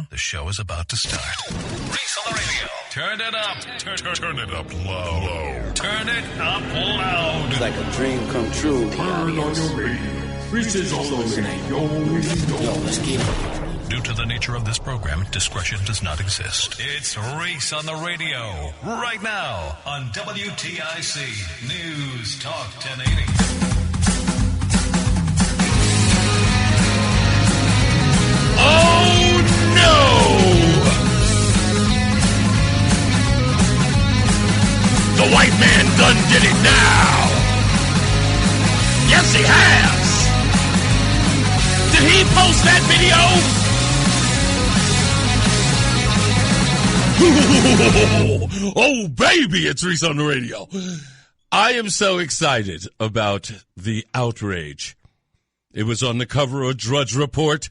now, the show is about to start. Reese on the radio. Turn it up. Turn it up low. Turn it up loud. It's like a dream come true. Turn on your radio. Reese is on the radio. Yo, let's get it. Due to the nature of this program, discretion does not exist. It's Reese on the radio. Right now on WTIC News Talk 1080. Oh no! The white man done did it now! Yes, he has! Did he post that video? Oh, baby, it's Reese on the radio. I am so excited about the outrage. It was on the cover of Drudge Report.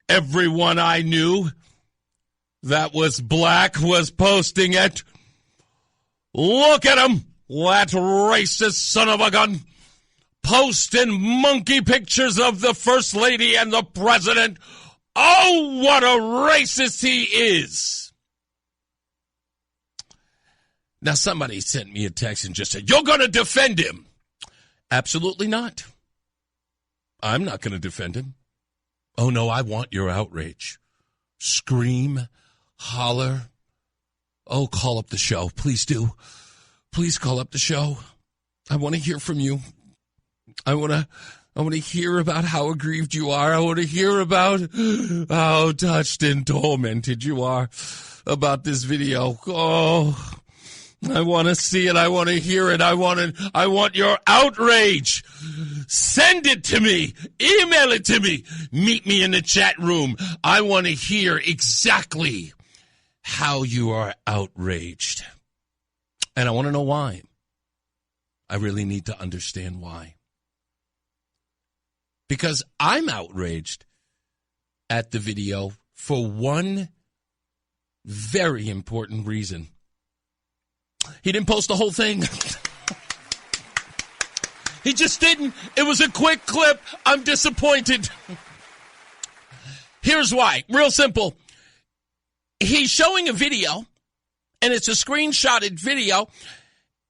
Everyone I knew that was black was posting it. Look at him, that racist son of a gun, posting monkey pictures of the First Lady and the President. Oh, what a racist he is. Now, somebody sent me a text and just said, you're going to defend him. Absolutely not. I'm not going to defend him. Oh, no, I want your outrage. Scream, holler. Oh, call up the show. Please do. Please call up the show. I want to hear from you. I want to hear about how aggrieved you are. I want to hear about how touched and tormented you are about this video. Oh, I want to see it. I want to hear it. I want your outrage. Send it to me. Email it to me. Meet me in the chat room. I want to hear exactly how you are outraged. And I want to know why. I really need to understand why. Because I'm outraged at the video for one very important reason. He didn't post the whole thing. He just didn't. It was a quick clip. I'm disappointed. Here's why. Real simple. He's showing a video, and it's a screenshotted video.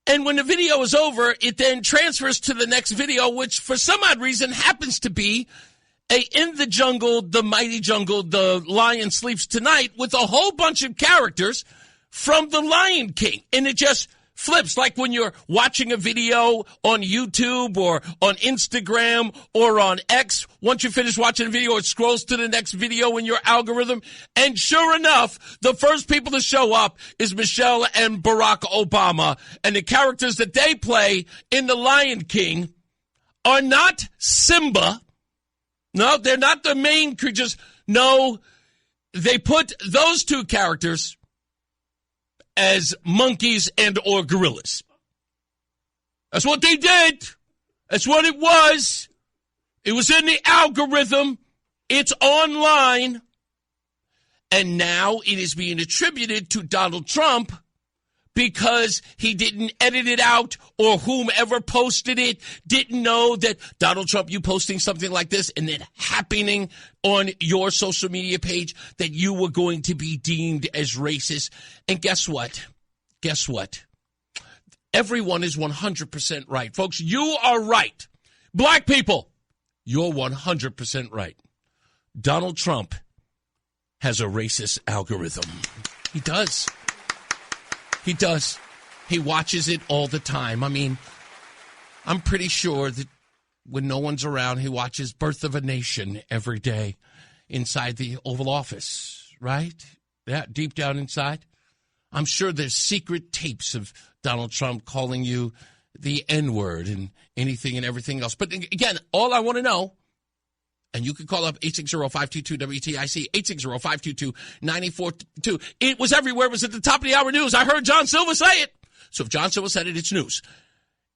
And when the video is over, it then transfers to the next video, which for some odd reason happens to be In the Jungle, the Mighty Jungle, the Lion Sleeps Tonight, with a whole bunch of characters from The Lion King. And it just flips, like when you're watching a video on YouTube or on Instagram or on X. Once you finish watching a video, it scrolls to the next video in your algorithm. And sure enough, the first people to show up is Michelle and Barack Obama. And the characters that they play in The Lion King are not Simba. No, they're not the main creatures. No, they put those two characters as monkeys and or gorillas. That's what they did. That's what it was. It was in the algorithm. It's online. And now it is being attributed to Donald Trump because he didn't edit it out, or whomever posted it didn't know that Donald Trump, you posting something like this and then happening on your social media page, that you were going to be deemed as racist. And guess what? Guess what? Everyone is 100% right. Folks, you are right. Black people, you're 100% right. Donald Trump has a racist algorithm. He does. He does. He watches it all the time. I mean, I'm pretty sure that when no one's around, he watches Birth of a Nation every day inside the Oval Office, right? Yeah, deep down inside. I'm sure there's secret tapes of Donald Trump calling you the N-word and anything and everything else. But again, all I want to know, and you can call up 860-522-WTIC, 860-522-9442. It was everywhere. It was at the top of the hour news. I heard John Silver say it. So if John Silver said it, it's news.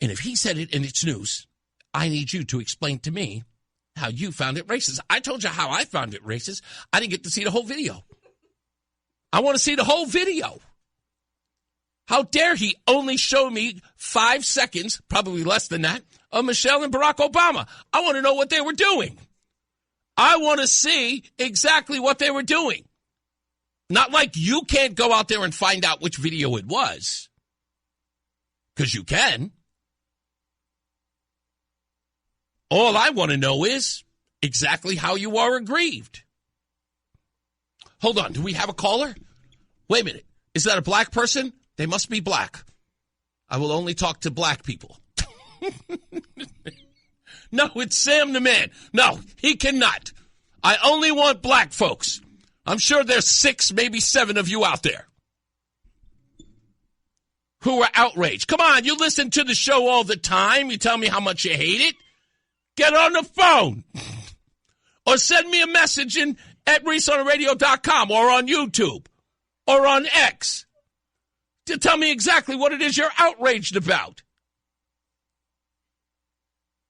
And if he said it and it's news, I need you to explain to me how you found it racist. I told you how I found it racist. I didn't get to see the whole video. I want to see the whole video. How dare he only show me 5 seconds, probably less than that, of Michelle and Barack Obama. I want to know what they were doing. I want to see exactly what they were doing. Not like you can't go out there and find out which video it was. Because you can. All I want to know is exactly how you are aggrieved. Hold on. Do we have a caller? Wait a minute. Is that a black person? They must be black. I will only talk to black people. No, it's Sam the man. No, he cannot. I only want black folks. I'm sure there's 6, maybe 7 of you out there who are outraged. Come on, you listen to the show all the time. You tell me how much you hate it. Get on the phone. Or send me a message at ReeseOnTheRadio.com or on YouTube or on X to tell me exactly what it is you're outraged about.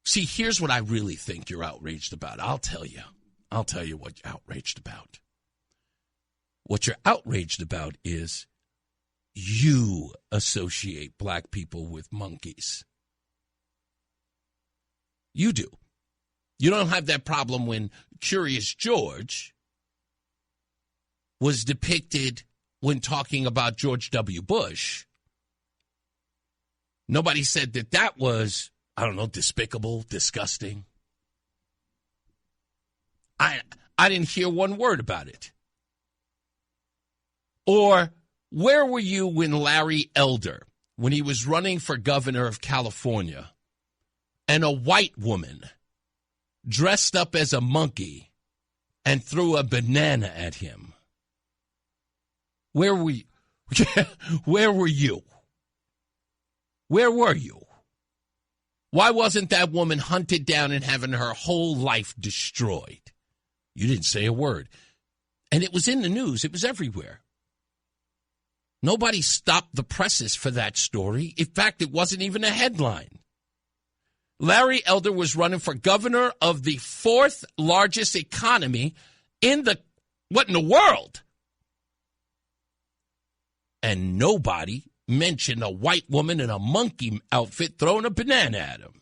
See, here's what I really think you're outraged about. I'll tell you what you're outraged about. What you're outraged about is you associate black people with monkeys. You do. You don't have that problem when Curious George was depicted when talking about George W. Bush. Nobody said that was, I don't know, despicable, disgusting. I didn't hear one word about it. Or where were you when Larry Elder, when he was running for governor of California, and a white woman dressed up as a monkey and threw a banana at him? Where were you? Where were you? Where were you? Why wasn't that woman hunted down and having her whole life destroyed? You didn't say a word. And it was in the news. It was everywhere. Nobody stopped the presses for that story. In fact, it wasn't even a headline. Larry Elder was running for governor of the 4th largest economy in the world? And nobody mentioned a white woman in a monkey outfit throwing a banana at him.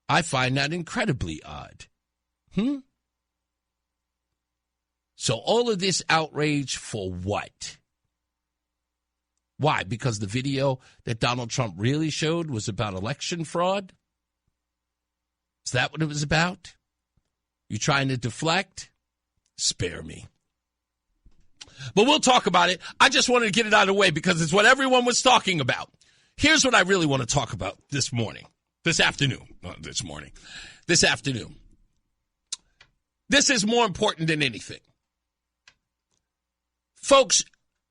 I find that incredibly odd. So all of this outrage for what? Why? Because the video that Donald Trump really showed was about election fraud? Is that what it was about? You trying to deflect? Spare me. But we'll talk about it. I just wanted to get it out of the way because it's what everyone was talking about. Here's what I really want to talk about this afternoon. This is more important than anything. Folks,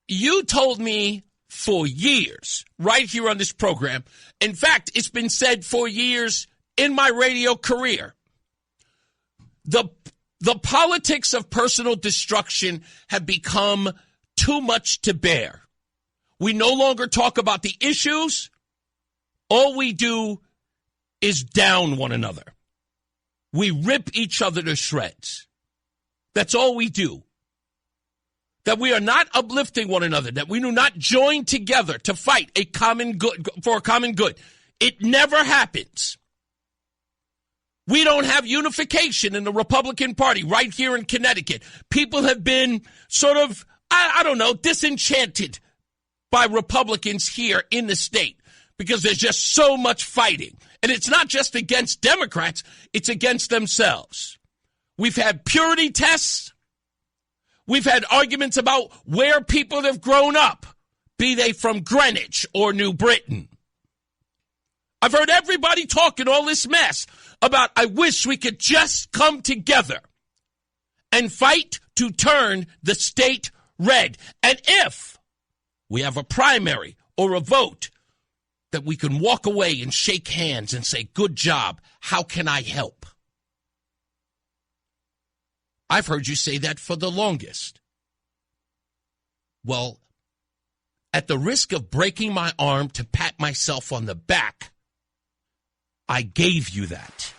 you told me for years, right here on this program, in fact, it's been said for years in my radio career, the politics of personal destruction have become too much to bear. We no longer talk about the issues. All we do is down one another. We rip each other to shreds. That's all we do. That we are not uplifting one another, that we do not join together to fight for a common good. It never happens. We don't have unification in the Republican Party right here in Connecticut. People have been sort of, disenchanted by Republicans here in the state because there's just so much fighting. And it's not just against Democrats, it's against themselves. We've had purity tests. We've had arguments about where people have grown up, be they from Greenwich or New Britain. I've heard everybody talking all this mess about, I wish we could just come together and fight to turn the state red. And if we have a primary or a vote, that we can walk away and shake hands and say, good job, how can I help? I've heard you say that for the longest. Well, at the risk of breaking my arm to pat myself on the back, I gave you that.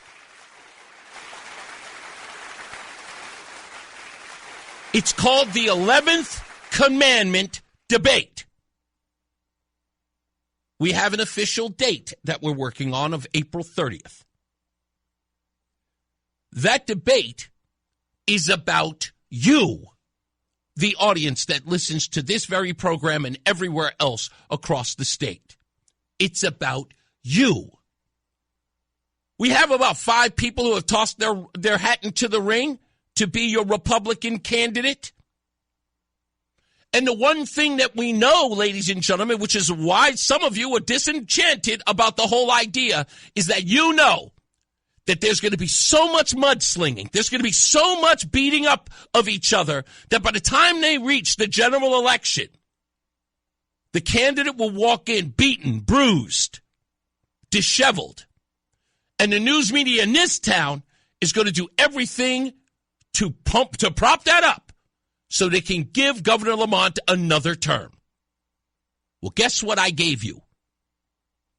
It's called the 11th Commandment debate. We have an official date that we're working on of April 30th. That debate is about you, the audience that listens to this very program and everywhere else across the state. It's about you. We have about 5 people who have tossed their hat into the ring to be your Republican candidate. And the one thing that we know, ladies and gentlemen, which is why some of you are disenchanted about the whole idea, is that you know that there's going to be so much mudslinging, there's going to be so much beating up of each other, that by the time they reach the general election, the candidate will walk in beaten, bruised, disheveled. And the news media in this town is going to do everything to prop that up so they can give Governor Lamont another term. Well, guess what I gave you?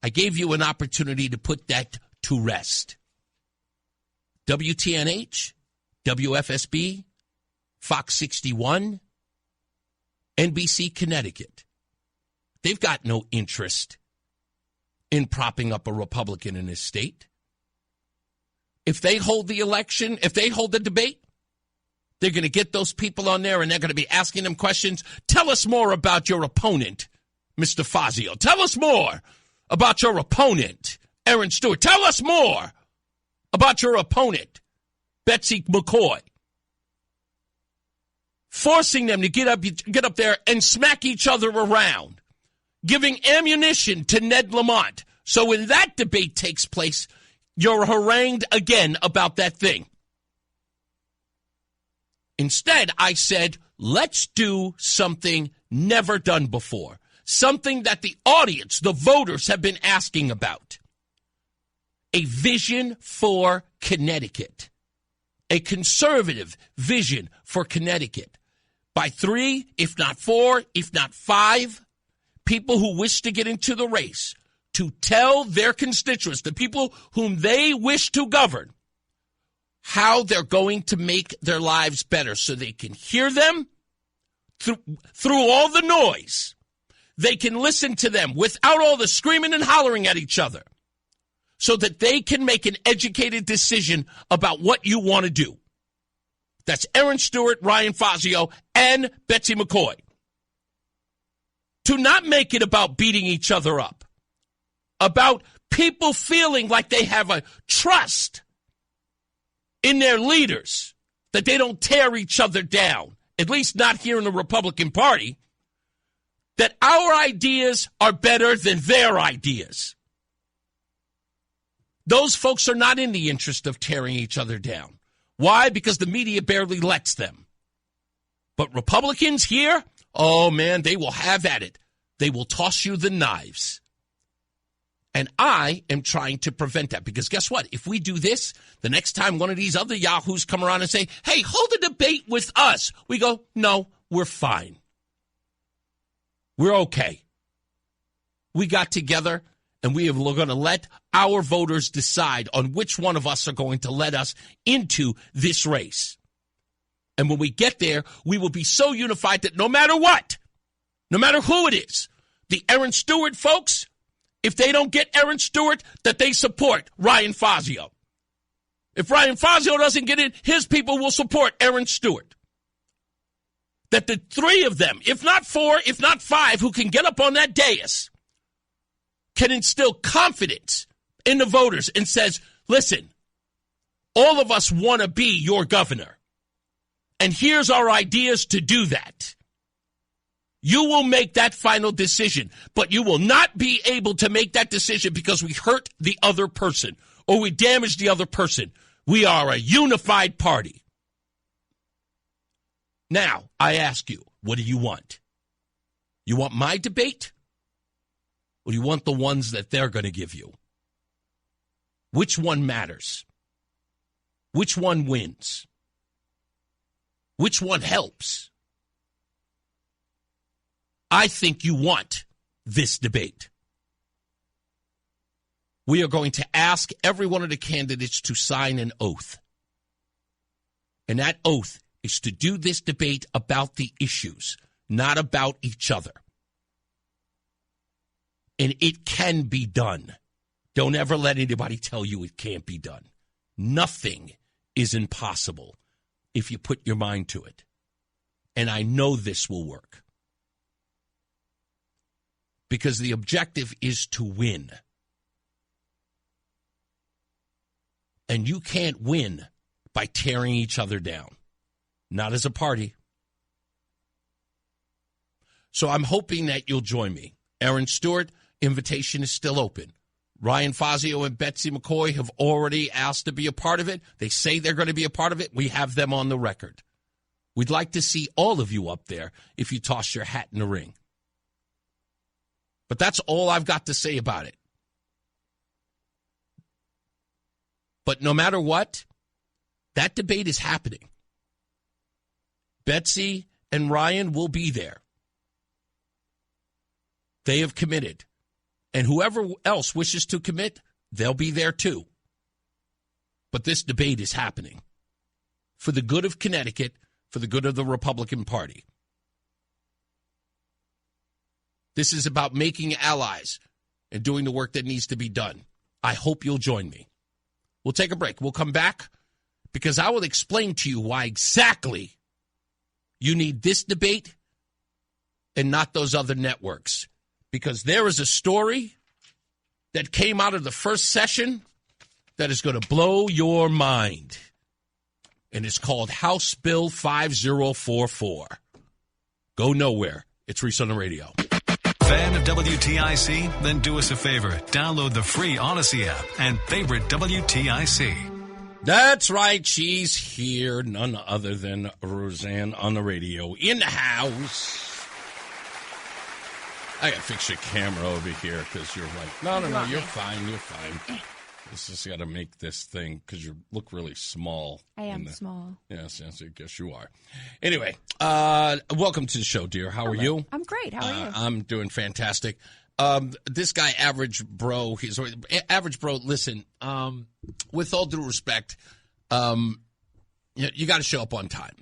I gave you an opportunity to put that to rest. WTNH, WFSB, Fox 61, NBC Connecticut. They've got no interest in propping up a Republican in this state. If they hold the election, if they hold the debate, they're going to get those people on there and they're going to be asking them questions. Tell us more about your opponent, Mr. Fazio. Tell us more about your opponent, Aaron Stewart. Tell us more about your opponent, Betsy McCoy. Forcing them to get up there and smack each other around, giving ammunition to Ned Lamont. So when that debate takes place, you're harangued again about that thing. Instead, I said, let's do something never done before, something that the audience, the voters, have been asking about. A vision for Connecticut, a conservative vision for Connecticut. By 3, if not 4, if not 5, people who wish to get into the race to tell their constituents, the people whom they wish to govern, how they're going to make their lives better so they can hear them through all the noise. They can listen to them without all the screaming and hollering at each other so that they can make an educated decision about what you want to do. That's Aaron Stewart, Ryan Fazio, and Betsy McCoy. To not make it about beating each other up, about people feeling like they have a trust in their leaders, that they don't tear each other down, at least not here in the Republican Party, that our ideas are better than their ideas. Those folks are not in the interest of tearing each other down. Why? Because the media barely lets them. But Republicans here, oh man, they will have at it. They will toss you the knives. And I am trying to prevent that, because guess what? If we do this, the next time one of these other yahoos come around and say, hey, hold a debate with us, we go, no, we're fine. We're okay. We got together and we're going to let our voters decide on which one of us are going to let us into this race. And when we get there, we will be so unified that no matter what, no matter who it is, the Aaron Stewart folks, if they don't get Aaron Stewart, that they support Ryan Fazio. If Ryan Fazio doesn't get it, his people will support Aaron Stewart. That the 3 of them, if not 4, if not 5, who can get up on that dais, can instill confidence in the voters and says, listen, all of us want to be your governor. And here's our ideas to do that. You will make that final decision, but you will not be able to make that decision because we hurt the other person or we damage the other person. We are a unified party. Now, I ask you, what do you want? You want my debate? Or do you want the ones that they're going to give you? Which one matters? Which one wins? Which one helps? I think you want this debate. We are going to ask every one of the candidates to sign an oath. And that oath is to do this debate about the issues, not about each other. And it can be done. Don't ever let anybody tell you it can't be done. Nothing is impossible if you put your mind to it. And I know this will work. Because the objective is to win. And you can't win by tearing each other down. Not as a party. So I'm hoping that you'll join me. Aaron Stewart, invitation is still open. Ryan Fazio and Betsy McCoy have already asked to be a part of it. They say they're going to be a part of it. We have them on the record. We'd like to see all of you up there if you toss your hat in the ring. But that's all I've got to say about it. But no matter what, that debate is happening. Betsy and Ryan will be there. They have committed. And whoever else wishes to commit, they'll be there too. But this debate is happening for the good of Connecticut, for the good of the Republican Party. This is about making allies and doing the work that needs to be done. I hope you'll join me. We'll take a break. We'll come back because I will explain to you why exactly you need this debate and not those other networks. Because there is a story that came out of the first session that is going to blow your mind. And it's called House Bill 5044. Go nowhere. It's Reese on the radio. Fan of WTIC? Then do us a favor. Download the free Odyssey app and favorite WTIC. That's right. She's here. None other than Roseanne on the radio in the house. I got to fix your camera over here because you're like, no, you're fine. You're fine. It's just got to make this thing because you look really small. I am small. Yes, I guess you are. Anyway, welcome to the show, dear. How are you? I'm great. How are you? I'm doing fantastic. This guy, Average Bro, Average Bro, listen, with all due respect, you got to show up on time.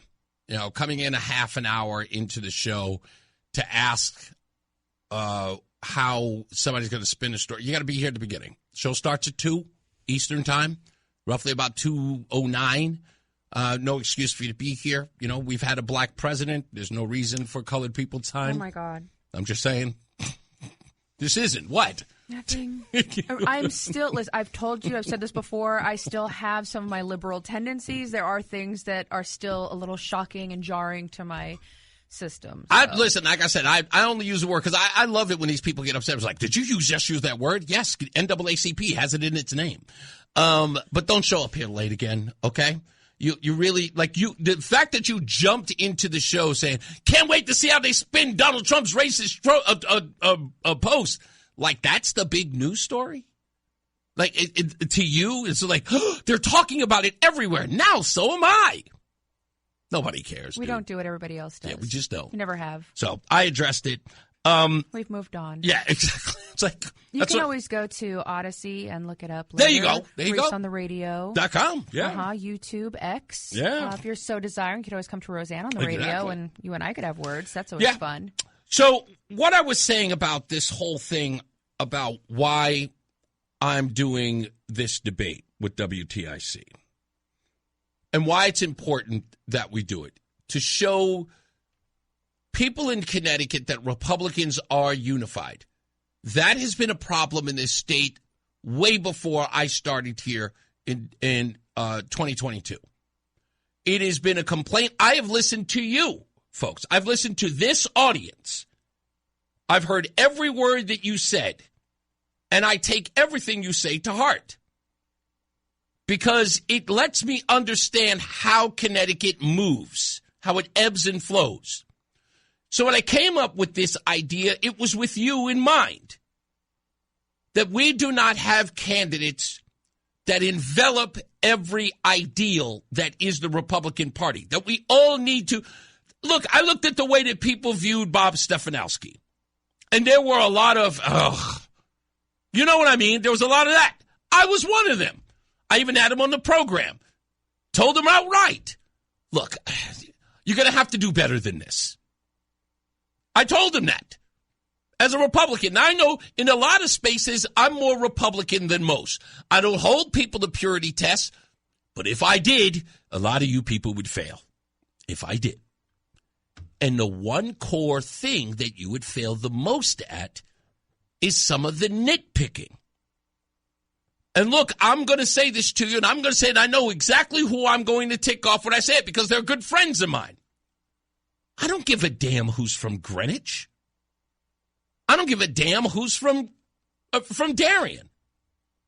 You know, coming in a half an hour into the show to ask how somebody's going to spin a story. You got to be here at the beginning. Show starts at 2 Eastern time, roughly about 2:09. No excuse for you to be here. You know, we've had a black president. There's no reason for colored people time. Oh, my God. I'm just saying. This isn't. What? Nothing. I'm still, listen, I've told you, I've said this before, I still have some of my liberal tendencies. There are things that are still a little shocking and jarring to my system. So. Listen, like I said, I only use the word because I love it when these people get upset. It's like, did you just use that word? Yes, NAACP has it in its name. But don't show up here late again, okay? You really, the fact that you jumped into the show saying, can't wait to see how they spin Donald Trump's racist post. Like, that's the big news story? Like, to you, it's like, they're talking about it everywhere. Now, so am I. Nobody cares. We don't do what everybody else does. Yeah, we just don't. We never have. So I addressed it. We've moved on. Yeah, exactly. It's like you can always go to Odyssey and look it up later. There you go. There you go. Reese on the radio.com. Yeah. YouTube, X. Yeah. If you're so desiring, you could always come to Roseanne on the radio, and you and I could have words. That's always fun. So what I was saying about this whole thing about why I'm doing this debate with WTIC and why it's important that we do it, to show people in Connecticut that Republicans are unified. That has been a problem in this state way before I started here in 2022. It has been a complaint. I have listened to you, folks. I've listened to this audience. I've heard every word that you said, and I take everything you say to heart because it lets me understand how Connecticut moves, how it ebbs and flows. So when I came up with this idea, it was with you in mind, that we do not have candidates that envelop every ideal that is the Republican Party, that we all need to. Look, I looked at the way that people viewed Bob Stefanowski, and there were a lot of, you know what I mean? There was a lot of that. I was one of them. I even had him on the program. Told him outright, look, you're going to have to do better than this. I told him that. As a Republican, I know in a lot of spaces I'm more Republican than most. I don't hold people to purity tests, But if I did, a lot of you people would fail. If I did. And the one core thing that you would fail the most at is some of the nitpicking. And look, I'm going to say this to you, and I'm going to say it. I know exactly who I'm going to tick off when I say it because they're good friends of mine. I don't give a damn who's from Greenwich. I don't give a damn who's from Darien.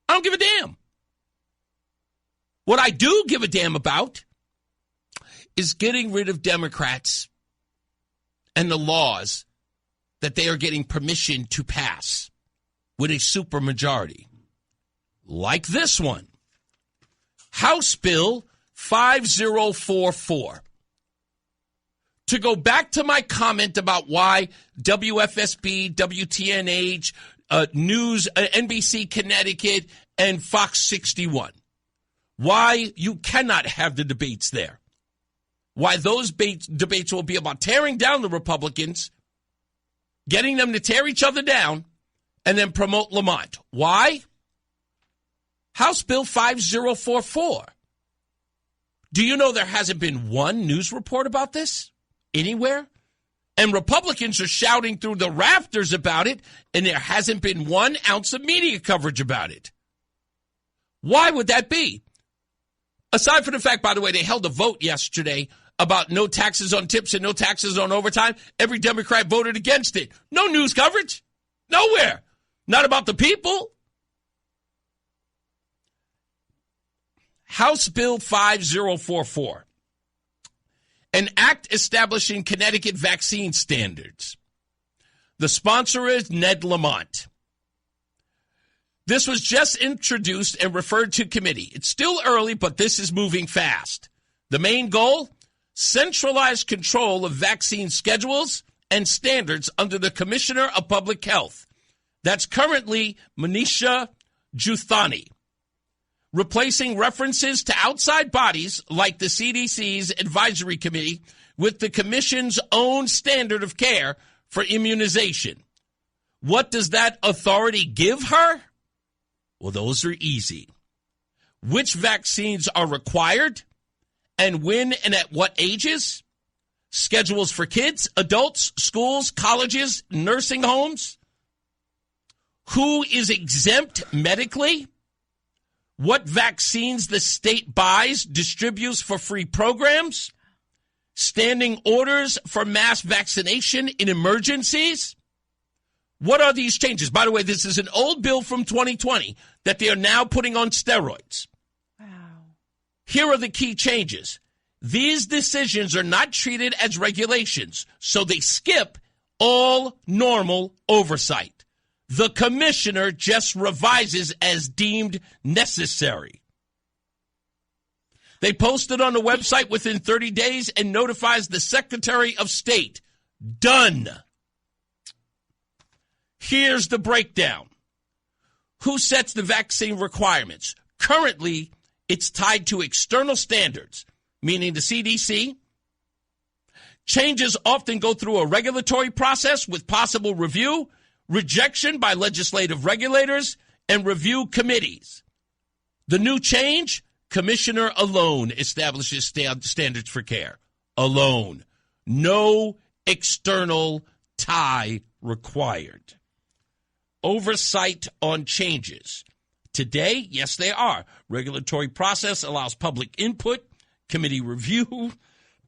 I don't give a damn. What I do give a damn about is getting rid of Democrats and the laws that they are getting permission to pass with a supermajority. Like this one, House Bill 5044. To go back to my comment about why WFSB, WTNH, News, NBC Connecticut, and Fox 61, why you cannot have the debates there. Why those debates will be about tearing down the Republicans, getting them to tear each other down, and then promote Lamont. Why? House Bill 5044. Do you know there hasn't been one news report about this anywhere? And Republicans are shouting through the rafters about it, and there hasn't been 1 ounce of media coverage about it. Why would that be? Aside from the fact, by the way, they held a vote yesterday about no taxes on tips and no taxes on overtime. Every Democrat voted against it. No news coverage. Nowhere. Not about the people. House Bill 5044. An act establishing Connecticut vaccine standards. The sponsor is Ned Lamont. This was just introduced and referred to committee. It's still early, but this is moving fast. The main goal? Centralized control of vaccine schedules and standards under the Commissioner of Public Health. That's currently Manisha Juthani. Replacing references to outside bodies like the CDC's advisory committee with the commission's own standard of care for immunization. What does that authority give her? Well, those are easy. Which vaccines are required and when and at what ages? Schedules for kids, adults, schools, colleges, nursing homes. Who is exempt medically? What vaccines the state buys, distributes for free programs, standing orders for mass vaccination in emergencies. What are these changes? By the way, this is an old bill from 2020 that they are now putting on steroids. Wow. Here are the key changes. These decisions are not treated as regulations, so they skip all normal oversight. The commissioner just revises as deemed necessary. They post it on the website within 30 days and notifies the Secretary of State. Done. Here's the breakdown. Who sets the vaccine requirements? Currently, it's tied to external standards, meaning the CDC. Changes often go through a regulatory process with possible review, rejection by legislative regulators, and review committees. The new change, commissioner alone establishes standards for care. Alone. No external tie required. Oversight on changes. Today, yes, they are. Regulatory process allows public input, committee review,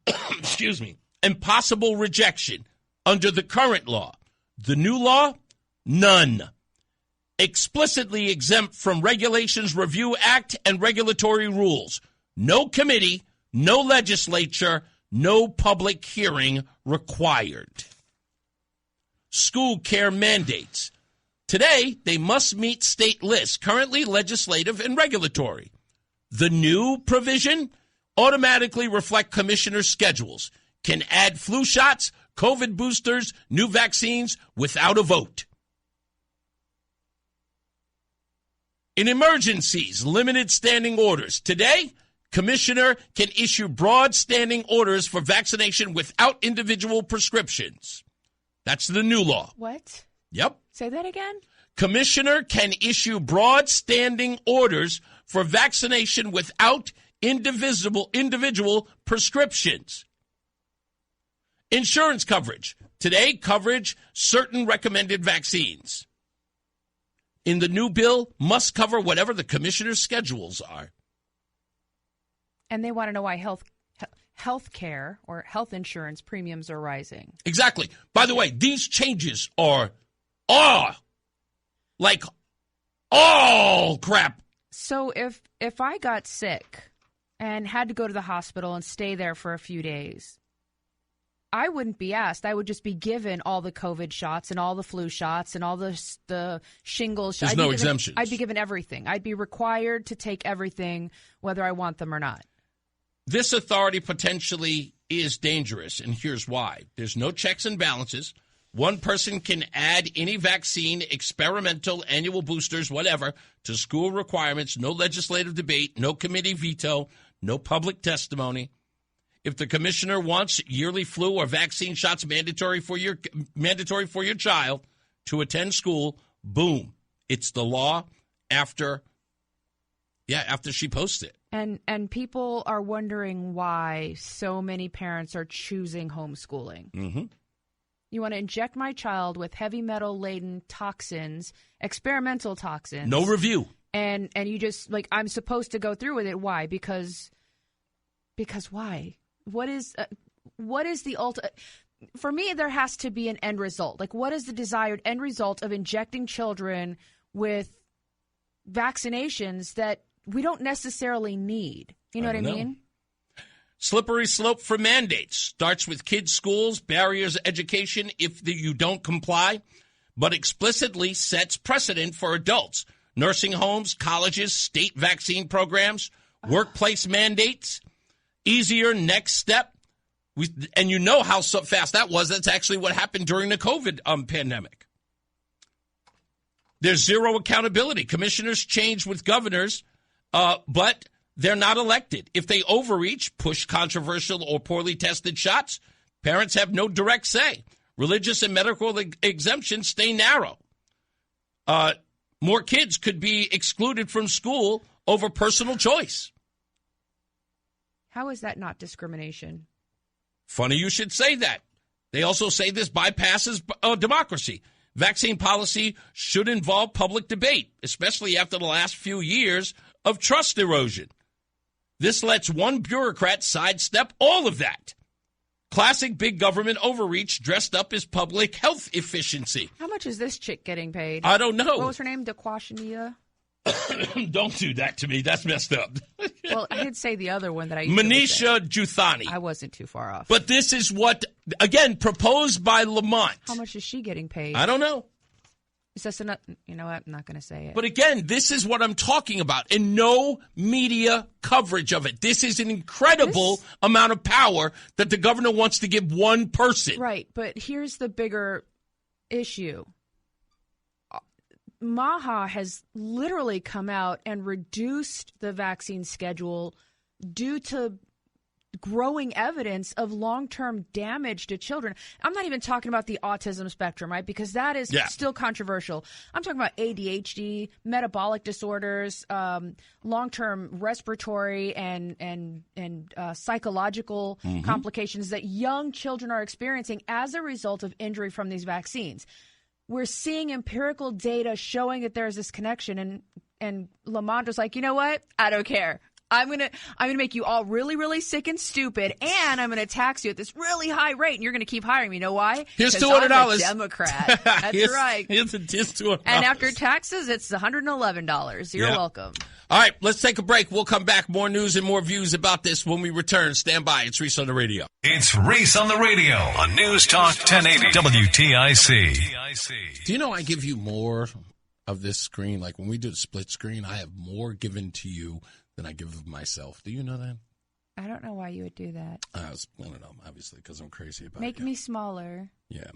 excuse me, and possible rejection under the current law. The new law, none. Explicitly exempt from Regulations Review Act and regulatory rules. No committee, no legislature, no public hearing required. School care mandates. Today, they must meet state lists, currently legislative and regulatory. The new provision automatically reflect commissioner schedules, can add flu shots, COVID boosters, new vaccines without a vote. In emergencies, limited standing orders. Today, commissioner can issue broad standing orders for vaccination without individual prescriptions. That's the new law. What? Yep. Say that again? Commissioner can issue broad standing orders for vaccination without individual prescriptions. Insurance coverage. Today, coverage, certain recommended vaccines. In the new bill, must cover whatever the commissioner's schedules are. And they want to know why health care or health insurance premiums are rising. Exactly. By the way, these changes are all crap. So if I got sick and had to go to the hospital and stay there for a few days, I wouldn't be asked. I would just be given all the COVID shots and all the flu shots and all the shingles shots. There's no exemptions. I'd be given everything. I'd be required to take everything, whether I want them or not. This authority potentially is dangerous, and here's why. There's no checks and balances. One person can add any vaccine, experimental, annual boosters, whatever, to school requirements, no legislative debate, no committee veto, no public testimony. If the commissioner wants yearly flu or vaccine shots mandatory for your child to attend school, boom, it's the law after she posts it. And people are wondering why so many parents are choosing homeschooling. Mm-hmm. You want to inject my child with heavy metal-laden toxins, experimental toxins. No review. And you just, I'm supposed to go through with it. Why? Because why? What is the ultimate? For me, there has to be an end result. What is the desired end result of injecting children with vaccinations that we don't necessarily need? You know what I mean? Slippery slope for mandates. Starts with kids' schools, barriers education if you don't comply, but explicitly sets precedent for adults. Nursing homes, colleges, state vaccine programs, workplace mandates. Easier next step. And you know how so fast that was. That's actually what happened during the COVID pandemic. There's zero accountability. Commissioners change with governors, but they're not elected. If they overreach, push controversial or poorly tested shots, parents have no direct say. Religious and medical exemptions stay narrow. More kids could be excluded from school over personal choice. How is that not discrimination? Funny you should say that. They also say this bypasses democracy. Vaccine policy should involve public debate, especially after the last few years of trust erosion. This lets one bureaucrat sidestep all of that. Classic big government overreach dressed up as public health efficiency. How much is this chick getting paid? I don't know. What was her name? DeQuashania? Don't do that to me. That's messed up. Well, I did say the other one that I used Manisha Juthani. I wasn't too far off. But this is what, again, proposed by Lamont. How much is she getting paid? I don't know. Is this enough? You know what? I'm not going to say it. But again, this is what I'm talking about, and no media coverage of it. This is an incredible amount of power that the governor wants to give one person. Right, but here's the bigger issue. MAGA has literally come out and reduced the vaccine schedule due to growing evidence of long-term damage to children. I'm not even talking about the autism spectrum, right? Because that is still controversial. I'm talking about ADHD, metabolic disorders, long-term respiratory and psychological complications that young children are experiencing as a result of injury from these vaccines. We're seeing empirical data showing that there's this connection, and Lamont was like, you know what? I don't care. I'm gonna make you all really, really sick and stupid, and I'm gonna tax you at this really high rate, and you're gonna keep hiring me. You know why? Here's $200. I'm a Democrat. That's right. Here's $200. And after taxes, it's $111. You're welcome. All right, let's take a break. We'll come back. More news and more views about this when we return. Stand by. It's Reese on the radio. It's Reese on the radio on NewsTalk 1080 WTIC. Do you know I give you more of this screen? Like when we do the split screen, I have more given to you than I give of myself. Do you know that? I don't know why you would do that. I don't know, obviously, because I'm crazy about it. Make me smaller. Yeah.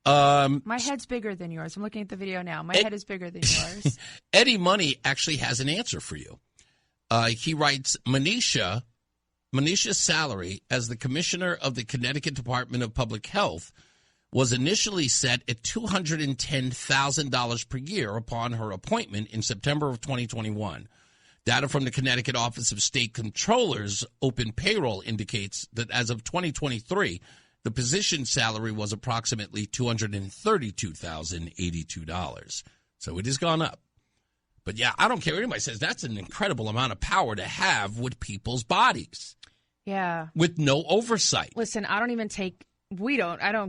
My head's bigger than yours. I'm looking at the video now. My head is bigger than yours. Eddie Money actually has an answer for you. He writes, Manisha's salary as the commissioner of the Connecticut Department of Public Health was initially set at $210,000 per year upon her appointment in September of 2021. Data from the Connecticut Office of State Comptroller's open payroll indicates that as of 2023, the position salary was approximately $232,082. So it has gone up. But, yeah, I don't care what anybody says. That's an incredible amount of power to have with people's bodies. Yeah. With no oversight. Listen, I don't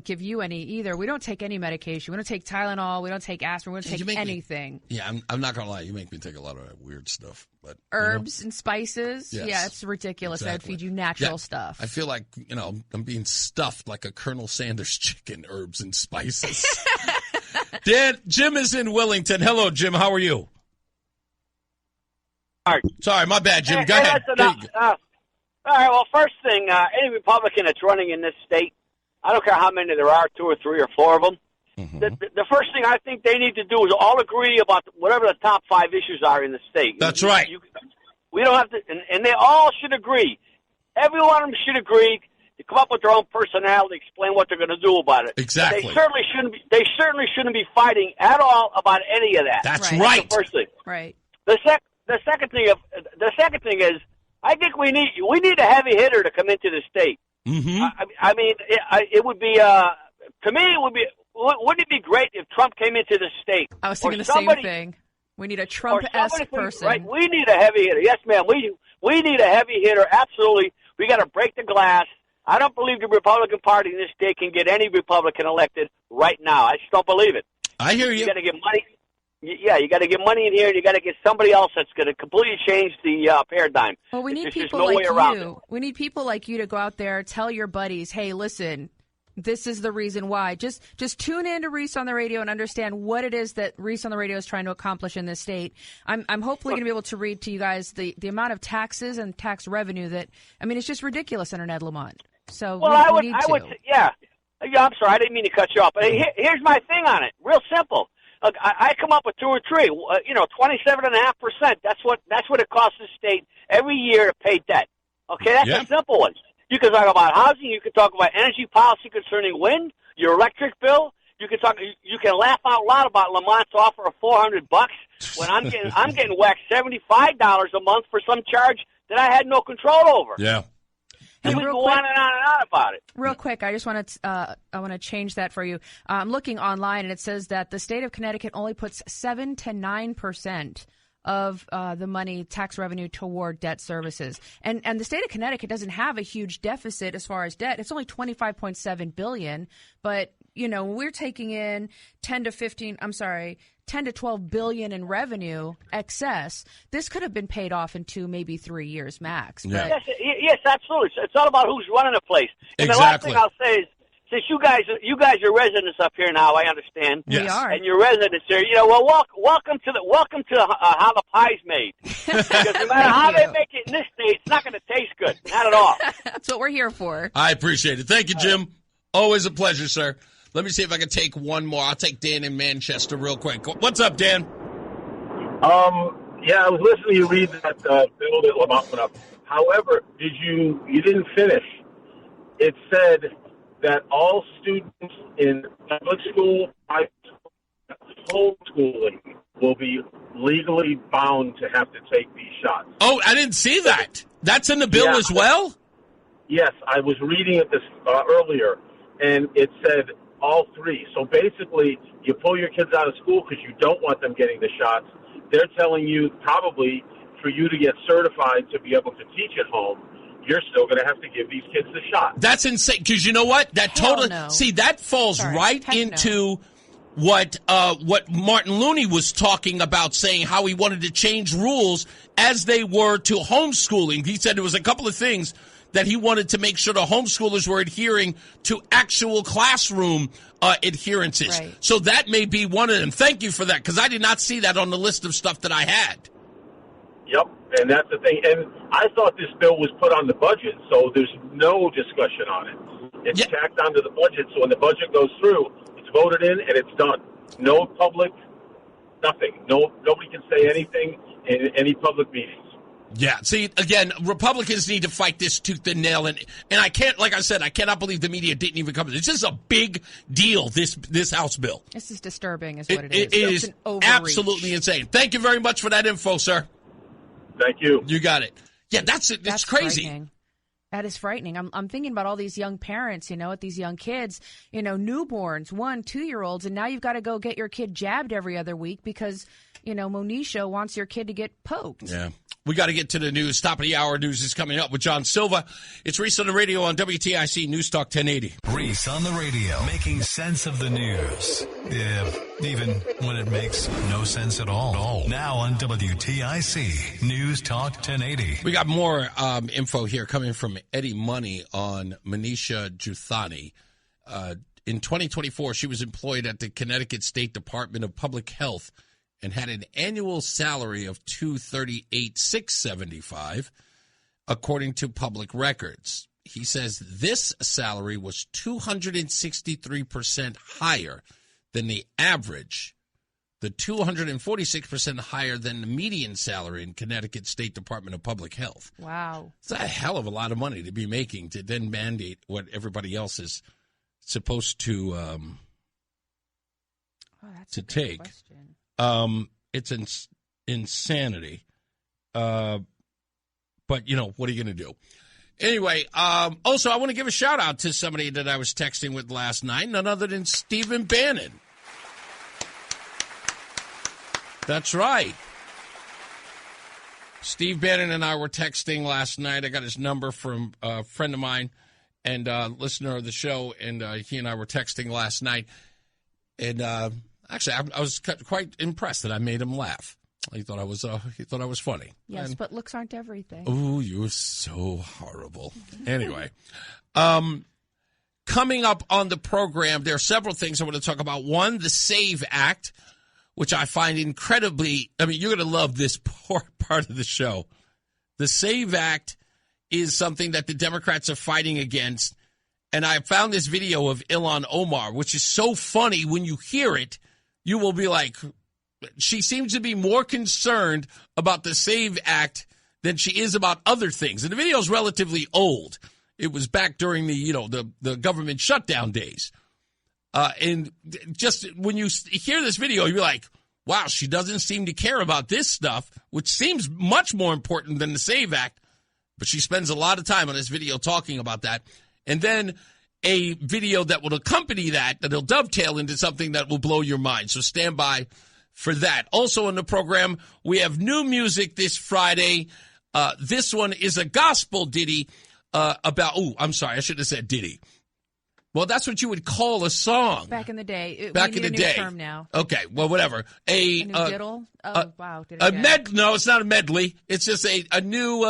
give you any either. We don't take any medication. We don't take Tylenol. We don't take aspirin. We don't take anything. I'm not going to lie. You make me take a lot of weird stuff. But herbs and spices. Yes, yeah, it's ridiculous. Exactly. I would feed you natural stuff. I feel like, I'm being stuffed like a Colonel Sanders chicken, herbs and spices. Dan, Jim is in Wellington. Hello, Jim. How are you? All right. Sorry, my bad, Jim. Go ahead. All right, well, first thing, any Republican that's running in this state, I don't care how many there are, 2 or 3 or 4 of them, the first thing I think they need to do is all agree about whatever the top 5 issues are in the state. That's right. We don't have to, and they all should agree. Every one of them should agree to come up with their own personality, explain what they're going to do about it. Exactly. They certainly shouldn't be fighting at all about any of that. That's right. right. That's the first thing. Right. The second thing is, I think we need a heavy hitter to come into the state. Mm-hmm. It would be to me. Wouldn't it be great if Trump came into the state? I was thinking the same thing. We need a Trump-esque person. Right? We need a heavy hitter. Yes, ma'am. We need a heavy hitter. Absolutely. We got to break the glass. I don't believe the Republican Party in this state can get any Republican elected right now. I just don't believe it. I hear you. You got to get money. Yeah, you got to get money in here, and you got to get somebody else that's going to completely change the paradigm. Well, we need There's people no like way around you. it. We need people like you to go out there, tell your buddies, hey, listen, this is the reason why. Just tune in to Reese on the radio and understand what it is that Reese on the radio is trying to accomplish in this state. I'm hopefully going to be able to read to you guys the amount of taxes and tax revenue that, it's just ridiculous under Ned Lamont. So well, we need to. Yeah, I'm sorry, I didn't mean to cut you off. But here's my thing on it. Real simple. Look, I come up with 2 or 3, 27.5%. That's what it costs the state every year to pay debt. Okay, that's a simple one. You can talk about housing. You can talk about energy policy concerning wind, your electric bill. You can laugh out loud about Lamont's offer of $400 when I'm getting whacked $75 a month for some charge that I had no control over. Yeah. And we go on and on and on about it. Real quick, I just want to change that for you. I'm looking online, and it says that the state of Connecticut only puts 7 to 9% of the money, tax revenue, toward debt services. And the state of Connecticut doesn't have a huge deficit as far as debt. It's only $25.7 billion, but we're taking in 10 to $12 billion in revenue excess. This could have been paid off in 2, maybe 3 years max. Yeah. Yes, absolutely. It's all about who's running the place. And Exactly. the last thing I'll say is, since you guys are residents up here now, I understand. Yes. We are. And you're residents here. Welcome to how the pie's made. Because no matter how they make it in this state, it's not going to taste good. Not at all. That's what we're here for. I appreciate it. Thank you, Jim. Always a pleasure, sir. Let me see if I can take one more. I'll take Dan in Manchester real quick. What's up, Dan? Yeah, I was listening to you read that bill that Lamont put up. However, you didn't finish. It said that all students in public school, private school, homeschooling will be legally bound to have to take these shots. Oh, I didn't see that. That's in the bill as well? Yes, I was reading it this earlier, and it said all 3. So basically, you pull your kids out of school because you don't want them getting the shots. They're telling you probably for you to get certified to be able to teach at home, you're still going to have to give these kids the shot. That's insane. Because you know what? That See, that falls into what Martin Looney was talking about, saying how he wanted to change rules as they were to homeschooling. He said there was a couple of things that he wanted to make sure the homeschoolers were adhering to actual classroom adherences. Right. So that may be one of them. Thank you for that, because I did not see that on the list of stuff that I had. Yep, and that's the thing. And I thought this bill was put on the budget, so there's no discussion on it. It's tacked onto the budget, so when the budget goes through, it's voted in and it's done. No public, nothing. Nobody can say anything in any public meetings. Yeah, see, again, Republicans need to fight this tooth and nail, and I can't, like I said, I cannot believe the media didn't even cover this. This is a big deal, this House bill. This is disturbing is what it is. It is an overreach. Absolutely insane. Thank you very much for that info, sir. Thank you. You got it. Yeah, that's it. It's crazy. Frightening. That is frightening. I'm thinking about all these young parents, with these young kids, newborns, 1-2-year-olds, and now you've got to go get your kid jabbed every other week because, Monisha wants your kid to get poked. Yeah. We got to get to the news. Top of the hour news is coming up with John Silva. It's Reese on the radio on WTIC NewsTalk 1080. Reese on the radio, making sense of the news. Yeah, even when it makes no sense at all. Now on WTIC NewsTalk 1080. We got more info here coming from Eddie Money on Manisha Juthani. In 2024, she was employed at the Connecticut State Department of Public Health and had an annual salary of $238,675, according to public records. He says this salary was 263% higher than the average, the 246% higher than the median salary in Connecticut State Department of Public Health. Wow. It's a hell of a lot of money to be making to then mandate what everybody else is supposed to take. Question. It's insanity. But, what are you going to do? Anyway, also, I want to give a shout-out to somebody that I was texting with last night, none other than Stephen Bannon. That's right. Steve Bannon and I were texting last night. I got his number from a friend of mine and listener of the show, and he and I were texting last night. And actually, I was quite impressed that I made him laugh. He thought I was funny. Yes, but looks aren't everything. Oh, you're so horrible. Anyway, coming up on the program, there are several things I want to talk about. One, the SAVE Act, which I find incredibly, you're going to love this part of the show. The SAVE Act is something that the Democrats are fighting against. And I found this video of Ilhan Omar, which is so funny. When you hear it, you will be like, she seems to be more concerned about the SAVE Act than she is about other things. And the video is relatively old. It was back during the government shutdown days. And just when you hear this video, you're like, wow, she doesn't seem to care about this stuff, which seems much more important than the SAVE Act. But she spends a lot of time on this video talking about that. And then a video that will accompany that'll dovetail into something that will blow your mind. So stand by for that. Also on the program, we have new music this Friday. This one is a gospel ditty about, I should have said ditty. Well, that's what you would call a song. Back in the day. Back in the day. Term now. Okay, well, whatever. A new diddle? Wow. No, it's not a medley. It's just a new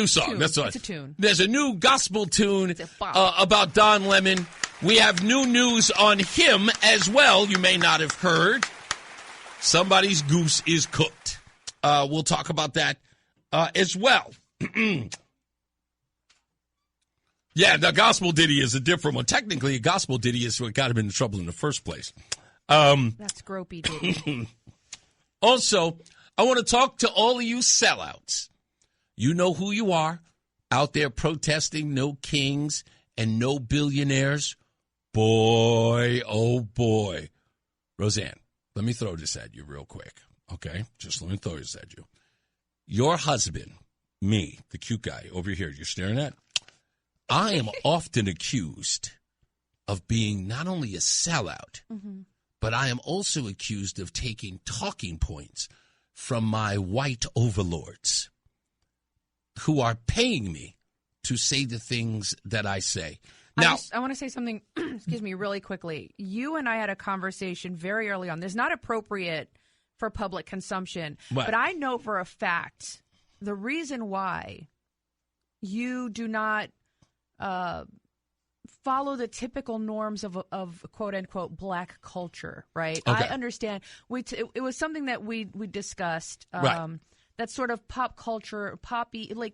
song. Tune. That's what. It's a tune. There's a new gospel tune about Don Lemon. We have new news on him as well. You may not have heard. Somebody's goose is cooked. We'll talk about that as well. Yeah, the gospel ditty is a different one. Technically, a gospel ditty is what got him into trouble in the first place. That's gropey ditty. Also, I want to talk to all of you sellouts. You know who you are, out there protesting no kings and no billionaires. Boy, oh boy. Roseanne, let me throw this at you real quick, okay? Just let me throw this at you. Your husband, me, the cute guy over here you're staring at, I am often accused of being not only a sellout, but I am also accused of taking talking points from my white overlords who are paying me to say the things that I say. Now, I want to say something, excuse me, really quickly. You and I had a conversation very early on. This is not appropriate for public consumption, but I know for a fact the reason why you do not follow the typical norms of quote unquote black culture, right? Okay. I understand. It was something that we discussed. Right. That sort of pop culture, poppy, like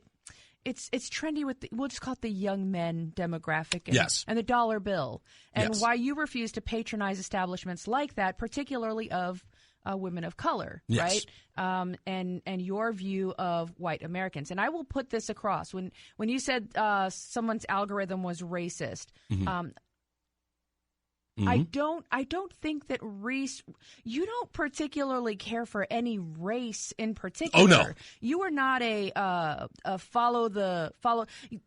it's trendy with we'll just call it the young men demographic, and the dollar bill, and why you refuse to patronize establishments like that, particularly of women of color, right? And your view of white Americans. And I will put this across. When you said someone's algorithm was racist, Mm-hmm. I don't think that Reese, you don't particularly care for any race in particular. Oh, no. You are not a follow.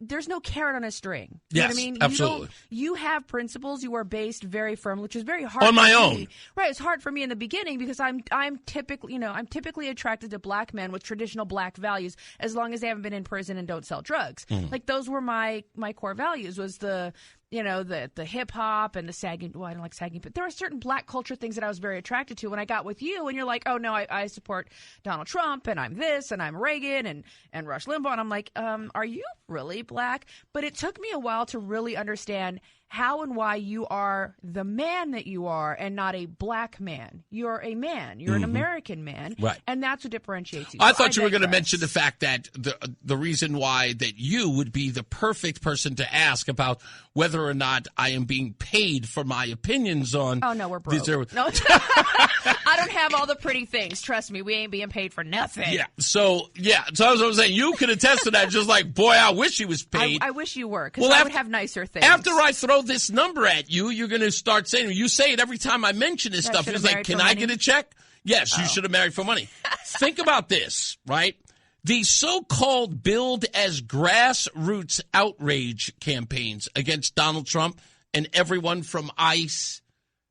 There's no carrot on a string. You Yes, know what I mean? absolutely. You have principles. You are based very firm, which is very hard on my for own. me. Right. It's hard for me in the beginning because I'm typically attracted to black men with traditional black values as long as they haven't been in prison and don't sell drugs. Like those were my core values was the hip hop and the sagging. Well, I don't like sagging, but there are certain black culture things that I was very attracted to when I got with you. And you're like, oh no, I support Donald Trump and I'm this and I'm Reagan and Rush Limbaugh. And I'm like, are you really black? But it took me a while to really understand how and why you are the man that you are and not a black man. You're a man. You're an American man. Right. And that's what differentiates you. I thought you were going to mention the fact that the reason why that you would be the perfect person to ask about whether or not I am being paid for my opinions on. Oh, no, we're broke. No, I don't have all the pretty things. Trust me, we ain't being paid for nothing. So as I was saying, you could attest to that. Just like, boy, I wish he was paid. I wish you were, because I would have nicer things. After I throw this number at you, you're going to start saying, you say it every time I mention this stuff. It's like, can I get a check? Yes, you should have married for money. Think about this, right? The so-called build as grassroots outrage campaigns against Donald Trump and everyone from ICE,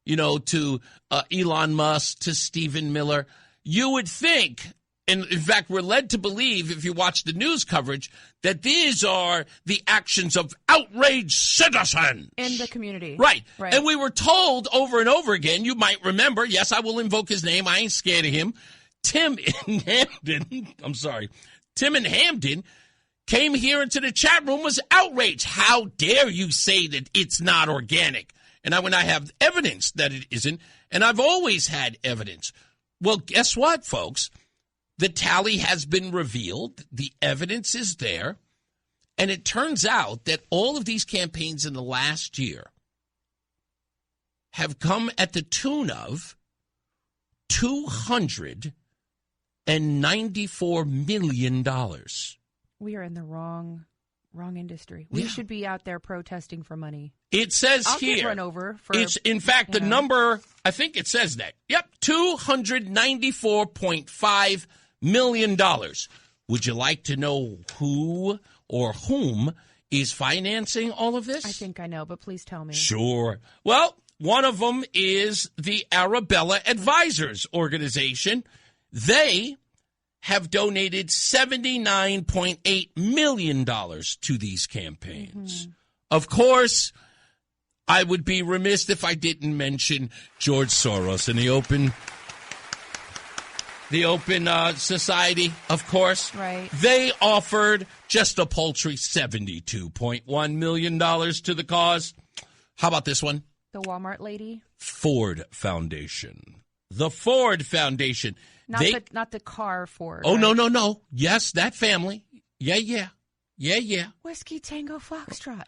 to Elon Musk, to Stephen Miller, you would think, and in fact, we're led to believe, if you watch the news coverage, that these are the actions of outraged citizens. In the community. Right. And we were told over and over again, you might remember, yes, I will invoke his name, I ain't scared of him, Tim in Hamden came here into the chat room, was outraged. How dare you say that it's not organic? And when I have evidence that it isn't, and I've always had evidence. Well, guess what, folks? The tally has been revealed. The evidence is there. And it turns out that all of these campaigns in the last year have come at the tune of $294 million. We are in the wrong industry. We should be out there protesting for money. It says I'll here. get run over for, it's in fact the number. I think it says that. Yep, $294.5 million. Would you like to know who or whom is financing all of this? I think I know, but please tell me. Sure. Well, one of them is the Arabella Advisors Organization. They have donated $79.8 million to these campaigns. Of course, I would be remiss if I didn't mention George Soros and the Open Society, of course. Right. They offered just a paltry $72.1 million to the cause. How about this one? The Walmart lady? Ford Foundation. The Ford Foundation. Not the car Ford. Oh, right? no. Yes, that family. Yeah. Whiskey Tango Foxtrot.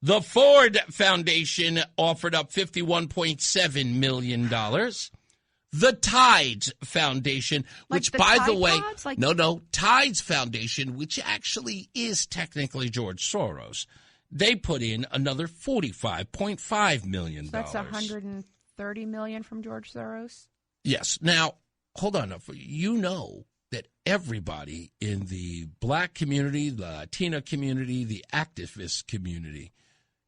The Ford Foundation offered up $51.7 million. The Tides Foundation, which, by the way, Tides Foundation, which actually is technically George Soros, they put in another $45.5 million. So that's $130 million from George Soros? Yes. Now, hold on. You know that everybody in the black community, the Latina community, the activist community,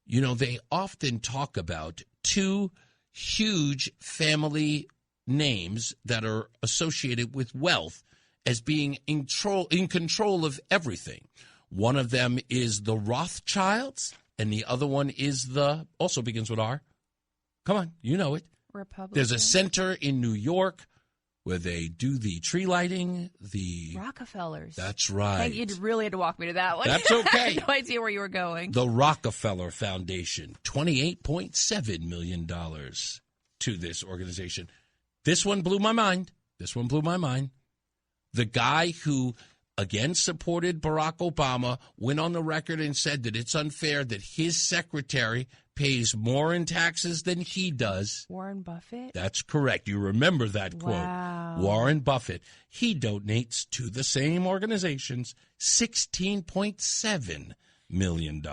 they often talk about two huge family names that are associated with wealth as being in control of everything. One of them is the Rothschilds, and the other one is also begins with R. Come on, you know it. Republican. There's a center in New York where they do the tree lighting. The Rockefellers. That's right. You really had to walk me to that one. That's okay. I had no idea where you were going. The Rockefeller Foundation, $28.7 million to this organization. This one blew my mind. The guy who, again, supported Barack Obama went on the record and said that it's unfair that his secretary pays more in taxes than he does. Warren Buffett? That's correct. You remember that quote. Wow. Warren Buffett. He donates to the same organizations $16.7 million.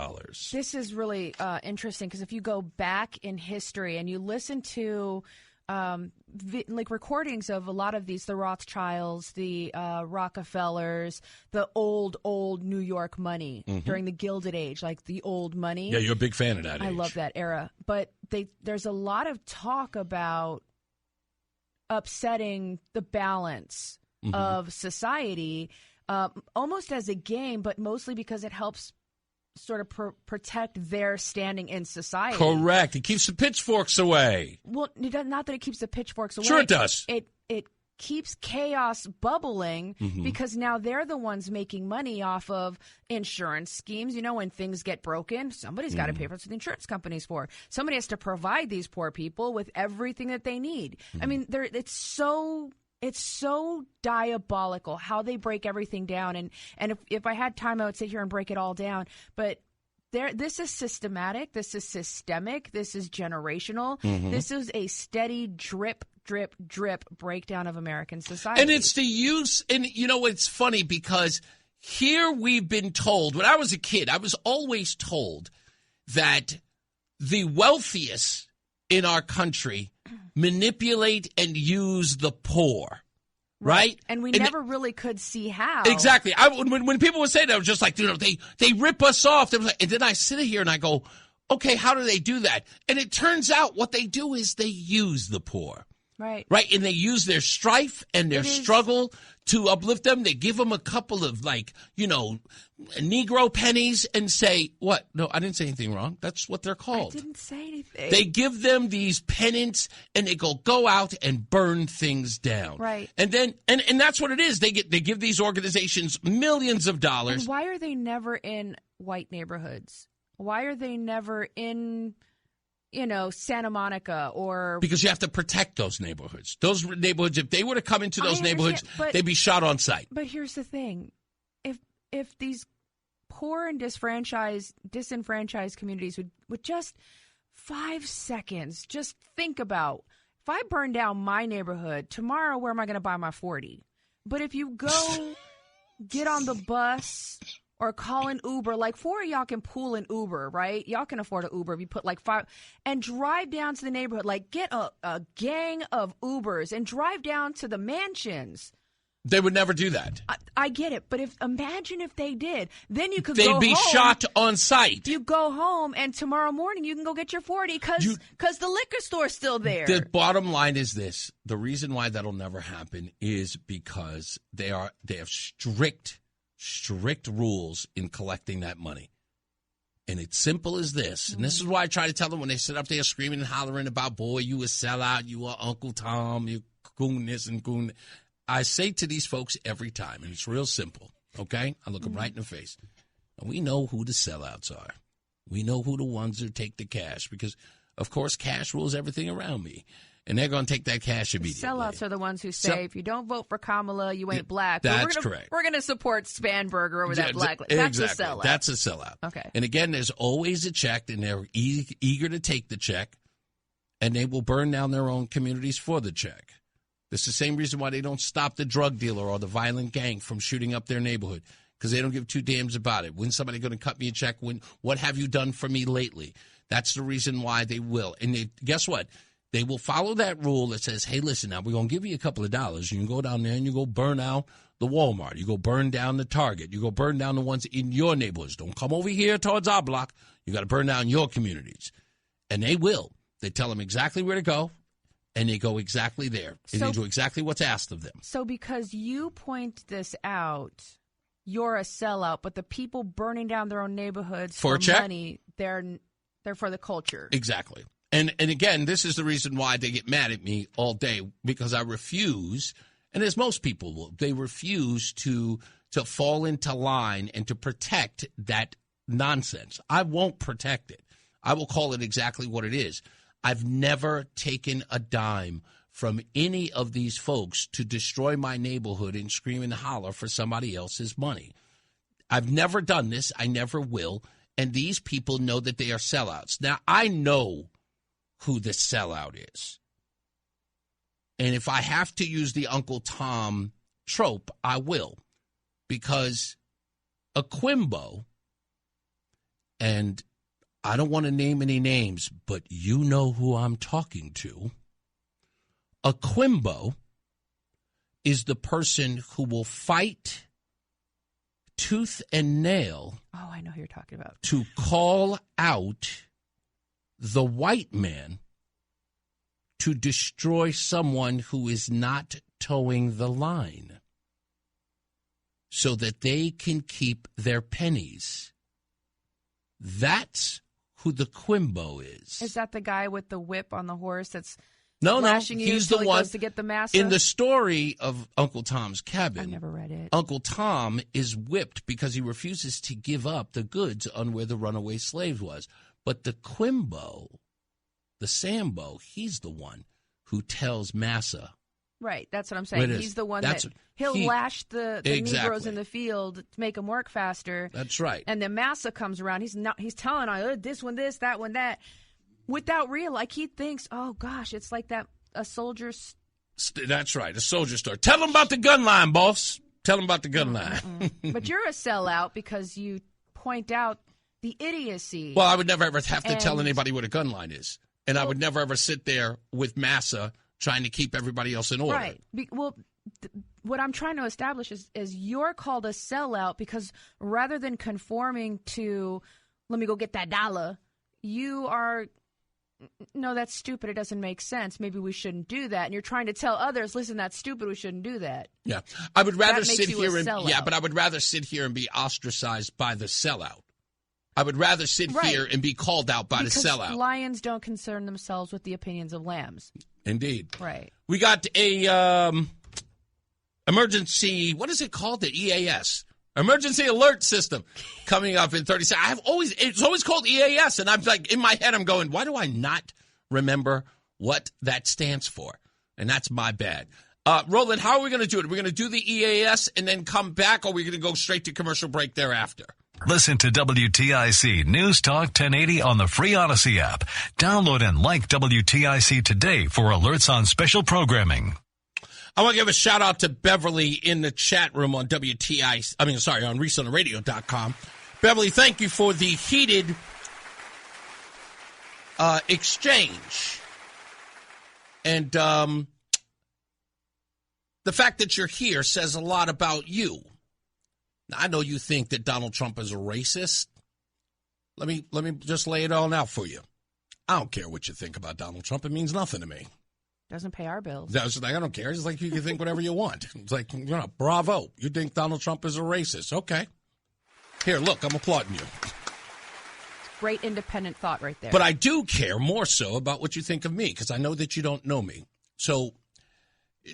This is really interesting because if you go back in history and you listen to recordings of a lot of these, the Rothschilds, the Rockefellers, the old New York money during the Gilded Age, like the old money. Yeah, you're a big fan of that age. I love that era. But there's a lot of talk about upsetting the balance of society, almost as a game, but mostly because it helps sort of protect their standing in society. Correct. It keeps the pitchforks away. Well, not that it keeps the pitchforks away. Sure it does. It keeps chaos bubbling because now they're the ones making money off of insurance schemes. You know, when things get broken, somebody's got to pay for what the insurance company's for. Somebody has to provide these poor people with everything that they need. I mean, it's so diabolical how they break everything down. And if I had time, I would sit here and break it all down. But this is systematic. This is systemic. This is generational. This is a steady drip breakdown of American society. And it's the use. And, you know, it's funny because here we've been told, when I was a kid, I was always told that the wealthiest in our country manipulate and use the poor. Right? And we never really could see how. Exactly. When people would say that, I was just like, you know, they rip us off. And then I sit here and I go, okay, how do they do that? And it turns out what they do is they use the poor. Right. Right. And they use their strife and their struggle to uplift them. They give them a couple of, like, you know, Negro pennies and say, what? No, I didn't say anything wrong. That's what they're called. I didn't say anything. They give them these pennants and they go out and burn things down. Right. And then, and that's what it is. They give these organizations millions of dollars. And why are they never in white neighborhoods? Why are they never in, you know, Santa Monica or... Because you have to protect those neighborhoods. Those neighborhoods, if they were to come into those neighborhoods, they'd be shot on sight. But here's the thing. If these poor and disenfranchised communities would just 5 seconds, just think about, if I burn down my neighborhood, tomorrow where am I going to buy my 40? But if you go get on the bus... or call an Uber, like 4 of y'all can pool an Uber, right? Y'all can afford an Uber if you put like 5, and drive down to the neighborhood, like get a gang of Ubers and drive down to the mansions. They would never do that. I get it, but imagine if they did. Then you could go home. They'd be shot on sight. You go home, and tomorrow morning you can go get your 40 because the liquor store's still there. The bottom line is this. The reason why that'll never happen is because they have strict rules in collecting that money. And it's simple as this. And this is why I try to tell them when they sit up there screaming and hollering about, boy, you a sellout, you are Uncle Tom, you goon this and goon. I say to these folks every time, and it's real simple, okay? I look them right in the face. And we know who the sellouts are. We know who the ones that take the cash because, of course, cash rules everything around me. And they're going to take that cash immediately. Sellouts are the ones who say, if you don't vote for Kamala, you ain't black. That's correct. We're going to support Spanberger over that black. That's exactly. a sellout. That's a sellout. Okay. And again, there's always a check, and they're eager to take the check, and they will burn down their own communities for the check. It's the same reason why they don't stop the drug dealer or the violent gang from shooting up their neighborhood, because they don't give two damns about it. When's somebody going to cut me a check? What have you done for me lately? That's the reason why they will. And guess what? They will follow that rule that says, hey, listen, now we're going to give you a couple of dollars. You can go down there and you go burn out the Walmart. You go burn down the Target. You go burn down the ones in your neighborhoods. Don't come over here towards our block. You got to burn down your communities. And they will. They tell them exactly where to go, and they go exactly there. And they do exactly what's asked of them. So because you point this out, you're a sellout, but the people burning down their own neighborhoods for money, they're for the culture. Exactly. And again, this is the reason why they get mad at me all day, because I refuse, and as most people will, they refuse to fall into line and to protect that nonsense. I won't protect it. I will call it exactly what it is. I've never taken a dime from any of these folks to destroy my neighborhood and scream and holler for somebody else's money. I've never done this. I never will. And these people know that they are sellouts. Now, I know who the sellout is. And if I have to use the Uncle Tom trope, I will. Because Akimbo and I don't want to name any names, but you know who I'm talking to. A Quimbo is the person who will fight tooth and nail. Oh, I know who you're talking about. To call out the white man to destroy someone who is not towing the line so that they can keep their pennies. That's who the Quimbo is. Is that the guy with the whip on the horse that's No, flashing you he's until the he one goes to get the massa? in the story of Uncle Tom's Cabin. I never read it. Uncle Tom is whipped because he refuses to give up the goods on where the runaway slave was. But the Quimbo, the Sambo, he's the one who tells Massa. Right, that's what I'm saying. He's the one he'll lash the Negroes in the field to make them work faster. That's right. And then Massa comes around. He's telling this one this, that one that, without he thinks, oh gosh, it's like that a soldier's. That's right, a soldier story. Tell them about the gun line, boss. Tell them about the gun line. But you're a sellout because you point out the idiocy. Well, I would never ever have to tell anybody what a gun line is, and I would never ever sit there with Massa trying to keep everybody else in order. Right. What I'm trying to establish is you're called a sellout because rather than conforming to, let me go get that dollar, you are, no, that's stupid. It doesn't make sense. Maybe we shouldn't do that. And you're trying to tell others, listen, that's stupid. We shouldn't do that. Yeah. I would rather sit here but I would rather sit here and be ostracized by the sellout. I would rather sit here and be called out by the sellout. Because lions don't concern themselves with the opinions of lambs. Indeed. Right. We got a emergency, what is it called? The EAS. Emergency Alert System coming up in 30 seconds. It's always called EAS, and I'm like, in my head, I'm going, why do I not remember what that stands for? And that's my bad. Roland, how are we going to do it? Are we going to do the EAS and then come back, or are we going to go straight to commercial break thereafter? Listen to WTIC News Talk 1080 on the free Odyssey app. Download and like WTIC today for alerts on special programming. I want to give a shout out to Beverly in the chat room on on ReeseOnTheRadio.com. Beverly, thank you for the heated exchange. And the fact that you're here says a lot about you. Now, I know you think that Donald Trump is a racist. Let me just lay it all out for you. I don't care what you think about Donald Trump. It means nothing to me. Doesn't pay our bills. I don't care. It's like you can think whatever you want. It's like, bravo. You think Donald Trump is a racist. Okay. Here, look, I'm applauding you. Great independent thought right there. But I do care more so about what you think of me because I know that you don't know me. So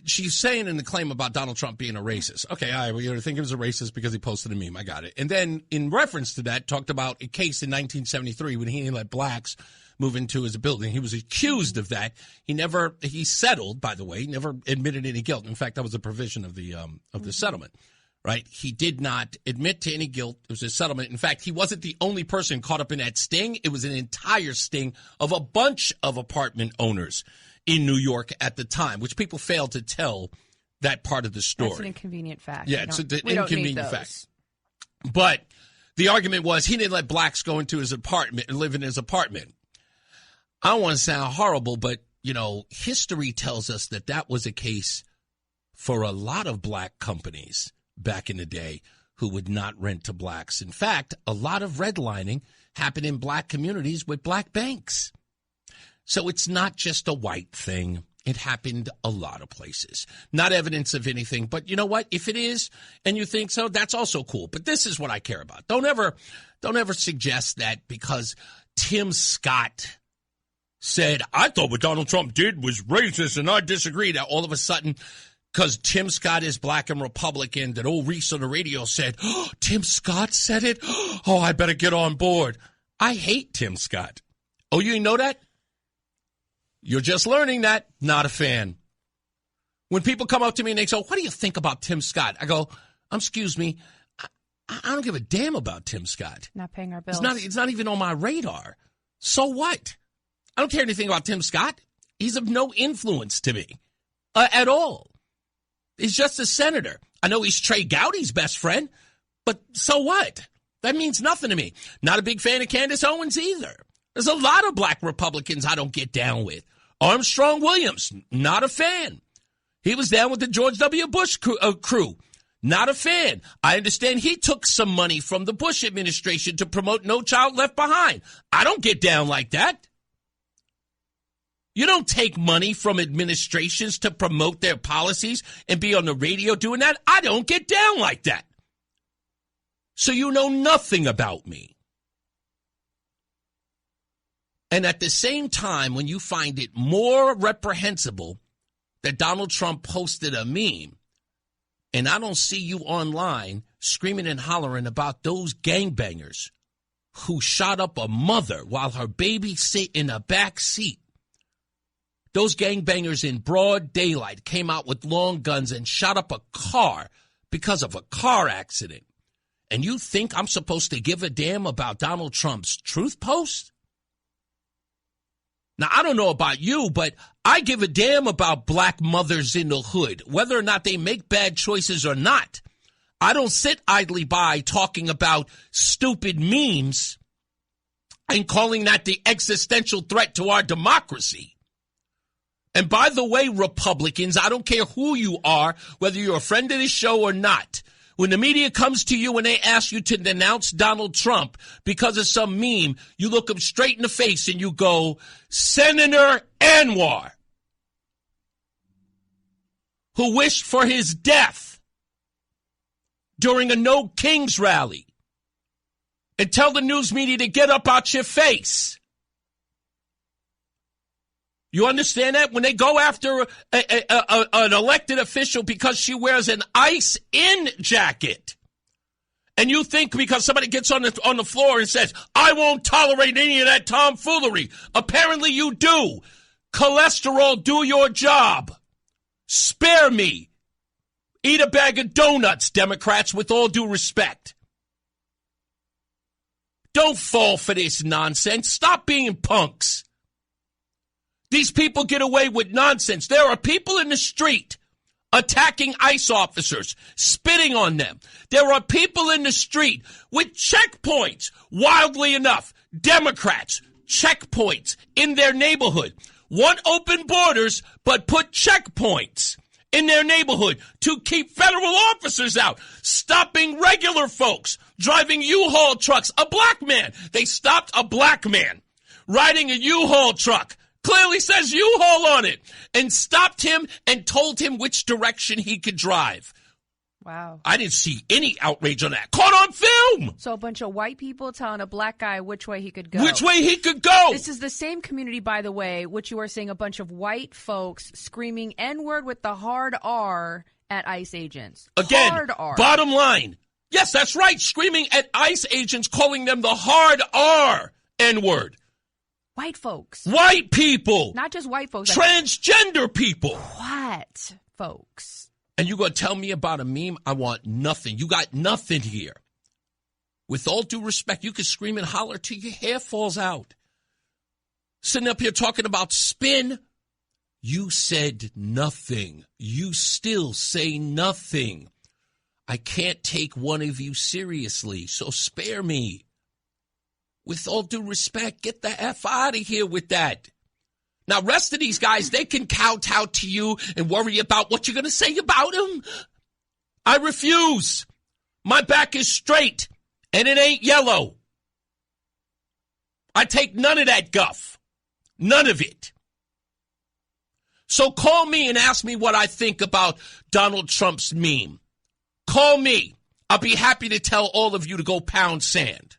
she's saying in the claim about Donald Trump being a racist. Okay, all right, well, you think he was a racist because he posted a meme. I got it. And then in reference to that, talked about a case in 1973 when he let blacks move into his building. He was accused of that. He settled, by the way, never admitted any guilt. In fact, that was a provision of the settlement, right? He did not admit to any guilt. It was a settlement. In fact, he wasn't the only person caught up in that sting. It was an entire sting of a bunch of apartment owners in New York at the time, which people failed to tell that part of the story. That's an inconvenient fact. Yeah, it's an inconvenient fact. But the argument was he didn't let blacks go into his apartment and live in his apartment. I don't want to sound horrible, but, history tells us that that was a case for a lot of black companies back in the day who would not rent to blacks. In fact, a lot of redlining happened in black communities with black banks. So it's not just a white thing. It happened a lot of places. Not evidence of anything, but you know what? If it is, and you think so, that's also cool. But this is what I care about. Don't ever suggest that because Tim Scott said, I thought what Donald Trump did was racist and I disagree, that all of a sudden, because Tim Scott is black and Republican, that old Reese on the radio said, oh, Tim Scott said it? Oh, I better get on board. I hate Tim Scott. Oh, you didn't know that? You're just learning that. Not a fan. When people come up to me and they say, what do you think about Tim Scott? I go, excuse me, I don't give a damn about Tim Scott. Not paying our bills. It's not even on my radar. So what? I don't care anything about Tim Scott. He's of no influence to me at all. He's just a senator. I know he's Trey Gowdy's best friend, but so what? That means nothing to me. Not a big fan of Candace Owens either. There's a lot of black Republicans I don't get down with. Armstrong Williams, not a fan. He was down with the George W. Bush crew. Not a fan. I understand he took some money from the Bush administration to promote No Child Left Behind. I don't get down like that. You don't take money from administrations to promote their policies and be on the radio doing that. I don't get down like that. So you know nothing about me. And at the same time, when you find it more reprehensible that Donald Trump posted a meme, and I don't see you online screaming and hollering about those gangbangers who shot up a mother while her baby sat in a back seat. Those gangbangers in broad daylight came out with long guns and shot up a car because of a car accident. And you think I'm supposed to give a damn about Donald Trump's truth post? Now, I don't know about you, but I give a damn about black mothers in the hood, whether or not they make bad choices or not. I don't sit idly by talking about stupid memes and calling that the existential threat to our democracy. And by the way, Republicans, I don't care who you are, whether you're a friend of this show or not. When the media comes to you and they ask you to denounce Donald Trump because of some meme, you look him straight in the face and you go, Senator Anwar, who wished for his death during a No Kings rally, and tell the news media to get up out your face. You understand that? When they go after an elected official because she wears an ice-in jacket, and you think because somebody gets on the floor and says, I won't tolerate any of that tomfoolery. Apparently you do. Cholesterol, do your job. Spare me. Eat a bag of donuts, Democrats, with all due respect. Don't fall for this nonsense. Stop being punks. These people get away with nonsense. There are people in the street attacking ICE officers, spitting on them. There are people in the street with checkpoints. Wildly enough, Democrats, checkpoints in their neighborhood. Want open borders, but put checkpoints in their neighborhood to keep federal officers out, stopping regular folks, driving U-Haul trucks. A black man. They stopped a black man riding a U-Haul truck. Clearly says U-Haul on it, and stopped him and told him which direction he could drive. Wow. I didn't see any outrage on that. Caught on film. So a bunch of white people telling a black guy which way he could go. Which way he could go. This is the same community, by the way, which you are seeing a bunch of white folks screaming N-word with the hard R at ICE agents. Again, hard R. Bottom line. Yes, that's right. Screaming at ICE agents, calling them the hard R N-word. White folks. White people. Not just white folks. Transgender people. What folks? And you going to tell me about a meme? I want nothing. You got nothing here. With all due respect, you can scream and holler till your hair falls out. Sitting up here talking about spin. You said nothing. You still say nothing. I can't take one of you seriously, so spare me. With all due respect, get the F out of here with that. Now, rest of these guys, they can kowtow to you and worry about what you're going to say about them. I refuse. My back is straight, and it ain't yellow. I take none of that guff. None of it. So call me and ask me what I think about Donald Trump's meme. Call me. I'll be happy to tell all of you to go pound sand.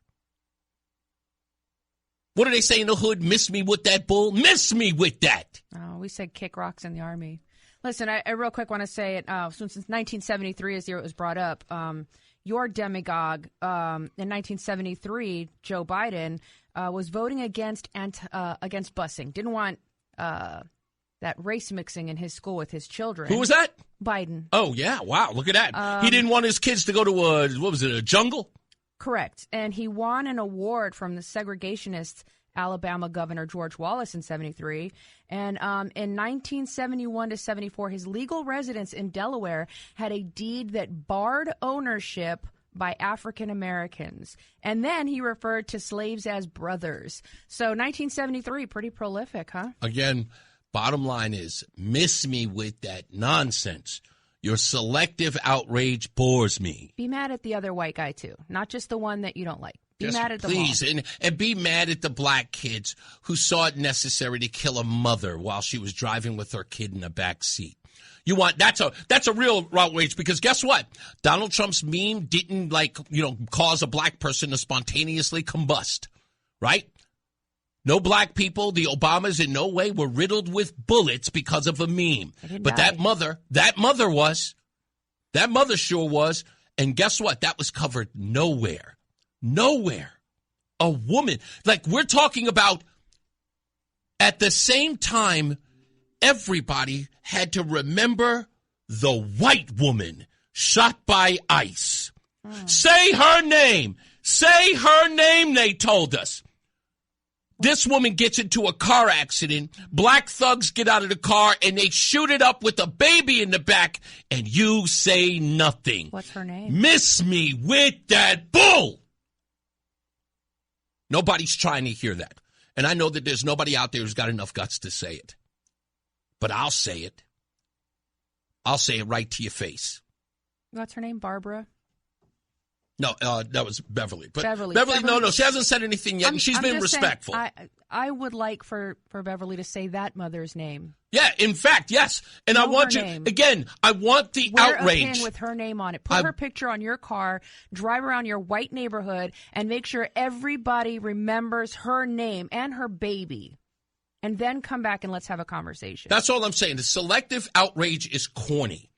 What do they say in the hood? Miss me with that bull? Miss me with that. Oh, we said kick rocks in the Army. Listen, I real quick want to say it. Since 1973 is the year it was brought up, your demagogue in 1973, Joe Biden, was voting against busing. Didn't want that race mixing in his school with his children. Who was that? Biden. Oh, yeah. Wow. Look at that. He didn't want his kids to go to, a jungle? Correct. And he won an award from the segregationist Alabama Governor George Wallace in 73. And in 1971 to 74, his legal residence in Delaware had a deed that barred ownership by African Americans. And then he referred to slaves as brothers. So 1973, pretty prolific, huh? Again, bottom line is, miss me with that nonsense. Your selective outrage bores me. Be mad at the other white guy, too, not just the one that you don't like. Be mad at the please, mom. and be mad at the black kids who saw it necessary to kill a mother while she was driving with her kid in the back seat. That's a real outrage, because guess what? Donald Trump's meme didn't cause a black person to spontaneously combust, right? No black people, the Obamas in no way were riddled with bullets because of a meme. But that mother sure was. And guess what? That was covered nowhere. Nowhere. A woman. We're talking about, at the same time, everybody had to remember the white woman shot by ICE. Say her name. Say her name, they told us. This woman gets into a car accident. Black thugs get out of the car, and they shoot it up with a baby in the back, and you say nothing. What's her name? Miss me with that bull. Nobody's trying to hear that. And I know that there's nobody out there who's got enough guts to say it. But I'll say it. I'll say it right to your face. What's her name? Barbara? No, that was Beverly. But Beverly. No, she hasn't said anything yet, and she's been respectful. I would like for Beverly to say that mother's name. Yeah, in fact, yes. And I want you, again, I want the outrage. Wear a pin with her name on it. Put her picture on your car, drive around your white neighborhood, and make sure everybody remembers her name and her baby. And then come back and let's have a conversation. That's all I'm saying. The selective outrage is corny.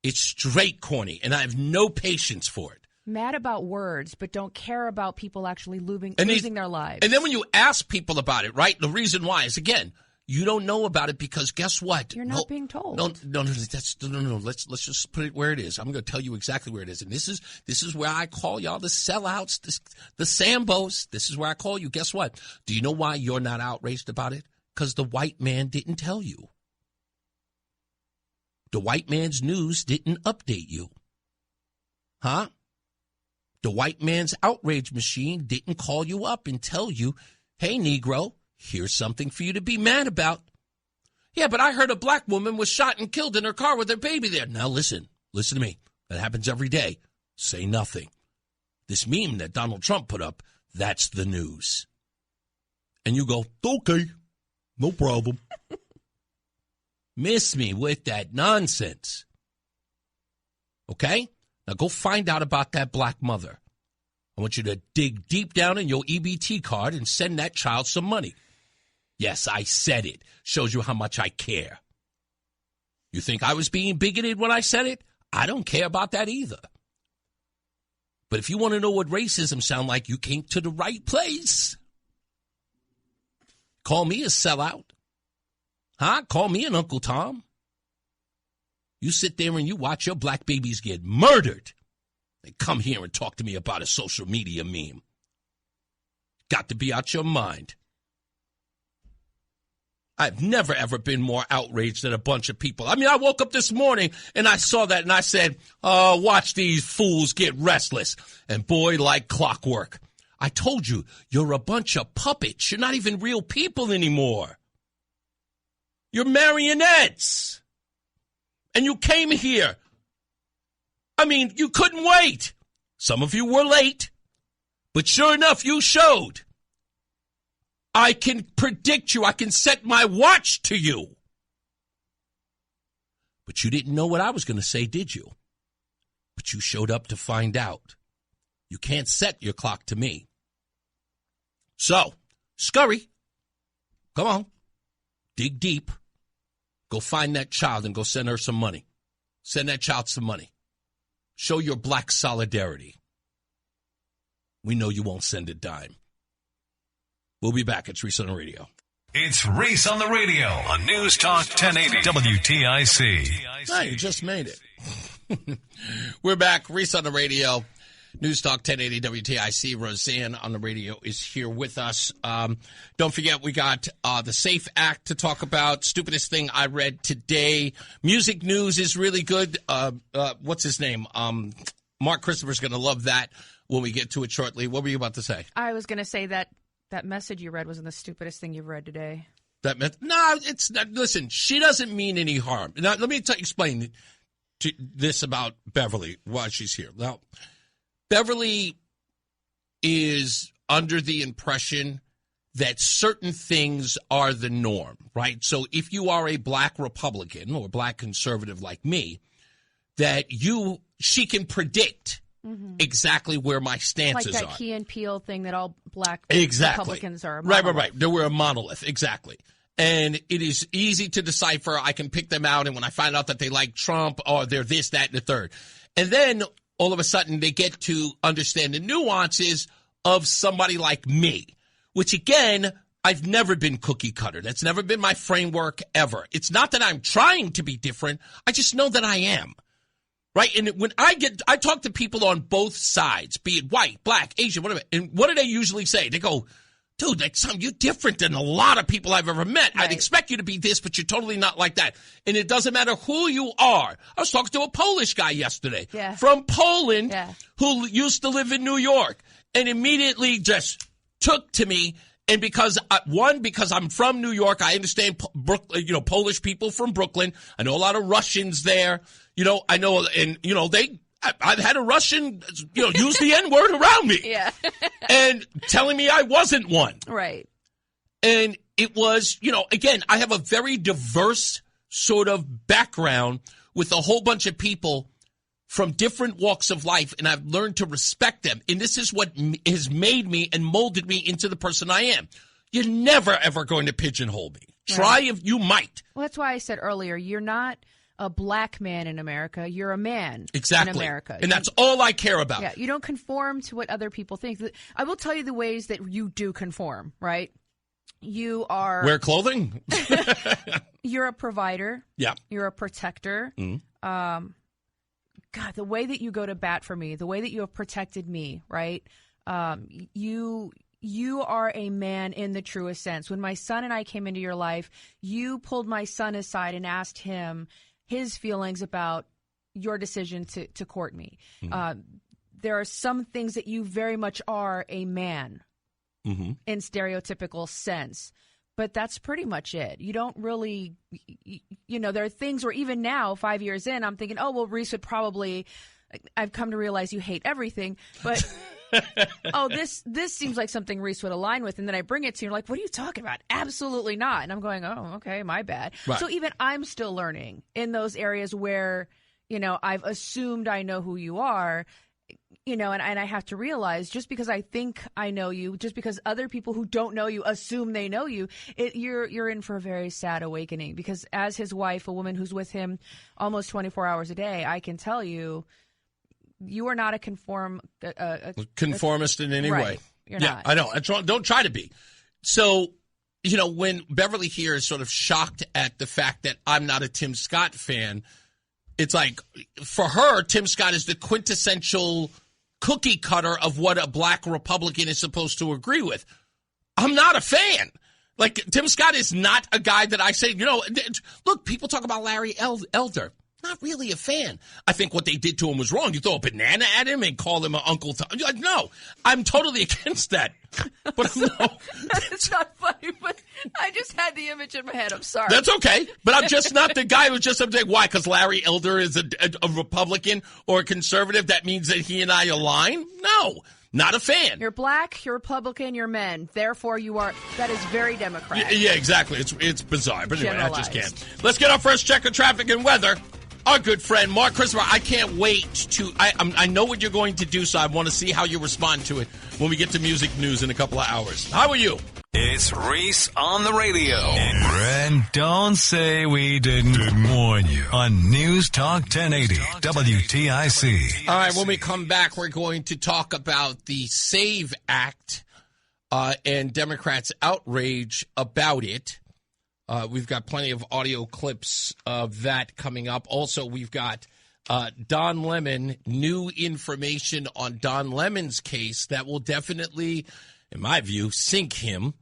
It's straight corny, and I have no patience for it. Mad about words, but don't care about people actually losing their lives. And then when you ask people about it, right, the reason why is, again, you don't know about it because guess what? You're not being told. No. Let's just put it where it is. I'm going to tell you exactly where it is. And this is where I call y'all the sellouts, the Sambos. This is where I call you. Guess what? Do you know why you're not outraged about it? Because the white man didn't tell you. The white man's news didn't update you. Huh? The white man's outrage machine didn't call you up and tell you, hey, Negro, here's something for you to be mad about. Yeah, but I heard a black woman was shot and killed in her car with her baby there. Now listen to me. That happens every day. Say nothing. This meme that Donald Trump put up, that's the news. And you go, okay, no problem. Miss me with that nonsense. Okay? Now go find out about that black mother. I want you to dig deep down in your EBT card and send that child some money. Yes, I said it. Shows you how much I care. You think I was being bigoted when I said it? I don't care about that either. But if you want to know what racism sounds like, you came to the right place. Call me a sellout. Huh? Call me an Uncle Tom. You sit there and you watch your black babies get murdered. They come here and talk to me about a social media meme. Got to be out your mind. I've never, ever been more outraged than a bunch of people. I mean, I woke up this morning and I saw that and I said, watch these fools get restless. And boy, like clockwork. I told you, you're a bunch of puppets. You're not even real people anymore. You're marionettes. And you came here. I mean, you couldn't wait. Some of you were late. But sure enough, you showed. I can predict you. I can set my watch to you. But you didn't know what I was going to say, did you? But you showed up to find out. You can't set your clock to me. So, scurry. Come on. Dig deep. Go find that child and go send her some money. Send that child some money. Show your black solidarity. We know you won't send a dime. We'll be back. It's Reese on the Radio. It's Reese on the Radio on NewsTalk 1080 WTIC. Oh, you just made it. We're back. Reese on the Radio. NewsTalk 1080 WTIC. Roseanne on the radio is here with us. Don't forget, we got the SAFE Act to talk about. Stupidest thing I read today. Music news is really good. What's his name? Mark Christopher's going to love that when we get to it shortly. What were you about to say? I was going to say that message you read wasn't the stupidest thing you've read today. No, it's not. Listen, she doesn't mean any harm. Now, let me explain this about Beverly while she's here. Now, Beverly is under the impression that certain things are the norm, right? So if you are a black Republican or black conservative like me, that she can predict exactly where my stances like are. that Key and Peele thing that all black Republicans are. Right. They were a monolith, exactly. And it is easy to decipher. I can pick them out, and when I find out that they like Trump, or they're this, that, and the third. And then all of a sudden they get to understand the nuances of somebody like me, which, again, I've never been cookie cutter. That's never been my framework ever. It's not that I'm trying to be different. I just know that I am. Right? And when I talk to people on both sides, be it white, black, Asian, whatever, and what do they usually say? They go, dude, you're different than a lot of people I've ever met. Right. I'd expect you to be this, but you're totally not like that. And it doesn't matter who you are. I was talking to a Polish guy yesterday from Poland who used to live in New York and immediately just took to me. And because I'm from New York, I understand Polish people from Brooklyn. I know a lot of Russians there. I know, and I've had a Russian, use the N-word around me. Yeah. And telling me I wasn't one. Right. And it was, again, I have a very diverse sort of background with a whole bunch of people from different walks of life, and I've learned to respect them. And this is what has made me and molded me into the person I am. You're never, ever going to pigeonhole me. Try if you might. Well, that's why I said earlier, you're not a black man in America. You're a man in America. And that's all I care about. Yeah, you don't conform to what other people think. I will tell you the ways that you do conform, right? You are... Wear clothing? You're a provider. Yeah. You're a protector. Mm-hmm. God, the way that you go to bat for me, the way that you have protected me, right? You are a man in the truest sense. When my son and I came into your life, you pulled my son aside and asked him his feelings about your decision to court me. Mm-hmm. There are some things that you very much are a man in stereotypical sense. But that's pretty much it. You don't really, there are things where even now, 5 years in, I'm thinking, oh, well, Reese would probably, I've come to realize you hate everything. But, this seems like something Reese would align with. And then I bring it to you, like, what are you talking about? Absolutely not. And I'm going, oh, okay, my bad. Right. So even I'm still learning in those areas where, I've assumed I know who you are. And I have to realize just because I think I know you, just because other people who don't know you assume they know you, you're in for a very sad awakening. Because as his wife, a woman who's with him almost 24 hours a day, I can tell you, you are not a conformist in any way. You're not. I know. Don't try to be. So, when Beverly here is sort of shocked at the fact that I'm not a Tim Scott fan, it's like, for her, Tim Scott is the quintessential cookie cutter of what a black Republican is supposed to agree with. I'm not a fan. Like, Tim Scott is not a guy that I say, look, people talk about Larry Elder. Not really a fan. I think what they did to him was wrong. You throw a banana at him and call him an Uncle Tom. You're like, no, I'm totally against that. But it's not funny, but I just had the image in my head. I'm sorry. That's okay. But I'm just not the guy who's just saying, why? Because Larry Elder is a Republican or a conservative. That means that he and I align? No. Not a fan. You're black, you're Republican, you're men. Therefore, that is very Democrat. Yeah, exactly. It's bizarre. But anyway, I just can't. Let's get our first check of traffic and weather. Our good friend, Mark Christopher, I can't wait to... I know what you're going to do, so I want to see how you respond to it when we get to music news in a couple of hours. How are you? It's Reese on the radio. And don't say we didn't warn you on News Talk 1080 WTIC. All right, when we come back, we're going to talk about the SAVE Act and Democrats' outrage about it. We've got plenty of audio clips of that coming up. Also, we've got Don Lemon, new information on Don Lemon's case that will definitely, in my view, sink him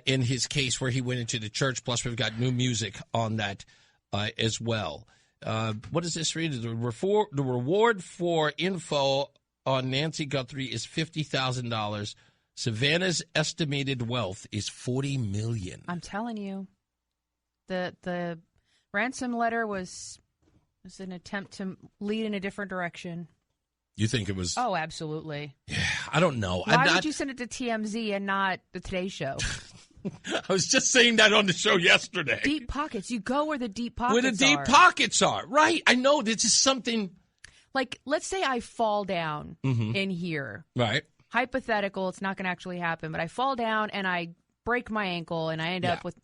in his case where he went into the church. Plus, we've got new music on that as well. What does this read? The reward for info on Nancy Guthrie is $50,000. Savannah's estimated wealth is $40 million. I'm telling you, the ransom letter was an attempt to lead in a different direction. You think it was? Oh, absolutely. Yeah, I don't know. Why would you send it to TMZ and not the Today Show? I was just saying that on the show yesterday. Deep pockets. You go where the deep pockets are. Where the deep pockets are. Right. I know. This is something. Like, let's say I fall down in here. Right. Hypothetical. It's not going to actually happen. But I fall down and I break my ankle and I end up with.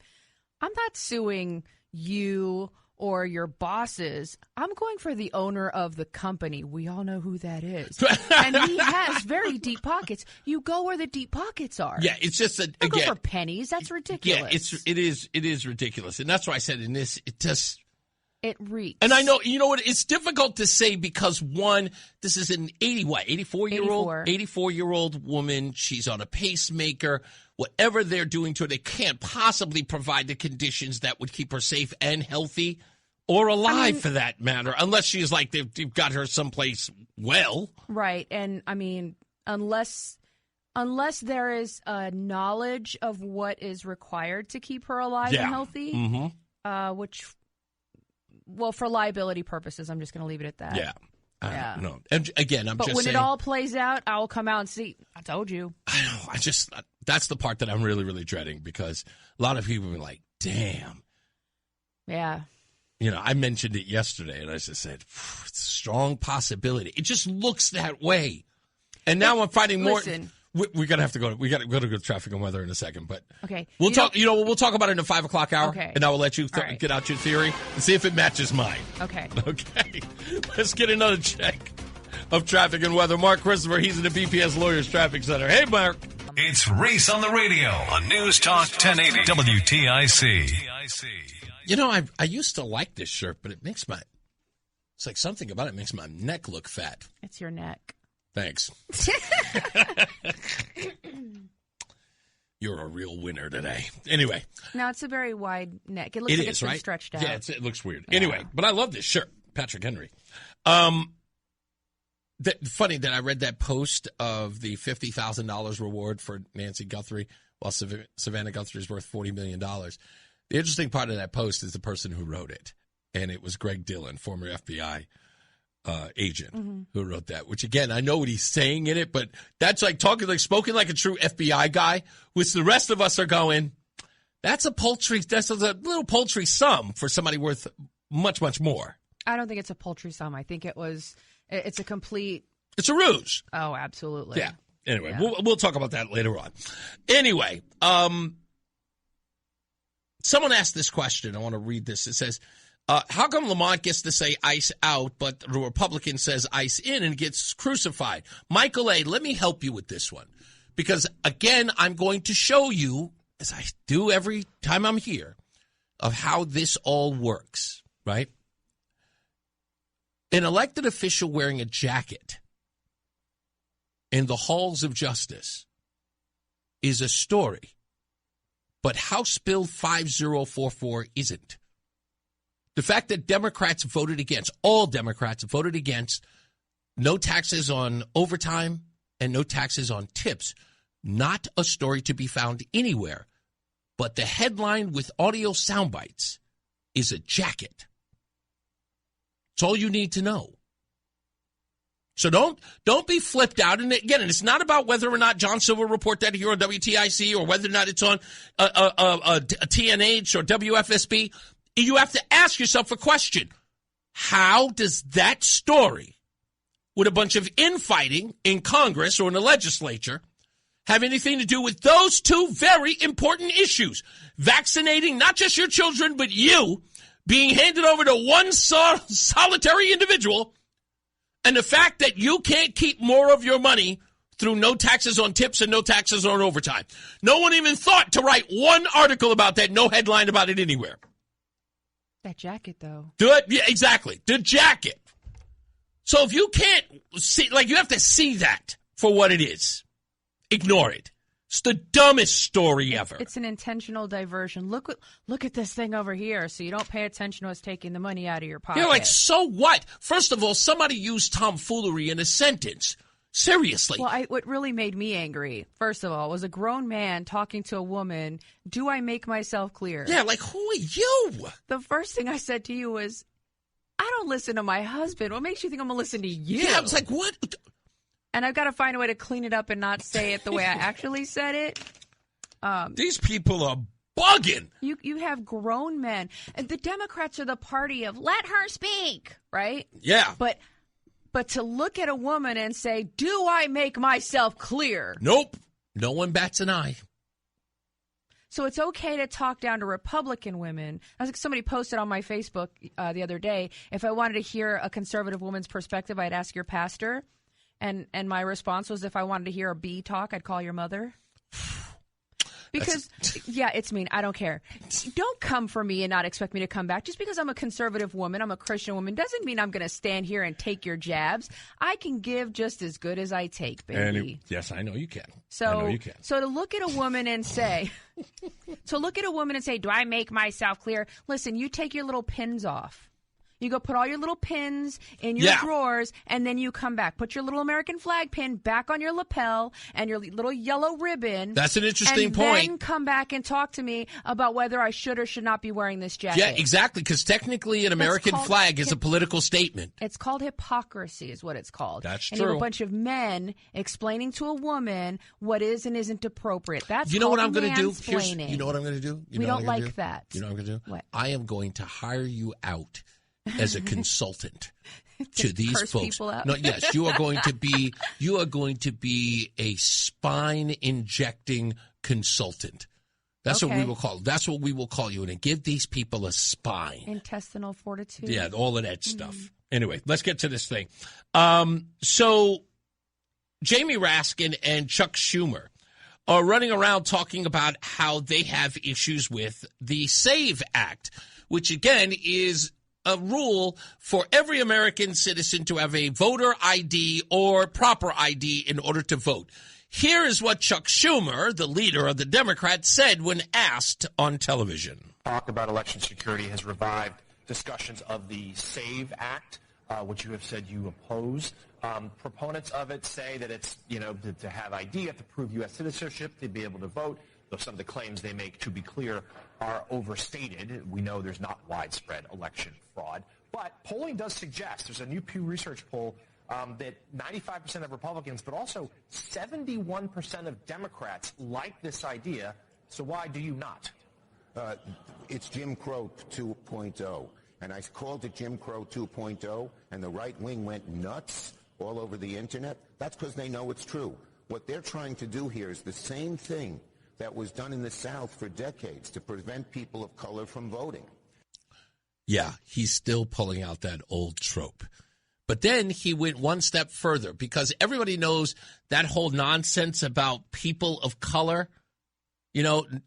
I'm not suing you or your bosses. I'm going for the owner of the company. We all know who that is. And he has very deep pockets. You go where the deep pockets are. Yeah, it's just that, Don't again. go for pennies. That's ridiculous. Yeah, it is ridiculous. And that's why I said in this, it just. It reeks. And I know, you know what, it's difficult to say because, one, this is an 84-year-old woman. She's on a pacemaker. Whatever they're doing to her, they can't possibly provide the conditions that would keep her safe and healthy or alive, for that matter, unless she's like they've got her someplace well. Right. And, I mean, unless there is a knowledge of what is required to keep her alive and healthy, which... Well, for liability purposes, I'm just going to leave it at that. Yeah. No. And again, but just when saying, it all plays out, I will come out and see. I told you. I know. That's the part that I'm really, really dreading because a lot of people are like, damn. Yeah. You know, I mentioned it yesterday and I just said, it's a strong possibility. It just looks that way. And now I'm finding more. Listen. We're gonna have to go. We got to go to traffic and weather in a second, but okay, we'll talk. We'll talk about it in the 5 o'clock hour, and I will let you get out your theory and see if it matches mine. Okay. Okay. Let's get another check of traffic and weather. Mark Christopher, he's in the BPS Lawyers Traffic Center. Hey, Mark. It's Reese on the radio on News Talk 1080 WTIC. You know, I used to like this shirt, but it's like something about it makes my neck look fat. It's your neck. Thanks. You're a real winner today. Anyway. No, it's a very wide neck. It looks like it's been stretched out. Yeah, it looks weird. Yeah. Anyway, but I love this shirt. Patrick Henry. Funny that I read that post of the $50,000 reward for Nancy Guthrie while Savannah Guthrie is worth $40 million. The interesting part of that post is the person who wrote it. And it was Greg Dillon, former FBI agent who wrote that, which again, I know what he's saying in it, but that's like spoken like a true FBI guy, which the rest of us are going, that's a little paltry sum for somebody worth much, much more. I don't think it's a paltry sum. I think it's a complete. It's a ruse. Oh, absolutely. Yeah. Anyway, we'll talk about that later on. Anyway, someone asked this question. I want to read this. It says, how come Lamont gets to say ice out, but the Republican says ice in and gets crucified? Michael A., let me help you with this one. Because, again, I'm going to show you, as I do every time I'm here, of how this all works, right? An elected official wearing a jacket in the halls of justice is a story, but House Bill 5044 isn't. The fact that all Democrats voted against no taxes on overtime and no taxes on tips, not a story to be found anywhere. But the headline with audio sound bites is a jacket. It's all you need to know. So don't be flipped out. And again, it's not about whether or not John Silver report that here on WTIC or whether or not it's on a TNH or WFSB. You have to ask yourself a question. How does that story, with a bunch of infighting in Congress or in the legislature, have anything to do with those two very important issues? Vaccinating not just your children, but you being handed over to one solitary individual, and the fact that you can't keep more of your money through no taxes on tips and no taxes on overtime. No one even thought to write one article about that, no headline about it anywhere. That jacket, though. Yeah, exactly. The jacket. So if you can't see, you have to see that for what it is. Ignore it. It's the dumbest story ever. It's an intentional diversion. Look at this thing over here, so you don't pay attention to us taking the money out of your pocket. You're like, so what? First of all, somebody used tomfoolery in a sentence. Seriously. Well, what really made me angry, first of all, was a grown man talking to a woman. Do I make myself clear? Yeah, like, who are you? The first thing I said to you was, I don't listen to my husband. What makes you think I'm going to listen to you? Yeah, I was like, what? And I've got to find a way to clean it up and not say it the way I actually said it. These people are bugging. You have grown men. And the Democrats are the party of let her speak, right? Yeah. But to look at a woman and say, do I make myself clear? Nope. No one bats an eye. So it's okay to talk down to Republican women. I was like, somebody posted on my Facebook the other day, if I wanted to hear a conservative woman's perspective, I'd ask your pastor. And my response was, if I wanted to hear a bee talk, I'd call your mother. Because, yeah, it's mean. I don't care. Don't come for me and not expect me to come back. Just because I'm a conservative woman, I'm a Christian woman, doesn't mean I'm going to stand here and take your jabs. I can give just as good as I take, baby. Yes, I know you can. So, I know you can. So to look at a woman and say, do I make myself clear? Listen, you take your little pins off. You go put all your little pins in your drawers, and then you come back. Put your little American flag pin back on your lapel and your little yellow ribbon. That's an interesting point. And then come back and talk to me about whether I should or should not be wearing this jacket. Yeah, exactly, because technically an American flag is a political statement. It's called hypocrisy is what it's called. That's and true. You have a bunch of men explaining to a woman what is and isn't appropriate. That's what I'm going to do? You know what I'm going to do? We don't like that. You know what I'm going to do? What? I am going to hire you out as a consultant to these curse folks. People out? No, yes, you are going to be a spine injecting consultant. That's what we will call. That's what we will call you, and give these people a spine. Intestinal fortitude. Yeah, all of that stuff. Anyway, let's get to this thing. So, Jamie Raskin and Chuck Schumer are running around talking about how they have issues with the SAVE Act, which again is a rule for every American citizen to have a voter ID or proper ID in order to vote. Here is what Chuck Schumer, the leader of the Democrats, said when asked on television. Talk about election security has revived discussions of the SAVE Act, which you have said you oppose. Proponents of it say that it's, to have ID, you have to prove U.S. citizenship to be able to vote. Though some of the claims they make, to be clear, are overstated. We know there's not widespread election fraud. But polling does suggest, there's a new Pew Research poll, that 95% of Republicans, but also 71% of Democrats like this idea. So why do you not? It's Jim Crow 2.0. And I called it Jim Crow 2.0, and the right wing went nuts all over the Internet. That's because they know it's true. What they're trying to do here is the same thing that was done in the South for decades to prevent people of color from voting. Yeah, he's still pulling out that old trope. But then he went one step further, because everybody knows that whole nonsense about people of color,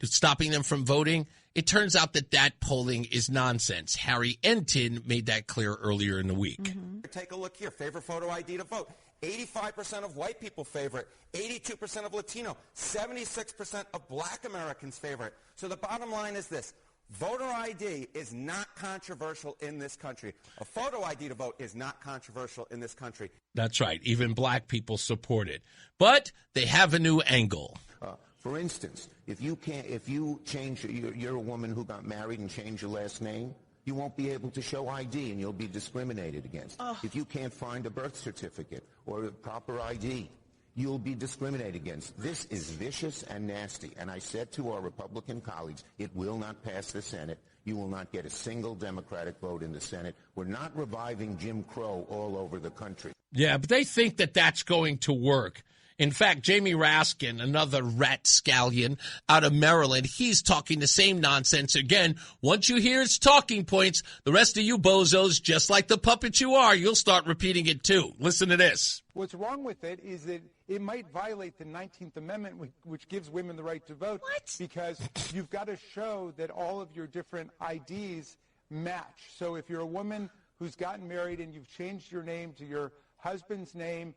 stopping them from voting. It turns out that polling is nonsense. Harry Enton made that clear earlier in the week. Mm-hmm. Take a look here. Favorite photo ID to vote. 85% of white people favor it. 82% of Latino. 76% of black Americans favor it. So the bottom line is this. Voter ID is not controversial in this country. A photo ID to vote is not controversial in this country. That's right. Even black people support it. But they have a new angle. For instance, if you change, you're a woman who got married and changed your last name, you won't be able to show ID and you'll be discriminated against. If you can't find a birth certificate or a proper ID, you'll be discriminated against. This is vicious and nasty. And I said to our Republican colleagues, it will not pass the Senate. You will not get a single Democratic vote in the Senate. We're not reviving Jim Crow all over the country. Yeah, but they think that that's going to work. In fact, Jamie Raskin, another rat scallion out of Maryland, he's talking the same nonsense again. Once you hear his talking points, the rest of you bozos, just like the puppet you are, you'll start repeating it too. Listen to this. What's wrong with it is that it might violate the 19th Amendment, which gives women the right to vote. What? Because you've got to show that all of your different IDs match. So if you're a woman who's gotten married and you've changed your name to your husband's name,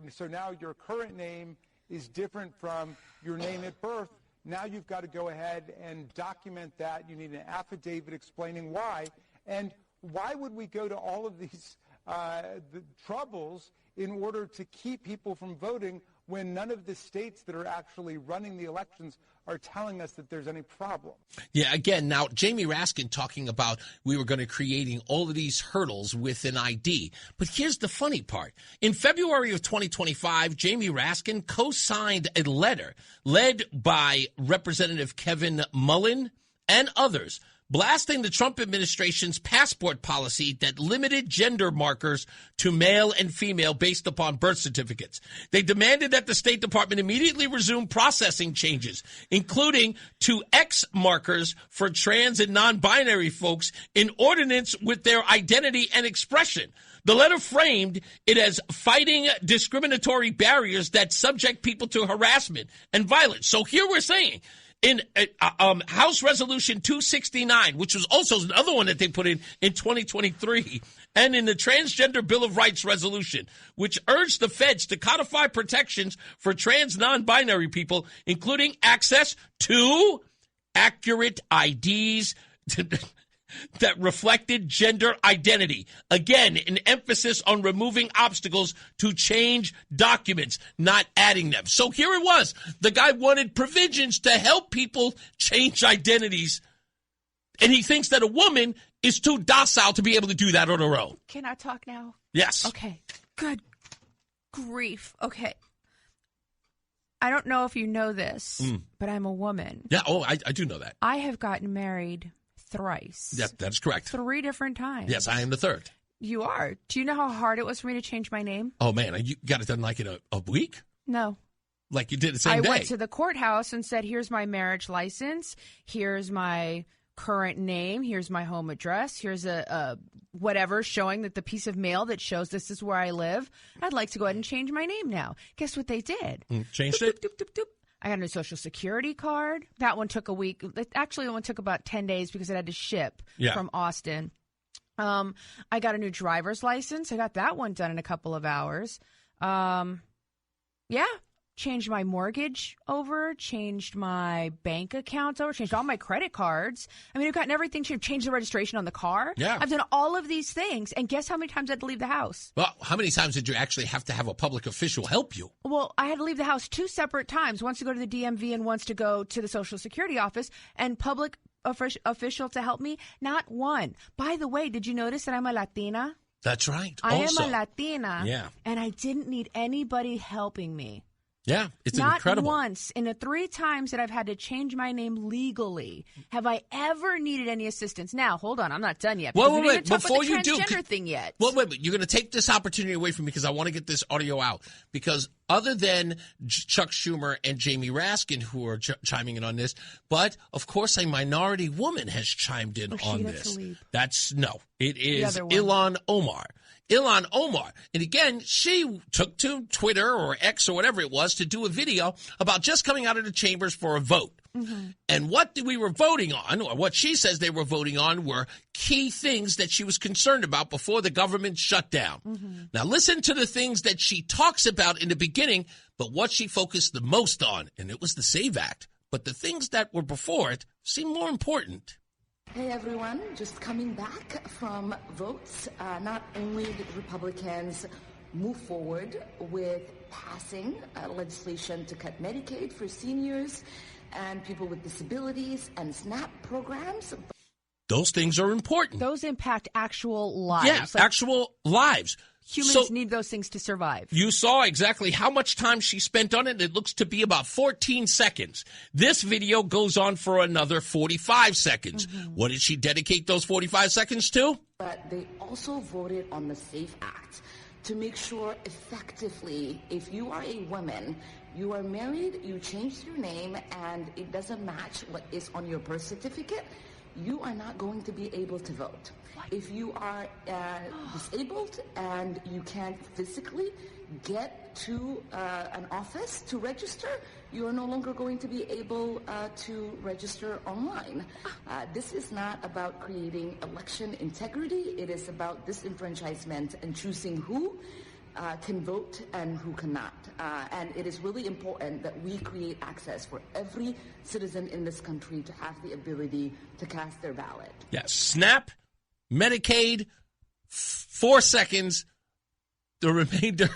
so now your current name is different from your name at birth, now you've got to go ahead and document that. You need an affidavit explaining why. And why would we go to all of these the troubles in order to keep people from voting when none of the states that are actually running the elections are telling us that there's any problem? Yeah, again, now Jamie Raskin talking about we were going to creating all of these hurdles with an ID. But here's the funny part. In February of 2025, Jamie Raskin co-signed a letter led by Representative Kevin Mullen and others, blasting the Trump administration's passport policy that limited gender markers to male and female based upon birth certificates. They demanded that the State Department immediately resume processing changes, including to X markers for trans and non-binary folks in ordinance with their identity and expression. The letter framed it as fighting discriminatory barriers that subject people to harassment and violence. So here we're saying, in House Resolution 269, which was also another one that they put in 2023, and in the Transgender Bill of Rights resolution, which urged the feds to codify protections for trans non-binary people, including access to accurate IDs that reflected gender identity. Again, an emphasis on removing obstacles to change documents, not adding them. So here it was. The guy wanted provisions to help people change identities, and he thinks that a woman is too docile to be able to do that on her own. Can I talk now? Yes. Okay. Good grief. Okay. I don't know if you know this, but I'm a woman. Yeah, I do know that. I have gotten married thrice. Yeah, that's correct. 3 different times. Yes, I am the third. You are. Do you know how hard it was for me to change my name? Oh, man, you got it done like in a week? No. Like you did the same day? I went to the courthouse and said, here's my marriage license, here's my current name, here's my home address, here's a whatever showing that the piece of mail that shows this is where I live. I'd like to go ahead and change my name now. Guess what they did? Changed it? Doop, doop, doop. I got a new Social Security card. That one took a week. Actually, the one took about 10 days because it had to ship from Austin. I got a new driver's license. I got that one done in a couple of hours. Changed my mortgage over, changed my bank accounts over, changed all my credit cards. I mean, I've gotten everything changed the registration on the car. Yeah. I've done all of these things. And guess how many times I had to leave the house? Well, how many times did you actually have to have a public official help you? Well, I had to leave the house 2 separate times, once to go to the DMV and once to go to the Social Security office, and public official to help me, not one. By the way, did you notice that I'm a Latina? That's right. I am a Latina. Yeah. And I didn't need anybody helping me. Yeah, it's Not incredible. Not once in the 3 times that I've had to change my name legally have I ever needed any assistance. Now, hold on, I'm not done yet. Well, wait, before you do, thing yet. Well, wait, you're going to take this opportunity away from me because I want to get this audio out. Because other than Chuck Schumer and Jamie Raskin, who are chiming in on this, but of course a minority woman has chimed in on this. It is Ilhan Omar. Ilhan Omar. And again, she took to Twitter or X or whatever it was to do a video about just coming out of the chambers for a vote. Mm-hmm. And what we were voting on, or what she says they were voting on, were key things that she was concerned about before the government shut down. Mm-hmm. Now, listen to the things that she talks about in the beginning, but what she focused the most on, and it was the SAVE Act. But the things that were before it seem more important. Hey everyone, just coming back from votes. Not only did Republicans move forward with passing legislation to cut Medicaid for seniors and people with disabilities and SNAP programs. Those things are important. Those impact actual lives. Yeah, actual lives. Humans need those things to survive. You saw exactly how much time she spent on it. It looks to be about 14 seconds. This video goes on for another 45 seconds. Mm-hmm. What did she dedicate those 45 seconds to? But they also voted on the SAFE Act to make sure effectively, if you are a woman, you are married, you changed your name, and it doesn't match what is on your birth certificate, you are not going to be able to vote. If you are disabled and you can't physically get to an office to register, you are no longer going to be able to register online. This is not about creating election integrity. It is about disenfranchisement and choosing who can vote and who cannot. And it is really important that we create access for every citizen in this country to have the ability to cast their ballot. Yes, SNAP, Medicaid, 4 seconds, the remainder,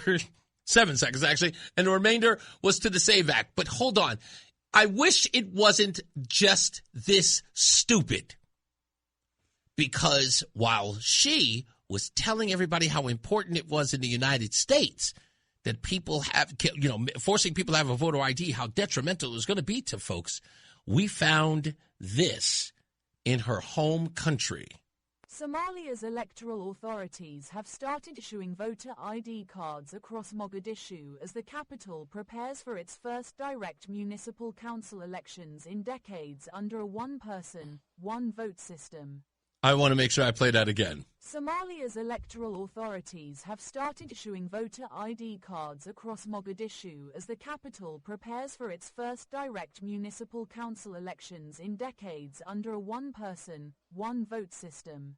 7 seconds actually, and the remainder was to the SAVE Act. But hold on. I wish it wasn't just this stupid. Because while she was telling everybody how important it was in the United States that people have, forcing people to have a voter ID, how detrimental it was going to be to folks, we found this in her home country. Somalia's electoral authorities have started issuing voter ID cards across Mogadishu as the capital prepares for its first direct municipal council elections in decades under a one-person, one-vote system. I want to make sure I play that again. Somalia's electoral authorities have started issuing voter ID cards across Mogadishu as the capital prepares for its first direct municipal council elections in decades under a one-person, one-vote system.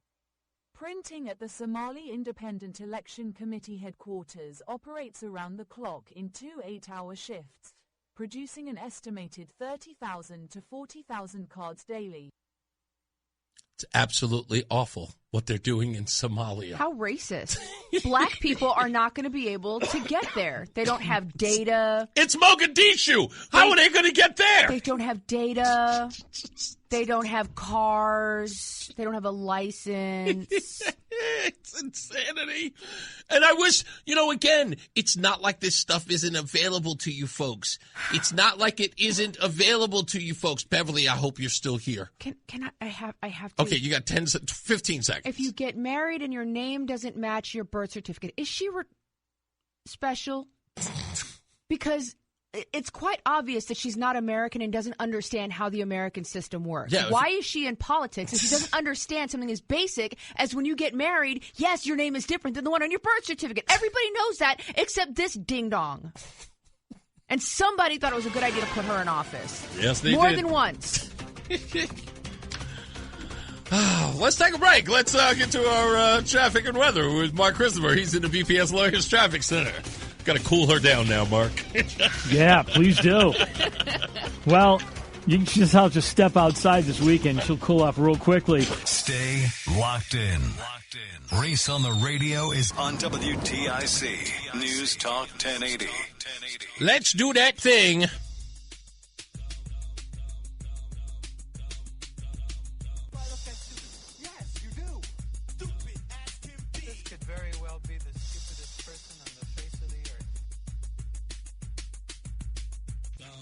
Printing at the Somali Independent Election Committee headquarters operates around the clock in 2 8-hour shifts, producing an estimated 30,000 to 40,000 cards daily. It's absolutely awful what they're doing in Somalia. How racist. Black people are not going to be able to get there. They don't have data. It's Mogadishu. How are they going to get there? They don't have data. They don't have cars. They don't have a license. It's insanity. And I wish, again, it's not like this stuff isn't available to you folks. It's not like it isn't available to you folks. Beverly, I hope you're still here. Can I have to. Okay, you got 15 seconds. If you get married and your name doesn't match your birth certificate, is she special? Because it's quite obvious that she's not American and doesn't understand how the American system works. Yeah, why is she in politics if she doesn't understand something as basic as when you get married, yes, your name is different than the one on your birth certificate. Everybody knows that except this ding-dong. And somebody thought it was a good idea to put her in office. Yes, they did. More than once. Let's take a break. Let's get to our traffic and weather with Mark Christopher. He's in the BPS Lawyers Traffic Center. Got to cool her down now, Mark. Yeah, please do. Well, you just have to step outside this weekend. She'll cool off real quickly. Stay locked in. Reese on the radio is on WTIC News Talk 1080. Let's do that thing.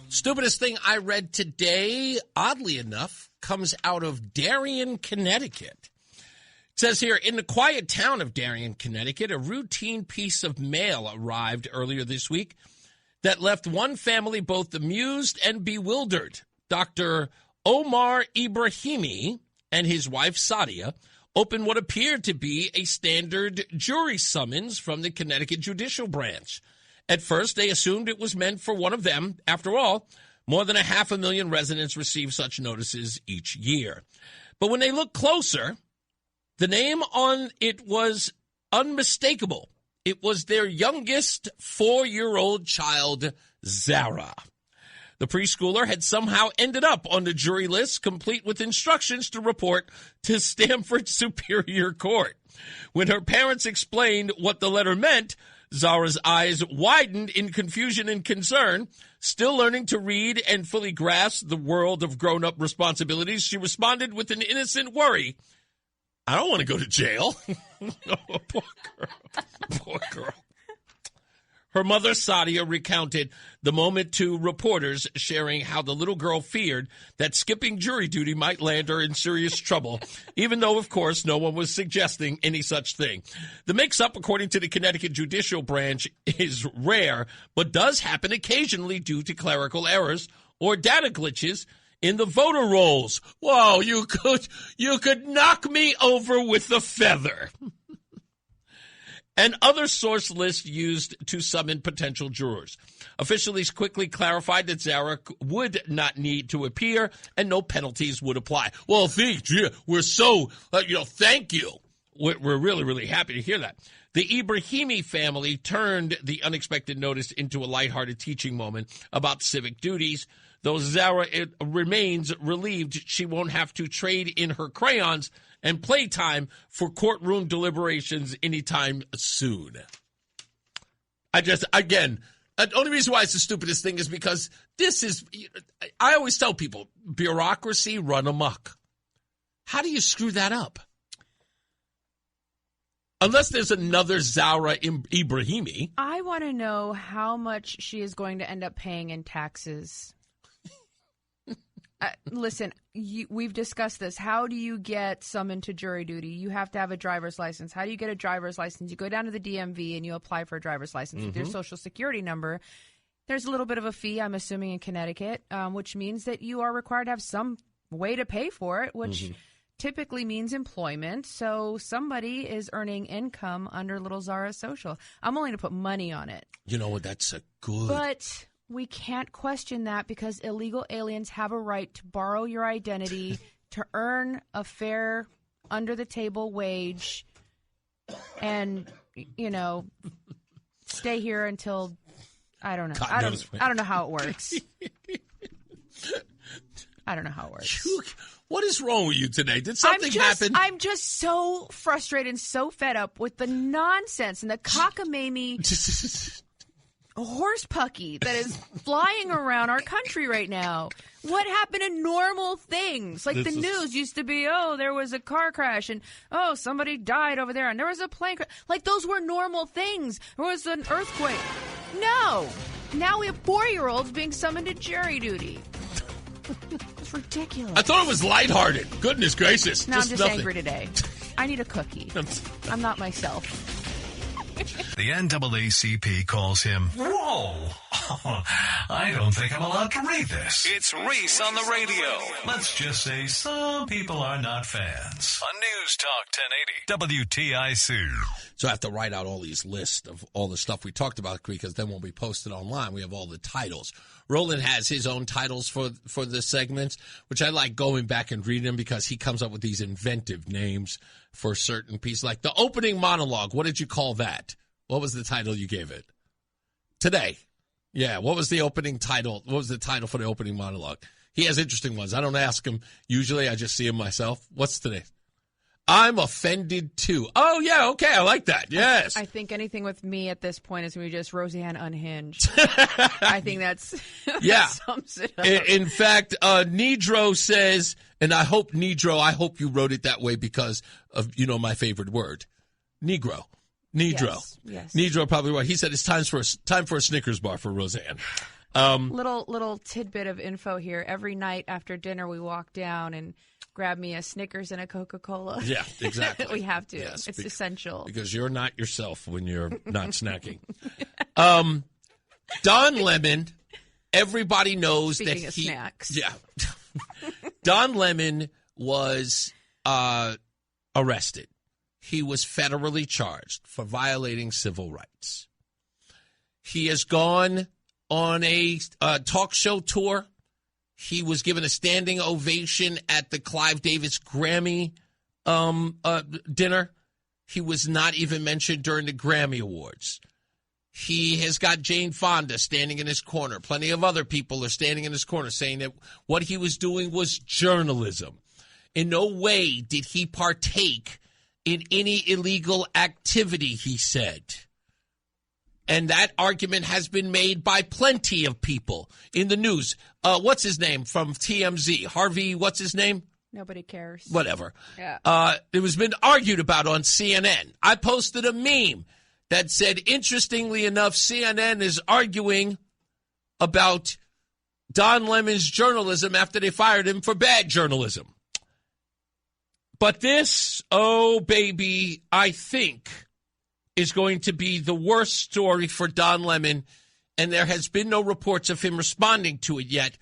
Stupidest thing I read today, oddly enough, comes out of Darien, Connecticut. It says here, in the quiet town of Darien, Connecticut, a routine piece of mail arrived earlier this week that left one family both amused and bewildered. Dr. Omar Ibrahimi and his wife, Sadia, opened what appeared to be a standard jury summons from the Connecticut Judicial Branch. At first, they assumed it was meant for one of them. After all, more than 500,000 residents receive such notices each year. But when they looked closer, the name on it was unmistakable. It was their youngest 4-year-old child, Zara. The preschooler had somehow ended up on the jury list, complete with instructions to report to Stamford Superior Court. When her parents explained what the letter meant, Zara's eyes widened in confusion and concern. Still learning to read and fully grasp the world of grown-up responsibilities, she responded with an innocent worry. I don't want to go to jail. Oh, poor girl. Poor girl. Her mother, Sadia, recounted the moment to reporters, sharing how the little girl feared that skipping jury duty might land her in serious trouble, even though, of course, no one was suggesting any such thing. The mix-up, according to the Connecticut Judicial Branch, is rare, but does happen occasionally due to clerical errors or data glitches in the voter rolls. Whoa, you could knock me over with a feather. And other source lists used to summon potential jurors. Officials quickly clarified that Zara would not need to appear and no penalties would apply. Well, we're so, thank you. we're really, really happy to hear that. The Ibrahimi family turned the unexpected notice into a lighthearted teaching moment about civic duties, though Zara remains relieved she won't have to trade in her crayons and playtime for courtroom deliberations anytime soon. The only reason why it's the stupidest thing is because I always tell people, bureaucracy run amok. How do you screw that up? Unless there's another Zara Ibrahimi. I want to know how much she is going to end up paying in taxes. Listen, we've discussed this. How do you get summoned to jury duty? You have to have a driver's license. How do you get a driver's license? You go down to the DMV and you apply for a driver's license with your social security number. There's a little bit of a fee, I'm assuming, in Connecticut, which means that you are required to have some way to pay for it, which typically means employment. So somebody is earning income under Little Zara's social. I'm willing to put money on it. You know what? That's a good... But we can't question that because illegal aliens have a right to borrow your identity, to earn a fair, under-the-table wage, and, stay here until... I don't know. I don't know how it works. I don't know how it works. What is wrong with you today? Did something happen? I'm just so frustrated and so fed up with the nonsense and the cockamamie horse pucky that is flying around our country right now. What happened to normal things? Like the news used to be, there was a car crash and, somebody died over there and there was a plane crash. Like those were normal things. There was an earthquake. No. Now we have 4-year-olds being summoned to jury duty. It's ridiculous. I thought it was lighthearted. Goodness gracious. No, I'm just angry today. I need a cookie. I'm not myself. The NAACP calls him, whoa, I don't think I'm allowed to read this. It's Reese on the radio. Let's just say some people are not fans. On News Talk 1080. WTIC. So I have to write out all these lists of all the stuff we talked about because then when we post it online, we have all the titles. Roland has his own titles for the segments, which I like going back and reading them because he comes up with these inventive names for certain pieces. Like the opening monologue, what did you call that? What was the title you gave it? Today. Yeah, what was the opening title? What was the title for the opening monologue? He has interesting ones. I don't ask him. Usually I just see him myself. What's today? I'm offended too. Oh, yeah, okay, I like that. Yes. I think anything with me at this point is going to be just Roseanne unhinged. I think that sums it up. In fact, Nidro says, and I hope you wrote it that way because of, my favorite word, Negro. Nidro. Yes. Nidro probably right. He said it's time for a Snickers bar for Roseanne. Little tidbit of info here. Every night after dinner, we walk down and grab me a Snickers and a Coca-Cola. Yeah, exactly. We have to. Yes, it's essential. Because you're not yourself when you're not snacking. Don Lemon, everybody knows Speaking of snacks. Yeah. Don Lemon was arrested. He was federally charged for violating civil rights. He has gone on a talk show tour. He was given a standing ovation at the Clive Davis Grammy dinner. He was not even mentioned during the Grammy Awards. He has got Jane Fonda standing in his corner. Plenty of other people are standing in his corner saying that what he was doing was journalism. In no way did he partake in any illegal activity, he said. And that argument has been made by plenty of people in the news. What's his name from TMZ? Harvey, what's his name? Nobody cares. Whatever. Yeah. It was been argued about on CNN. I posted a meme that said, interestingly enough, CNN is arguing about Don Lemon's journalism after they fired him for bad journalism. But this, oh, baby, I think is going to be the worst story for Don Lemon, and there has been no reports of him responding to it yet,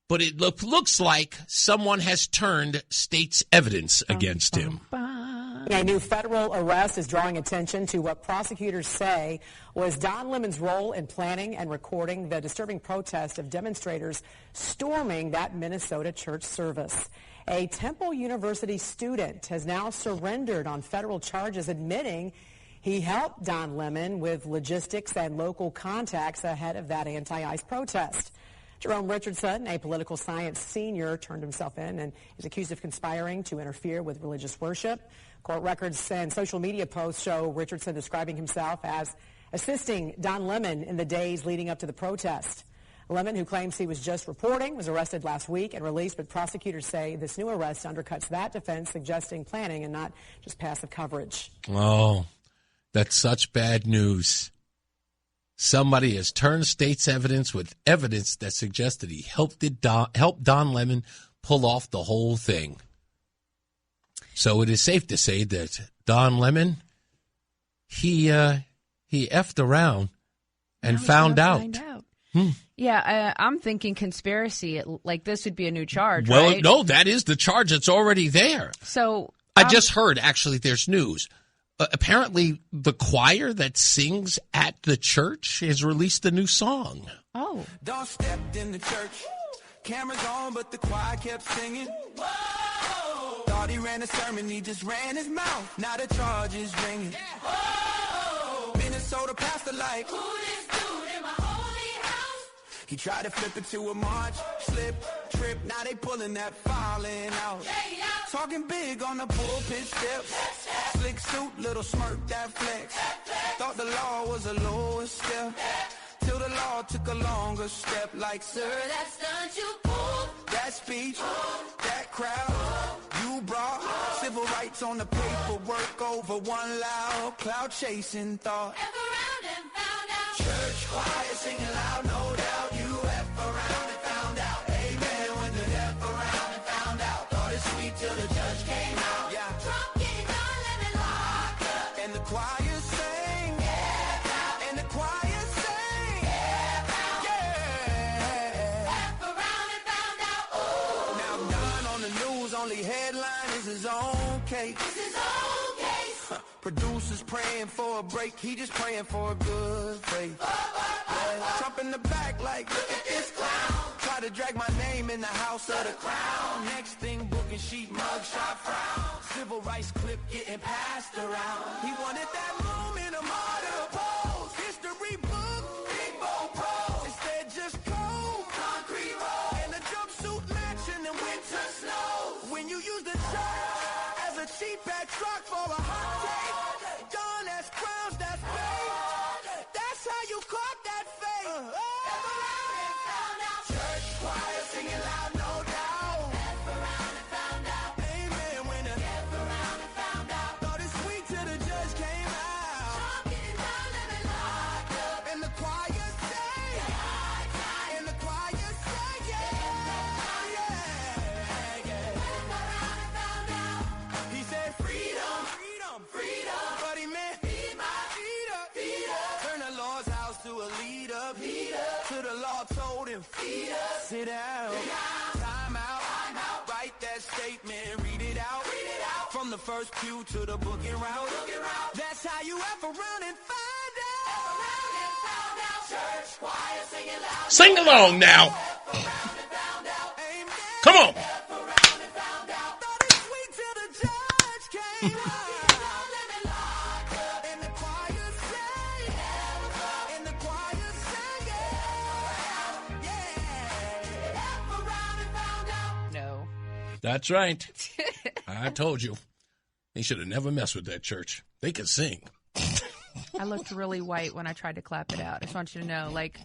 but it looks like someone has turned state's evidence against him. A new federal arrest is drawing attention to what prosecutors say was Don Lemon's role in planning and recording the disturbing protest of demonstrators storming that Minnesota church service. A Temple University student has now surrendered on federal charges, admitting he helped Don Lemon with logistics and local contacts ahead of that anti-ICE protest. Jerome Richardson, a political science senior, turned himself in and is accused of conspiring to interfere with religious worship. Court records and social media posts show Richardson describing himself as assisting Don Lemon in the days leading up to the protest. Lemon, who claims he was just reporting, was arrested last week and released, but prosecutors say this new arrest undercuts that defense, suggesting planning and not just passive coverage. Oh, that's such bad news. Somebody has turned state's evidence with evidence that suggests that he helped Don Lemon pull off the whole thing. So it is safe to say that Don Lemon, he effed around and found out. Yeah, I'm thinking conspiracy. Like, this would be a new charge, Well, right? no, that is the charge that's already there. So I just heard, actually, there's news. Apparently, the choir that sings at the church has released a new song. Oh. Don't step in the church. Cameras on, but the choir kept singing. Whoa! Thought he ran a sermon, he just ran his mouth. Now the charge is ringing. Whoa! Minnesota pastor like, who this dude in my holy house? He tried to flip it to a march, slip, trip. Now they pulling that filing out. Talking big on the pulpit steps. Slick suit, little smirk, that flex. Thought the law was a lower step. Till the law took a longer step. Like, sir, that stunt you pulled, that speech, that crowd you brought. Civil rights on the paperwork over one loud cloud chasing thought. F around and found out. Church choir singing loud, no doubt. You F around and found out. Amen. When the F around and found out. Thought it sweet till the judge came out. Yeah. Trump getting Don Lemon locked up. And the choir sang. Yeah. And the choir sang. Yeah. Yeah. F around and found out. Ooh. Now Don on the news, only headline is his own case. It's his own case. Producers praying for a break, he just praying for a good faith. Yeah. Trump in the back like, look at this clown. Try to drag my name in the house of the crown. Next thing, booking sheet, mugshot frown. Civil rights clip getting passed around. He wanted that moment of martyr pose. History book, big bold prose. Instead just cold, concrete road. And a jumpsuit matching the winter snow. When you use the church as a cheap backdrop for a hot take. Done as crowns, that's fake. That's how you caught that fake. Church choir singing loud, no doubt. F around and found out. Amen. When the F around and found out. Thought it sweet till the judge came out. Trump getting Don Lemon locked up. And the choir sang. And the choir sang, yeah. He said freedom, freedom, freedom. But he meant feed my feet up, feet up. Turn the Lord's house to a lead up, lead up. To the law told him, feed up. Sit down, time out, write that statement, read it out. From the first pew to the booking route. That's how you F around and find out. Church choir singing loud. Sing along now. Come on. No. That's right. I told you. They should have never messed with that church. They could sing. I looked really white when I tried to clap it out. I just want you to know, like,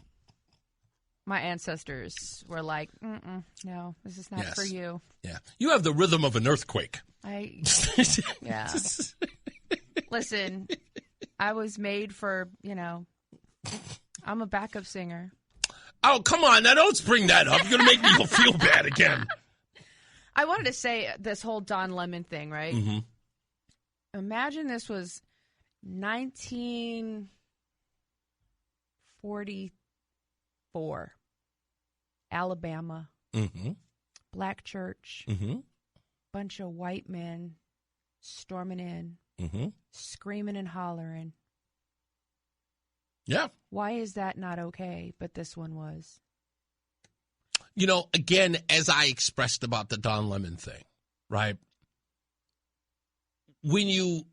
my ancestors were like, no, this is not for you. Yeah. You have the rhythm of an earthquake. Yeah. Listen, I was made for, I'm a backup singer. Oh, come on. Now don't bring that up. You're going to make me feel bad again. I wanted to say this whole Don Lemon thing, right? Mm-hmm. Imagine this was 1944, Alabama, black church, bunch of white men storming in, screaming and hollering. Yeah. Why is that not okay? But this one was. Again, as I expressed about the Don Lemon thing, right? When you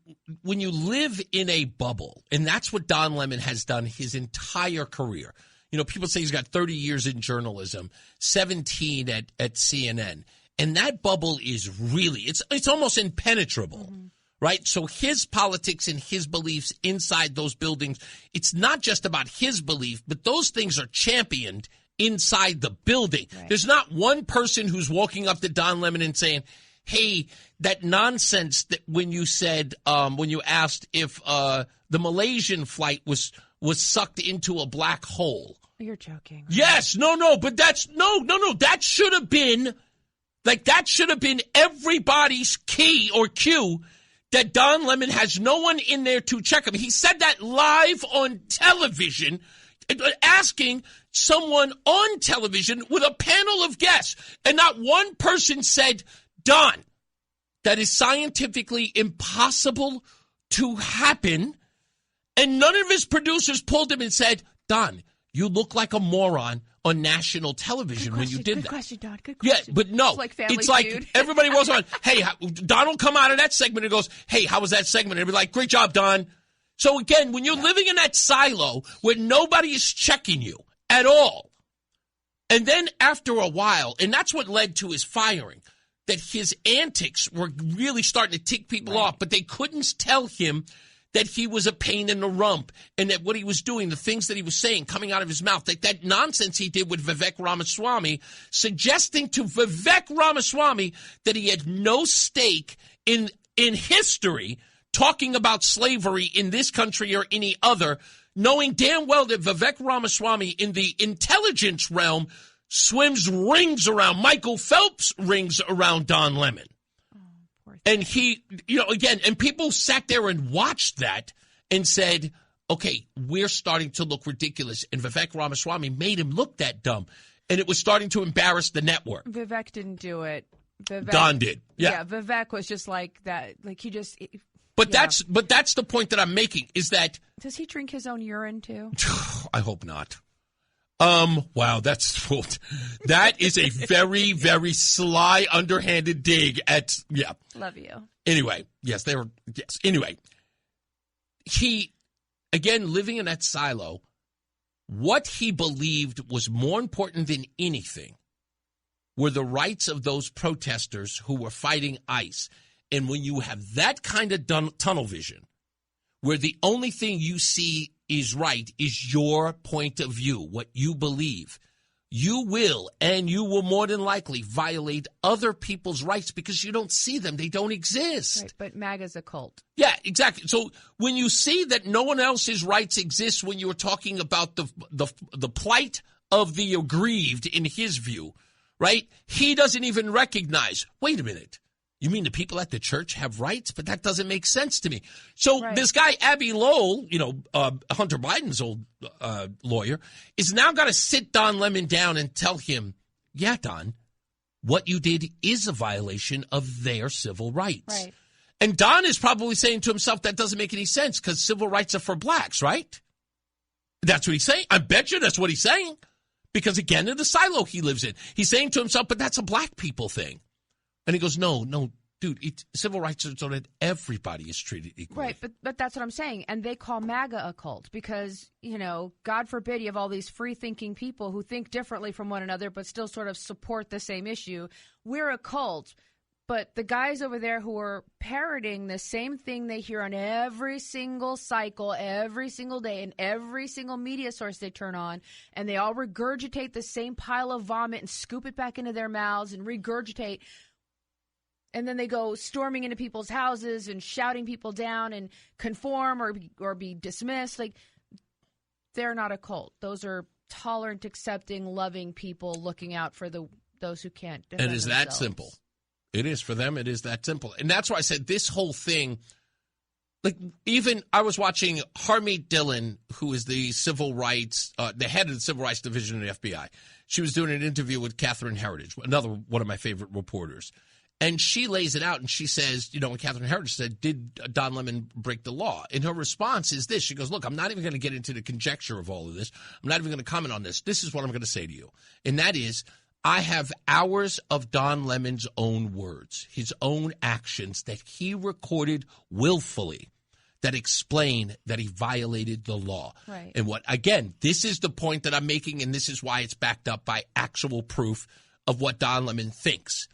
live in a bubble, and that's what Don Lemon has done his entire career. People say he's got 30 years in journalism, 17 at CNN. And that bubble is really, it's almost impenetrable, right? So his politics and his beliefs inside those buildings, it's not just about his belief, but those things are championed inside the building. Right. There's not one person who's walking up to Don Lemon and saying, hey, that nonsense that when you said, when you asked if the Malaysian flight was sucked into a black hole. You're joking. Yes, no, but that's, no, that should have been, that should have been everybody's key or cue that Don Lemon has no one in there to check him. He said that live on television, asking someone on television with a panel of guests. And not one person said, Don, that is scientifically impossible to happen. And none of his producers pulled him and said, Don, you look like a moron on national television when you did that. Good question, Don. Good question. Yeah, but no. It's like Family It's like Feud. everybody was on, hey, Don will come out of that segment and goes, hey, how was that segment? And he'll be like, great job, Don. So again, when you're living in that silo where nobody is checking you at all, and then after a while, and that's what led to his firing, that his antics were really starting to tick people off, but they couldn't tell him that he was a pain in the rump and that what he was doing, the things that he was saying coming out of his mouth, that nonsense he did with Vivek Ramaswamy, suggesting to Vivek Ramaswamy that he had no stake in history, talking about slavery in this country or any other, knowing damn well that Vivek Ramaswamy in the intelligence realm swims rings around, Michael Phelps rings around Don Lemon. And he, again, and people sat there and watched that and said, okay, we're starting to look ridiculous. And Vivek Ramaswamy made him look that dumb. And it was starting to embarrass the network. Vivek didn't do it. Don did. Yeah. Vivek was just like that. Like he just. But that's the point that I'm making is that. Does he drink his own urine too? I hope not. Wow, that is a very, very sly, underhanded dig at, yeah. Love you. Anyway, yes. Anyway, he, again, living in that silo, what he believed was more important than anything were the rights of those protesters who were fighting ICE. And when you have that kind of tunnel vision, where the only thing you see is right, is your point of view, what you believe, you will more than likely violate other people's rights because you don't see them. They don't exist. Right, but MAGA's a cult. Yeah, exactly. So when you see that no one else's rights exist when you're talking about the plight of the aggrieved in his view, right, he doesn't even recognize, wait a minute, you mean the people at the church have rights? But that doesn't make sense to me. So This guy, Abby Lowell, Hunter Biden's old lawyer, is now got to sit Don Lemon down and tell him, yeah, Don, what you did is a violation of their civil rights. Right. And Don is probably saying to himself, that doesn't make any sense because civil rights are for blacks, right? That's what he's saying. I bet you that's what he's saying. Because, again, in the silo he lives in, he's saying to himself, but that's a black people thing. And he goes, no, dude, civil rights are so that everybody is treated equally. Right, but that's what I'm saying. And they call MAGA a cult because, God forbid you have all these free-thinking people who think differently from one another but still sort of support the same issue. We're a cult. But the guys over there who are parroting the same thing they hear on every single cycle, every single day, and every single media source they turn on, and they all regurgitate the same pile of vomit and scoop it back into their mouths and regurgitate. And then they go storming into people's houses and shouting people down and conform or be dismissed. Like, they're not a cult. Those are tolerant, accepting, loving people looking out for those who can't defend themselves. It is that simple. It is for them. It is that simple. And that's why I said this whole thing, like even I was watching Harmeet Dillon, who is the civil rights, the head of the civil rights division of the FBI. She was doing an interview with Catherine Heritage, another one of my favorite reporters. And she lays it out and she says, when Catherine Heritage said, did Don Lemon break the law? And her response is this. She goes, look, I'm not even going to get into the conjecture of all of this. I'm not even going to comment on this. This is what I'm going to say to you. And that is, I have hours of Don Lemon's own words, his own actions that he recorded willfully that explain that he violated the law. Right. And again, this is the point that I'm making, and this is why it's backed up by actual proof of what Don Lemon thinks.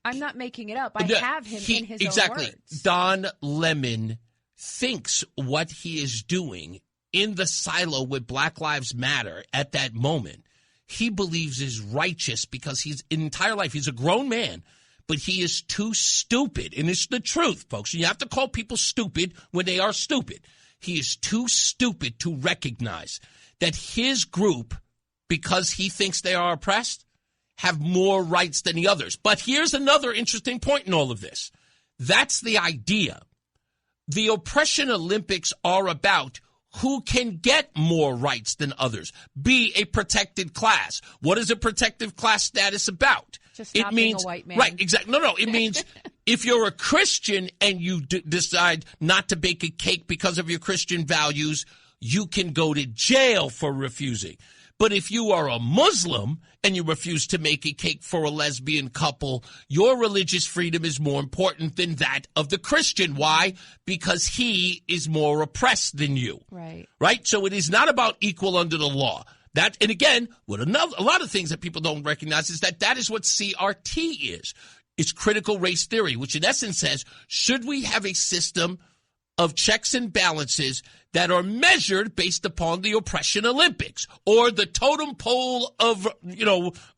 I'm not making it up. I have him in his own words. Don Lemon thinks what he is doing in the silo with Black Lives Matter at that moment, he believes is righteous because his entire life, he's a grown man, but he is too stupid. And it's the truth, folks. You have to call people stupid when they are stupid. He is too stupid to recognize that his group, because he thinks they are oppressed, have more rights than the others. But here's another interesting point in all of this. That's the idea. The Oppression Olympics are about who can get more rights than others, be a protected class. What is a protected class status about? Just not being a white man. Right, exactly. No, it means if you're a Christian and you decide not to bake a cake because of your Christian values, you can go to jail for refusing. But if you are a Muslim and you refuse to make a cake for a lesbian couple, your religious freedom is more important than that of the Christian. Why? Because he is more oppressed than you. Right. Right? So it is not about equal under the law. That, and again, a lot of things that people don't recognize is that is what CRT is. It's critical race theory, which in essence says, should we have a system of checks and balances that are measured based upon the Oppression Olympics or the totem pole of,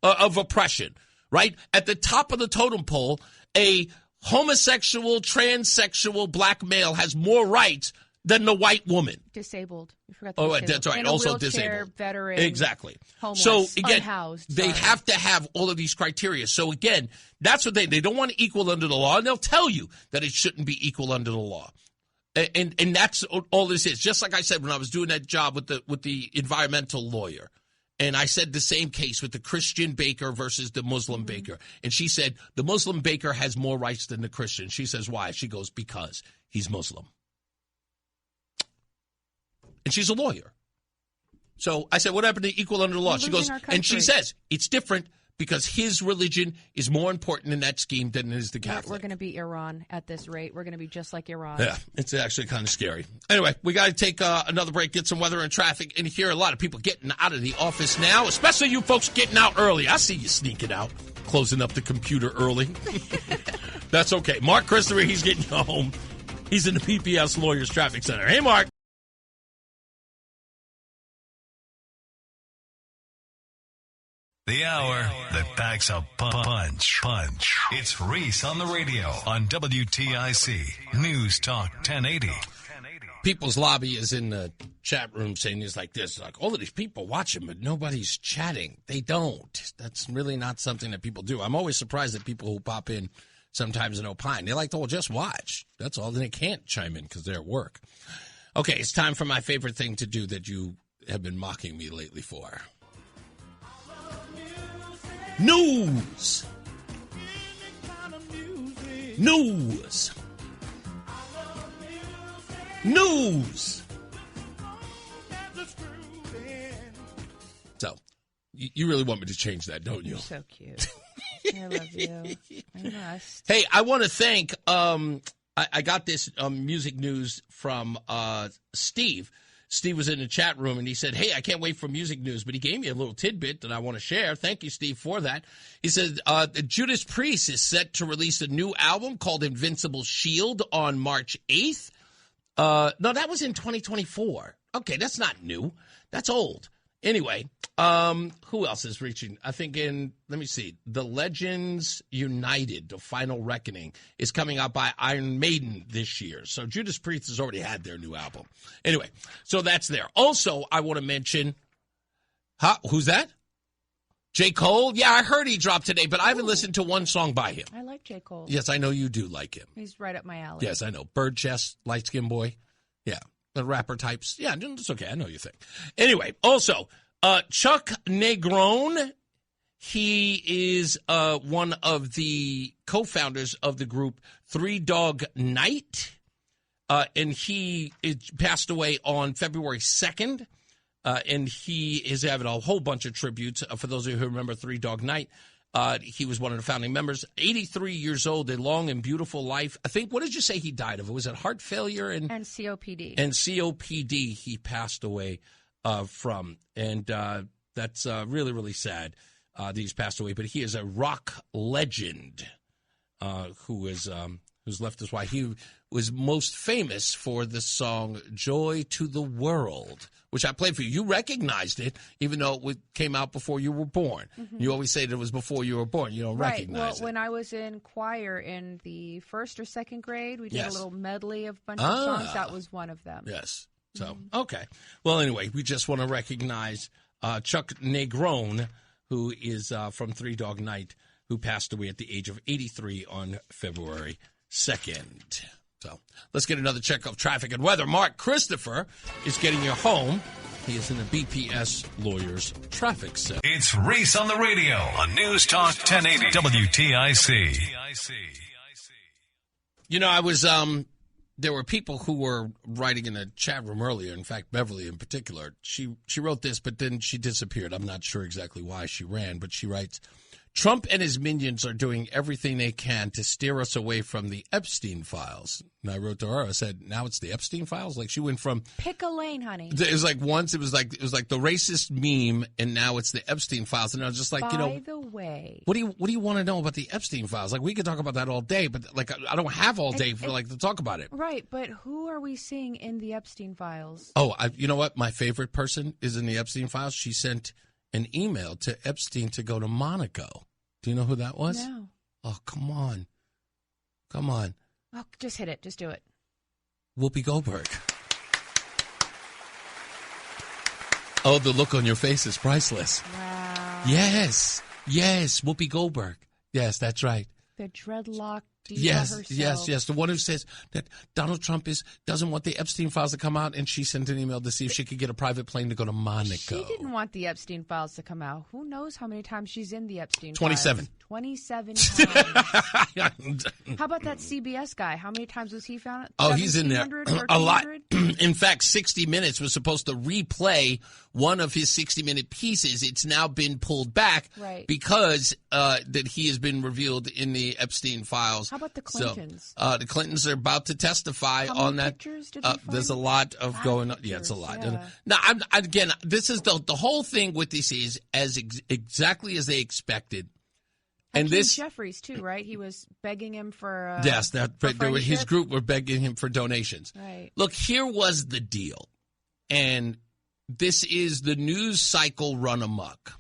of oppression, right? At the top of the totem pole, a homosexual, transsexual black male has more rights than the white woman. Disabled. You forgot the disabled. That's right. In Also a wheelchair, disabled. Veteran. Exactly. Homeless. So again, unhoused. They have to have all of these criteria. So again, that's what they don't want to equal under the law, and they'll tell you that it shouldn't be equal under the law. And that's all this is. Just like I said when I was doing that job with the environmental lawyer, and I said the same case with the Christian baker versus the Muslim baker, and she said the Muslim baker has more rights than the Christian. She says why? She goes because he's Muslim, and she's a lawyer. So I said, what happened to equal under the law? She goes, and she says it's different because his religion is more important in that scheme than it is the Catholic. We're going to be Iran at this rate. We're going to be just like Iran. Yeah, it's actually kind of scary. Anyway, we got to take another break, get some weather and traffic, and hear a lot of people getting out of the office now, especially you folks getting out early. I see you sneaking out, closing up the computer early. That's okay. Mark Christopher, he's getting home. He's in the PPS Lawyers Traffic Center. Hey, Mark. The hour that packs a punch. It's Reese on the radio on WTIC News Talk 1080. People's Lobby is in the chat room saying it's like this. Like, all of these people watching, but nobody's chatting. They don't. That's really not something that people do. I'm always surprised at people who pop in sometimes and opine. They like to, well, just watch. That's all. Then they can't chime in because they're at work. Okay, it's time for my favorite thing to do that you have been mocking me lately for. News. So, you really want me to change that, don't you? You're so cute. I love you. I must. Hey, I want to thank, I got this music news from Steve. Steve was in the chat room, and he said, hey, I can't wait for music news, but he gave me a little tidbit that I want to share. Thank you, Steve, for that. He said, Judas Priest is set to release a new album called Invincible Shield on March 8th. No, that was in 2024. Okay, that's not new. That's old. Anyway, who else is reaching? I think let me see, The Legends United, The Final Reckoning, is coming out by Iron Maiden this year. So Judas Priest has already had their new album. Anyway, so that's there. Also, I want to mention, who's that? J. Cole? Yeah, I heard he dropped today, but I haven't listened to one song by him. I like J. Cole. Yes, I know you do like him. He's right up my alley. Yes, I know. Bird chest, light skin boy. Yeah. The rapper types. Yeah, it's okay. I know you think. Anyway, also, Chuck Negron, he is one of the co-founders of the group Three Dog Night, and he passed away on February 2nd. and he is having a whole bunch of tributes. For those of you who remember Three Dog Night, he was one of the founding members. 83 years old, a long and beautiful life. I think, what did you say he died of? Was it heart failure? And COPD. And COPD he passed away from. And that's really, really sad that he's passed away. But he is a rock legend who's left us. Why he was most famous for the song Joy to the World, which I played for you. You recognized it, even though it came out before you were born. Mm-hmm. You always say that it was before you were born. You don't recognize it. When I was in choir in the first or second grade, we did a little medley of a bunch of songs. That was one of them. Yes. So, okay. Well, anyway, we just want to recognize Chuck Negron, who is from Three Dog Night, who passed away at the age of 83 on February 2nd. So let's get another check of traffic and weather. Mark Christopher is getting you home. He is in the BPS Lawyers Traffic Center. It's Reese on the radio on News Talk 1080 WTIC. You know, I was there were people who were writing in a chat room earlier. In fact, Beverly in particular. She wrote this, but then she disappeared. I'm not sure exactly why she ran, but she writes, Trump and his minions are doing everything they can to steer us away from the Epstein files. And I wrote to her, I said, now it's the Epstein files? Like, she went from... Pick a lane, honey. It was like once it was like the racist meme, and now it's the Epstein files. And I was just like, By the way... What do you want to know about the Epstein files? Like, we could talk about that all day, but like I don't have all day to talk about it. Right, but who are we seeing in the Epstein files? Oh, you know what? My favorite person is in the Epstein files. She sent an email to Epstein to go to Monaco. Do you know who that was? No. Oh, come on. Come on. Oh, just hit it. Just do it. Whoopi Goldberg. Oh, the look on your face is priceless. Wow. Yes. Yes. Whoopi Goldberg. Yes, that's right. The dreadlock diva herself. Yes. The one who says that Donald Trump doesn't want the Epstein files to come out, and she sent an email to see if she could get a private plane to go to Monaco. She didn't want the Epstein files to come out. Who knows how many times she's in the Epstein 27. files? 27 times. How about that CBS guy? How many times was he found? Oh, he's in there a lot. In fact, 60 Minutes was supposed to replay one of his 60-minute pieces. It's now been pulled back because that he has been revealed in the Epstein files. How about the Clintons? So, the Clintons are about to testify on that. There's a lot of going on. Yeah, it's a lot. Yeah. Now, again, this is the whole thing with this is exactly as they expected. And this Jeffries too, right? He was begging him for yes, his group were begging him for donations. Right. Look, here was the deal, and this is the news cycle run amok.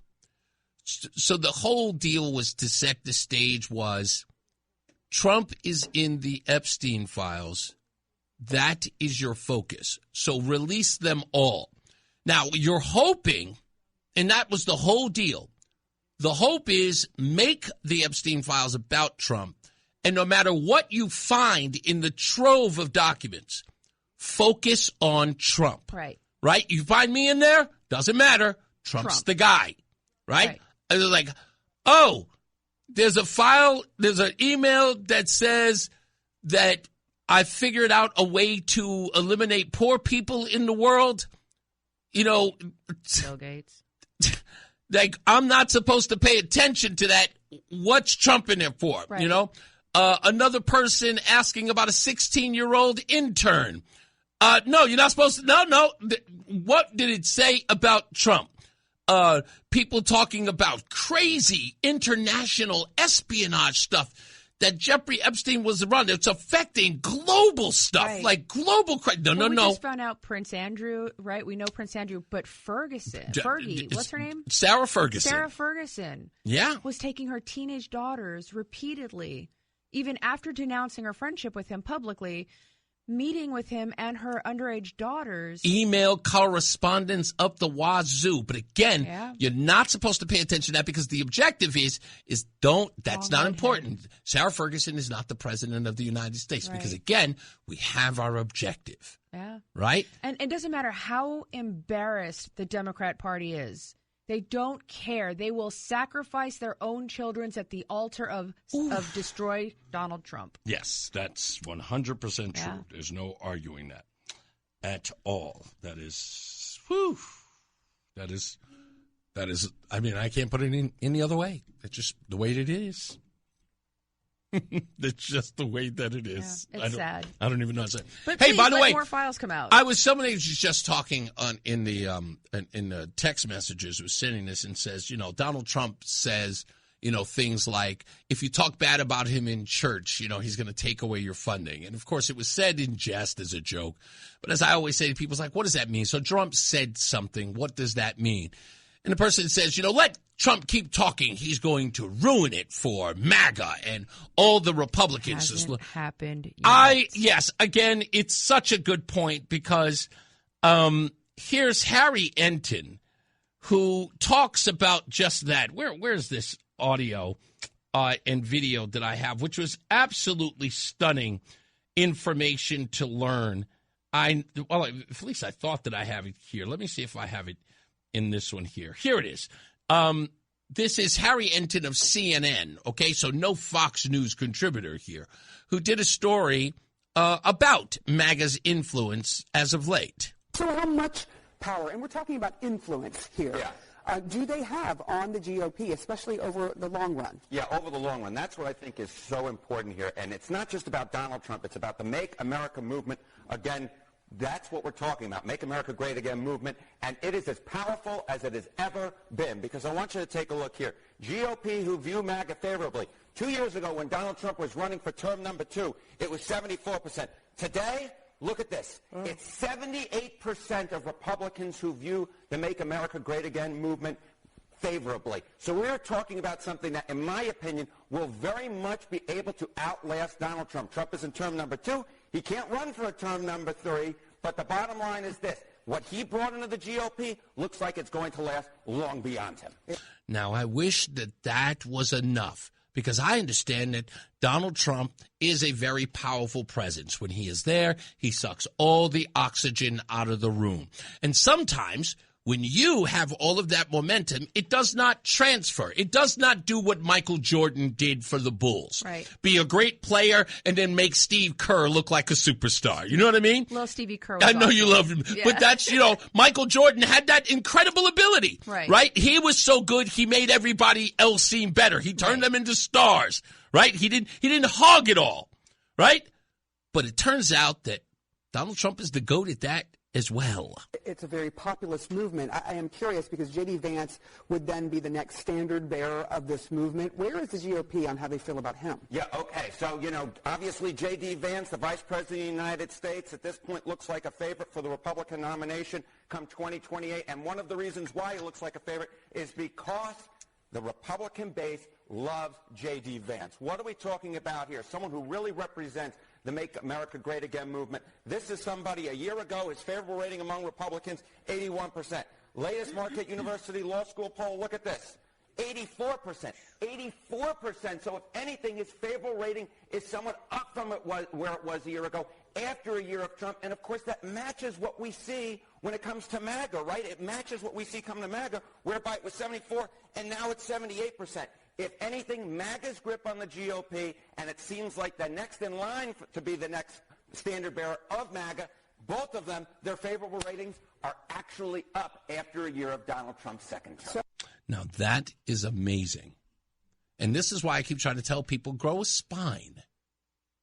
So the whole deal was to set the stage was Trump is in the Epstein files. That is your focus. So release them all. Now you're hoping, and that was the whole deal. The hope is make the Epstein files about Trump, and no matter what you find in the trove of documents, focus on Trump. Right. Right? You find me in there, doesn't matter. Trump's the guy. Right? And they're like, oh, there's a file, there's an email that says that I figured out a way to eliminate poor people in the world. You know, Bill Gates. Like, I'm not supposed to pay attention to that. What's Trump in there for? Right. You know? Another person asking about a 16-year-old intern. No, you're not supposed to. No. What did it say about Trump? People talking about crazy international espionage stuff that Jeffrey Epstein was around. It's affecting global stuff, like global crime. No. We just found out Prince Andrew, right? We know Prince Andrew, but Fergie, what's her name? Sarah Ferguson. Sarah Ferguson. Yeah. Was taking her teenage daughters repeatedly, even after denouncing her friendship with him publicly, meeting with him and her underage daughters. Email correspondence up the wazoo. But again, you're not supposed to pay attention to that because the objective is that's not important. Sarah Ferguson is not the president of the United States because, again, we have our objective. Yeah. Right? And it doesn't matter how embarrassed the Democrat Party is. They don't care. They will sacrifice their own children at the altar of destroy Donald Trump. Yes, that's 100% true. There's no arguing that at all. That is, whew. That is. I mean, I can't put it in any other way. It's just the way it is. That's just the way that it is. Yeah, it's sad. I don't even know how to say. But hey, please, by the way, more files come out. Somebody was just talking in the text messages was sending this and says, Donald Trump says, things like, if you talk bad about him in church, he's going to take away your funding. And of course, it was said in jest as a joke. But as I always say to people, it's like, what does that mean? So Trump said something. What does that mean? And the person says, let Trump keep talking. He's going to ruin it for MAGA and all the Republicans. Hasn't happened yet. Yes, again, it's such a good point because here's Harry Enton who talks about just that. Where's this audio and video that I have, which was absolutely stunning information to learn. At least I thought that I have it here. Let me see if I have it in this one here. Here it is. This is Harry Enton of CNN, okay? So no Fox News contributor here, who did a story about MAGA's influence as of late. So how much power, and we're talking about influence here, do they have on the GOP, especially over the long run? Yeah, over the long run. That's what I think is so important here. And it's not just about Donald Trump. It's about the Make America movement. Again, that's what we're talking about, Make America Great Again movement, and it is as powerful as it has ever been, because I want you to take a look here. GOP who view MAGA favorably. 2 years ago when Donald Trump was running for term number 2, it was 74%. Today, look at this. It's 78% of Republicans who view the Make America Great Again movement favorably. So we're talking about something that, in my opinion, will very much be able to outlast Donald Trump. Trump is in term number 2. He can't run for a term number 3, but the bottom line is this. What he brought into the GOP looks like it's going to last long beyond him. Now, I wish that was enough, because I understand that Donald Trump is a very powerful presence. When he is there, he sucks all the oxygen out of the room. And sometimes when you have all of that momentum, it does not transfer. It does not do what Michael Jordan did for the Bulls. Right. Be a great player and then make Steve Kerr look like a superstar. You know what I mean? Love Stevie Kerr. I know you love him. Yeah. But that's, Michael Jordan had that incredible ability. Right? He was so good, he made everybody else seem better. He turned them into stars. Right? He didn't hog it all. Right? But it turns out that Donald Trump is the GOAT at that as well. It's a very populist movement. I am curious because J.D. Vance would then be the next standard bearer of this movement. Where is the GOP on how they feel about him? Yeah, okay. So, obviously J.D. Vance, the Vice President of the United States, at this point looks like a favorite for the Republican nomination come 2028. And one of the reasons why he looks like a favorite is because the Republican base loves J.D. Vance. What are we talking about here? Someone who really represents the Make America Great Again movement. This is somebody a year ago, his favorable rating among Republicans, 81%. Latest Marquette University Law School poll, look at this, 84%. 84%. So if anything, his favorable rating is somewhat up from where it was a year ago after a year of Trump. And, of course, that matches what we see when it comes to MAGA, right? It matches what we see coming to MAGA, whereby it was 74 and now it's 78%. If anything, MAGA's grip on the GOP, and it seems like the next in line to be the next standard bearer of MAGA, both of them, their favorable ratings are actually up after a year of Donald Trump's second term. Now, that is amazing. And this is why I keep trying to tell people, grow a spine.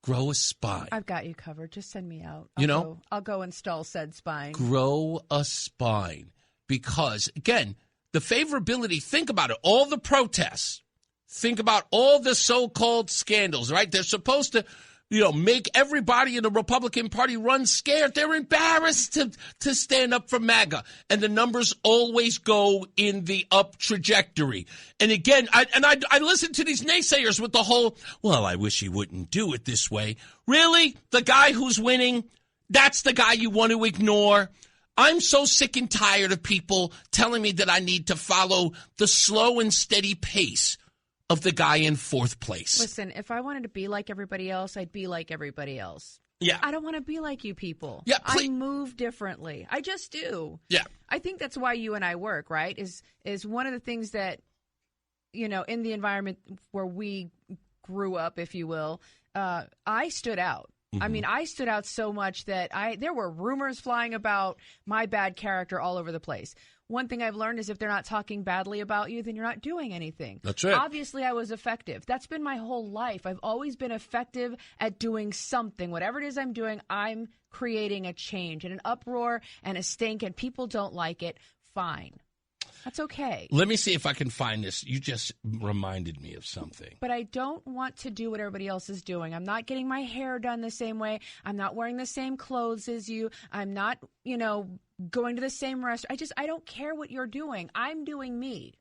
Grow a spine. I've got you covered. Just send me out. I'll go install said spine. Grow a spine. Because, again, the favorability, think about it, all the protests. Think about all the so-called scandals, right? They're supposed to, make everybody in the Republican Party run scared. They're embarrassed to stand up for MAGA. And the numbers always go in the up trajectory. And again, I listen to these naysayers with the whole, well, I wish he wouldn't do it this way. Really? The guy who's winning, that's the guy you want to ignore? I'm so sick and tired of people telling me that I need to follow the slow and steady pace of the guy in fourth place. Listen, if I wanted to be like everybody else, I'd be like everybody else. Yeah. I don't want to be like you people. Yeah, I move differently. I just do. Yeah. I think that's why you and I work, right? Is one of the things that, in the environment where we grew up, if you will, I stood out. I mean, I stood out so much that there were rumors flying about my bad character all over the place. One thing I've learned is if they're not talking badly about you, then you're not doing anything. That's right. Obviously, I was effective. That's been my whole life. I've always been effective at doing something. Whatever it is I'm doing, I'm creating a change and an uproar and a stink, and people don't like it. Fine. That's okay. Let me see if I can find this. You just reminded me of something. But I don't want to do what everybody else is doing. I'm not getting my hair done the same way. I'm not wearing the same clothes as you. I'm not, going to the same restaurant. I don't care what you're doing. I'm doing me.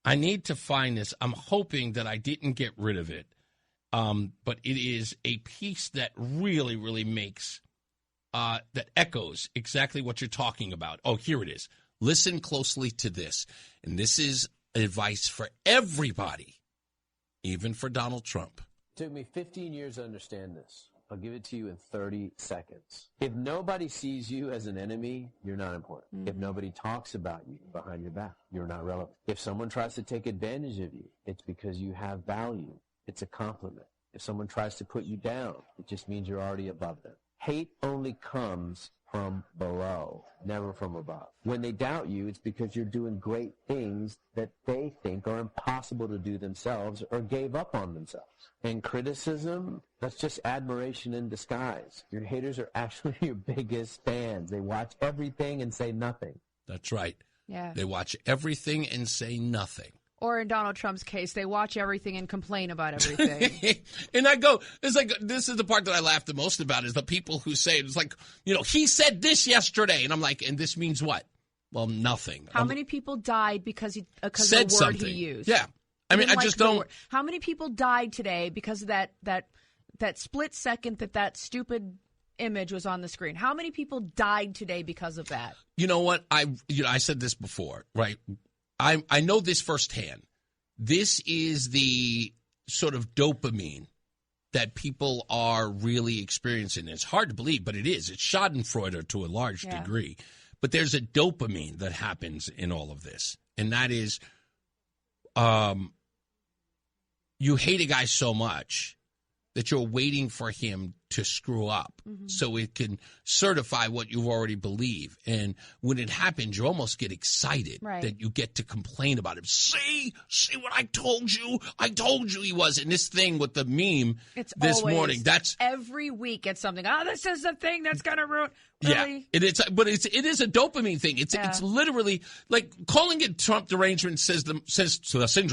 I need to find this. I'm hoping that I didn't get rid of it. But it is a piece that really, really makes, that echoes exactly what you're talking about. Oh, here it is. Listen closely to this. And this is advice for everybody, even for Donald Trump. It took me 15 years to understand this. I'll give it to you in 30 seconds. If nobody sees you as an enemy, you're not important. Mm-hmm. If nobody talks about you behind your back, you're not relevant. If someone tries to take advantage of you, it's because you have value. It's a compliment. If someone tries to put you down, it just means you're already above them. Hate only comes from below, never from above. When they doubt you, it's because you're doing great things that they think are impossible to do themselves or gave up on themselves. And criticism, that's just admiration in disguise. Your haters are actually your biggest fans. They watch everything and say nothing. That's right. Yeah. They watch everything and say nothing. Or in Donald Trump's case, they watch everything and complain about everything. And it's like, this is the part that I laugh the most about is the people who say, it's like, he said this yesterday. And I'm like, and this means what? Well, nothing. How many people died because of the word something he used? Yeah. I mean, I just don't. How many people died today because of that split second that stupid image was on the screen? How many people died today because of that? You know what? I said this before, right? I know this firsthand. This is the sort of dopamine that people are really experiencing. It's hard to believe, but it is. It's schadenfreude to a large degree. But there's a dopamine that happens in all of this. And that is you hate a guy so much that you're waiting for him to screw up so it can certify what you already believe. And when it happens, you almost get excited that you get to complain about him. See what I told you? I told you he was. And this thing with the meme morning, that's every week it's something. Oh, this is the thing that's going to ruin. Really? Yeah, it is a dopamine thing. It's literally like calling it Trump derangement syndrome.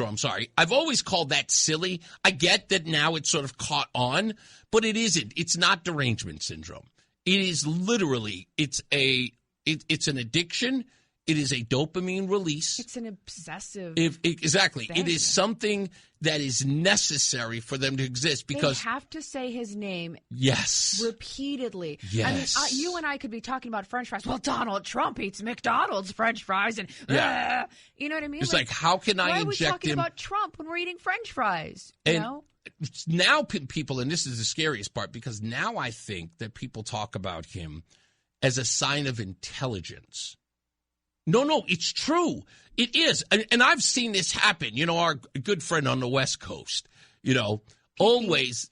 I'm sorry. I've always called that silly. I get that now it's sort of caught on, but it isn't. It's not derangement syndrome. It is literally. It's an addiction. It is a dopamine release. It's an obsessive. Exactly. thing. It is something that is necessary for them to exist because they have to say his name. Yes. Repeatedly. Yes. I mean, you and I could be talking about French fries. Well, Donald Trump eats McDonald's French fries, and you know what I mean. It's like how can I inject him? Why are we talking about Trump when we're eating French fries? You know. Now people, and this is the scariest part, because now I think that people talk about him as a sign of intelligence. No, it's true. It is. And I've seen this happen. Our good friend on the West Coast, always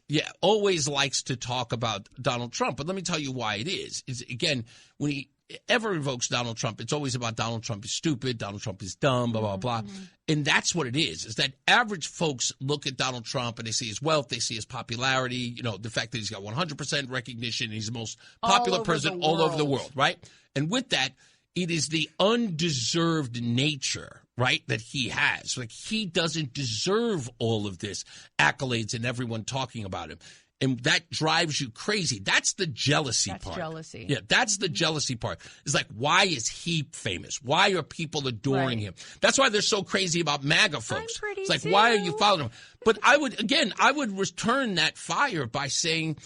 likes to talk about Donald Trump. But let me tell you why it is. Again, when he ever invokes Donald Trump, it's always about Donald Trump is stupid, Donald Trump is dumb, blah, blah, blah. And that's what it is that average folks look at Donald Trump and they see his wealth, they see his popularity, the fact that he's got 100% recognition, he's the most popular person all over the world, right? And with that, it is the undeserved nature, right, that he has. Like, he doesn't deserve all of this accolades and everyone talking about him. And that drives you crazy. That's the jealousy part. That's jealousy. Yeah, that's the jealousy part. It's like, why is he famous? Why are people adoring him? That's why they're so crazy about MAGA folks. It's like, why are you following him? But I would return that fire by saying,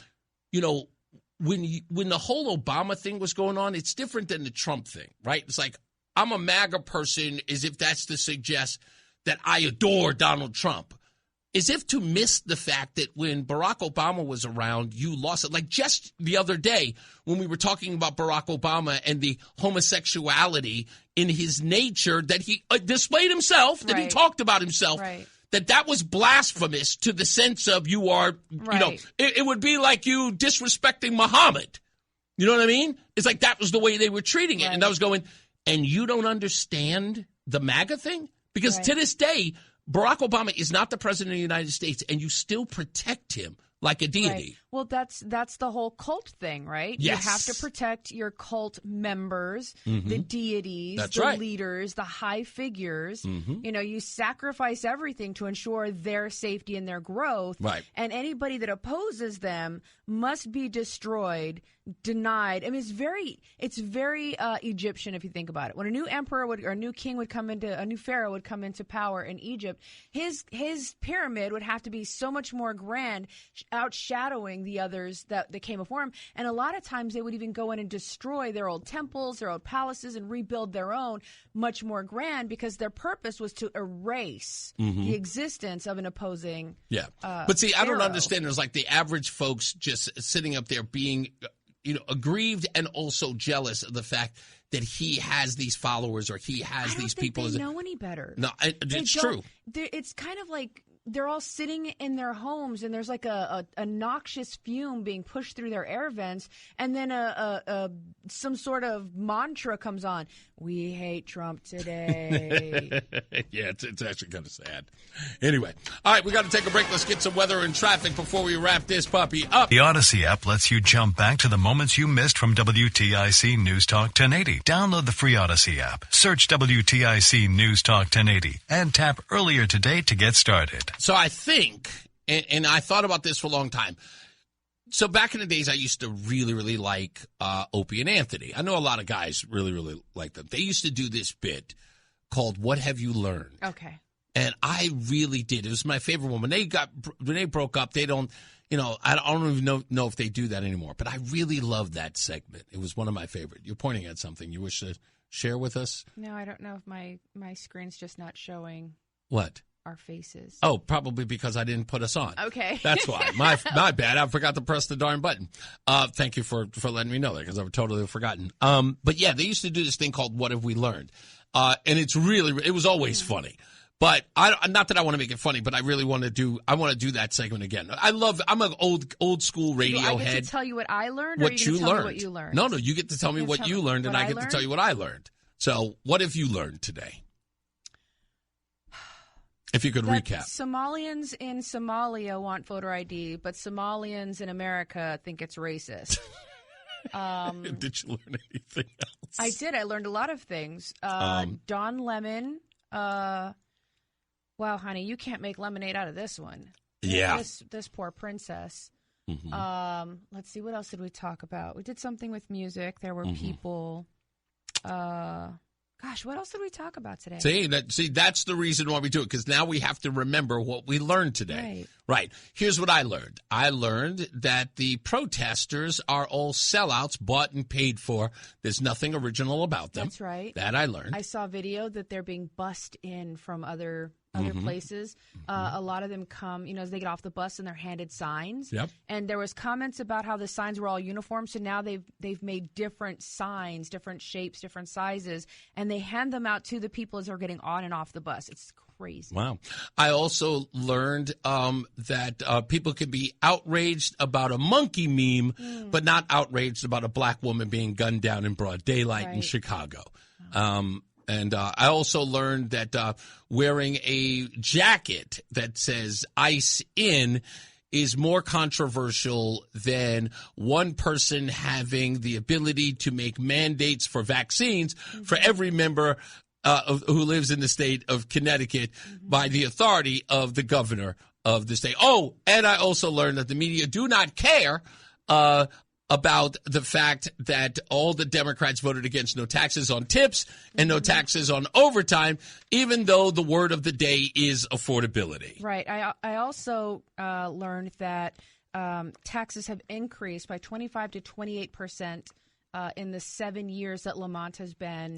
when the whole Obama thing was going on, it's different than the Trump thing, right? It's like, I'm a MAGA person, as if that's to suggest that I adore Donald Trump. As if to miss the fact that when Barack Obama was around, you lost it. Like just the other day when we were talking about Barack Obama and the homosexuality in his nature that he displayed himself, that he talked about himself. Right. that was blasphemous to the sense of you are, it would be like you disrespecting Muhammad. You know what I mean? It's like that was the way they were treating it. Right. And I was going, and you don't understand the MAGA thing? Because to this day, Barack Obama is not the president of the United States, and you still protect him like a deity. Right. Well, that's the whole cult thing, right? Yes. You have to protect your cult members, the deities, leaders, the high figures. You sacrifice everything to ensure their safety and their growth. Right. And anybody that opposes them must be destroyed, denied. I mean, it's very Egyptian if you think about it. When a new emperor or a new king a new pharaoh would come into power in Egypt, his pyramid would have to be so much more grand, outshadowing the others that came before him. And a lot of times they would even go in and destroy their old temples, their old palaces, and rebuild their own much more grand, because their purpose was to erase the existence of an opposing but see, I don't pharaoh. understand. It's like the average folks just sitting up there being aggrieved and also jealous of the fact that he has these followers or he has these people. I don't think they know any better. No, it's true. It's kind of like they're all sitting in their homes, and there's like a noxious fume being pushed through their air vents, and then some sort of mantra comes on. We hate Trump today. Yeah, it's actually kind of sad. Anyway, all right, we got to take a break. Let's get some weather and traffic before we wrap this puppy up. The Odyssey app lets you jump back to the moments you missed from WTIC News Talk 1080. Download the free Odyssey app, search WTIC News Talk 1080, and tap earlier today to get started. So I think, and I thought about this for a long time. So back in the days, I used to really, really like Opie and Anthony. I know a lot of guys really, really like them. They used to do this bit called "What Have You Learned?" Okay. And I really did. It was my favorite one. When they broke up, they don't, I don't even know if they do that anymore. But I really loved that segment. It was one of my favorite. You're pointing at something you wish to share with us? No, I don't know if my screen's just not showing. What? Our faces. Oh, probably because I didn't put us on. Okay. That's why. My bad. I forgot to press the darn button. Thank you for letting me know that, because I've totally forgotten. But yeah, they used to do this thing called "What Have We Learned?" And it was always funny. But not that I want to make it funny, but I really want to do that segment again. I'm an old school radio head. Do I get to tell you what I learned, or you get to tell me what you learned? No, you get to tell me what you learned, and I get to tell you what I learned. So, what have you learned today? If you could recap. Somalians in Somalia want voter ID, but Somalians in America think it's racist. Did you learn anything else? I did. I learned a lot of things. Don Lemon. Wow, honey, you can't make lemonade out of this one. Yeah. This poor princess. Let's see. What else did we talk about? We did something with music. There were people. Gosh, what else did we talk about today? See, that's the reason why we do it, because now we have to remember what we learned today. Right. Here's what I learned. I learned that the protesters are all sellouts, bought and paid for. There's nothing original about them. That's right. That I learned. I saw a video that they're being bussed in from other places. A lot of them come, as they get off the bus, and they're handed signs. Yep. And there was comments about how the signs were all uniform, so now they've made different signs, different shapes, different sizes, and they hand them out to the people as they're getting on and off the bus. It's crazy. Wow. I also learned that people can be outraged about a monkey meme, but not outraged about a black woman being gunned down in broad daylight in Chicago. And I also learned that wearing a jacket that says ICE in is more controversial than one person having the ability to make mandates for vaccines for every member who lives in the state of Connecticut by the authority of the governor of the state. Oh, and I also learned that the media do not care about the fact that all the Democrats voted against no taxes on tips and no taxes on overtime, even though the word of the day is affordability. Right. I also learned that taxes have increased by 25 to 28% in the 7 years that Lamont has been.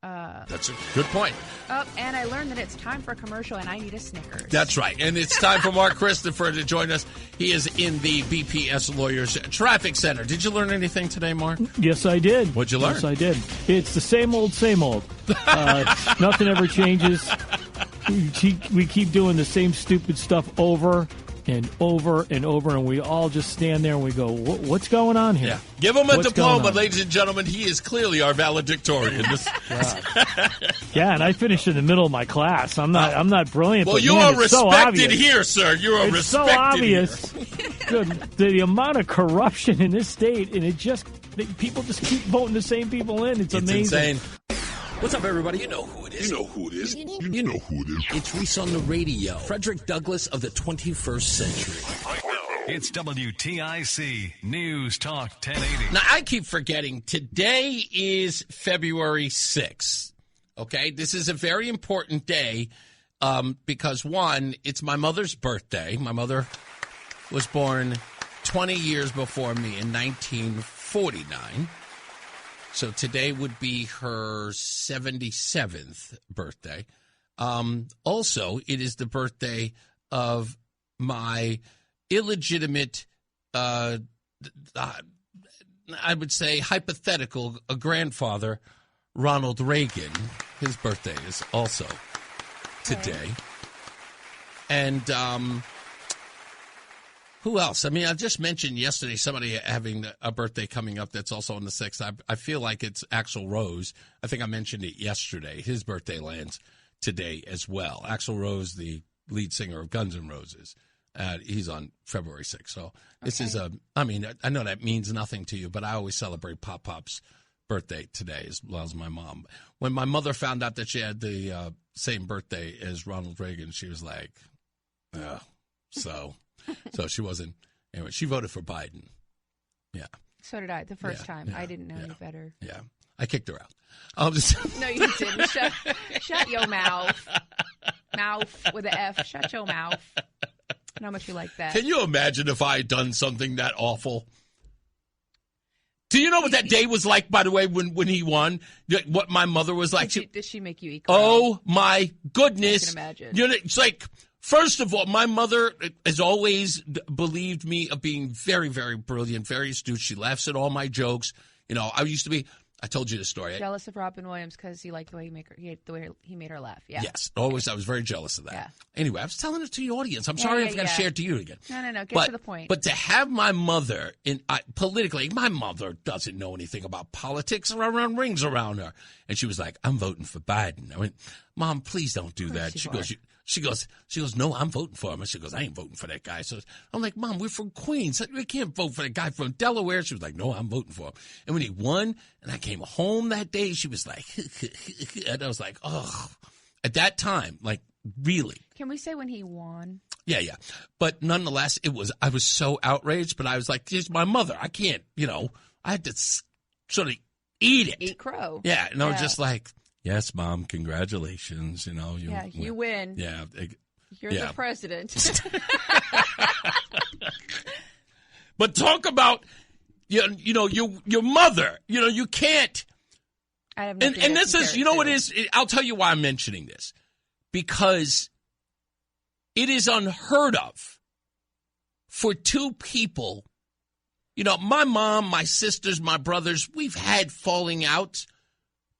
That's a good point. And I learned that it's time for a commercial, and I need a Snickers. That's right. And it's time for Mark Christopher to join us. He is in the BPS Lawyers Traffic Center. Did you learn anything today, Mark? Yes, I did. What'd you learn? Yes, I did. It's the same old, same old. Nothing ever changes. we keep doing the same stupid stuff over and over and over, and we all just stand there and we go, what's going on here? Yeah. Give him a diploma, ladies and gentlemen. He is clearly our valedictorian. Yeah, and I finished in the middle of my class. I'm not brilliant. Well, but you man, are respected here, sir. You are it's so respected obvious. here. the amount of corruption in this state, and people just keep voting the same people in. It's amazing. Insane. What's up, everybody? You know who it is. You know who it is. You know who it is. It's Reese on the radio. Frederick Douglass of the 21st century. It's WTIC News Talk 1080. Now, I keep forgetting today is February 6th. Okay? This is a very important day because, one, it's my mother's birthday. My mother was born 20 years before me in 1949. So today would be her 77th birthday. Also, it is the birthday of my illegitimate, I would say hypothetical, grandfather, Ronald Reagan. His birthday is also today. And who else? I mean, I just mentioned yesterday somebody having a birthday coming up that's also on the 6th. I feel like it's Axl Rose. I think I mentioned it yesterday. His birthday lands today as well. Axl Rose, the lead singer of Guns N' Roses. He's on February 6th. So this is I know that means nothing to you, but I always celebrate Pop's birthday today as well as my mom. When my mother found out that she had the same birthday as Ronald Reagan, she was like, So she wasn't. Anyway, she voted for Biden. Yeah. So did I the first time. Yeah, I didn't know any better. Yeah. I kicked her out. No, you didn't. Shut your mouth. Mouth with an F. Shut your mouth. How much you like that. Can you imagine if I had done something that awful? Do you know what that day was like, by the way, when he won? What my mother was like? Did she make you eat crow? Oh, my goodness. I can imagine. You know, it's like, first of all, my mother has always believed me of being very, very brilliant, very astute. She laughs at all my jokes. You know, I told you the story. Jealous of Robin Williams because you like the way he made her laugh. Yeah. Yes, always. I was very jealous of that. Yeah. Anyway, I was telling it to the audience. I'm sorry I've got to share it to you again. No. Get to the point. But to have my mother politically, my mother doesn't know anything about politics or run rings around her, and she was like, "I'm voting for Biden." I went, "Mom, please don't do that." She goes, no, I'm voting for him. And she goes, I ain't voting for that guy. So I'm like, Mom, we're from Queens. We can't vote for that guy from Delaware. She was like, no, I'm voting for him. And when he won, and I came home that day, she was like, and I was like, oh. At that time, like, really. Can we say when he won? Yeah. But nonetheless, I was so outraged, but I was like, it's my mother. I can't, I had to sort of eat it. Eat crow. Yeah. And I was just like, yes, Mom, congratulations. You win. Yeah. You're the president. But talk about, your mother. You can't. I have and this is, what it is? I'll tell you why I'm mentioning this. Because it is unheard of for two people. My mom, my sisters, my brothers, we've had falling outs.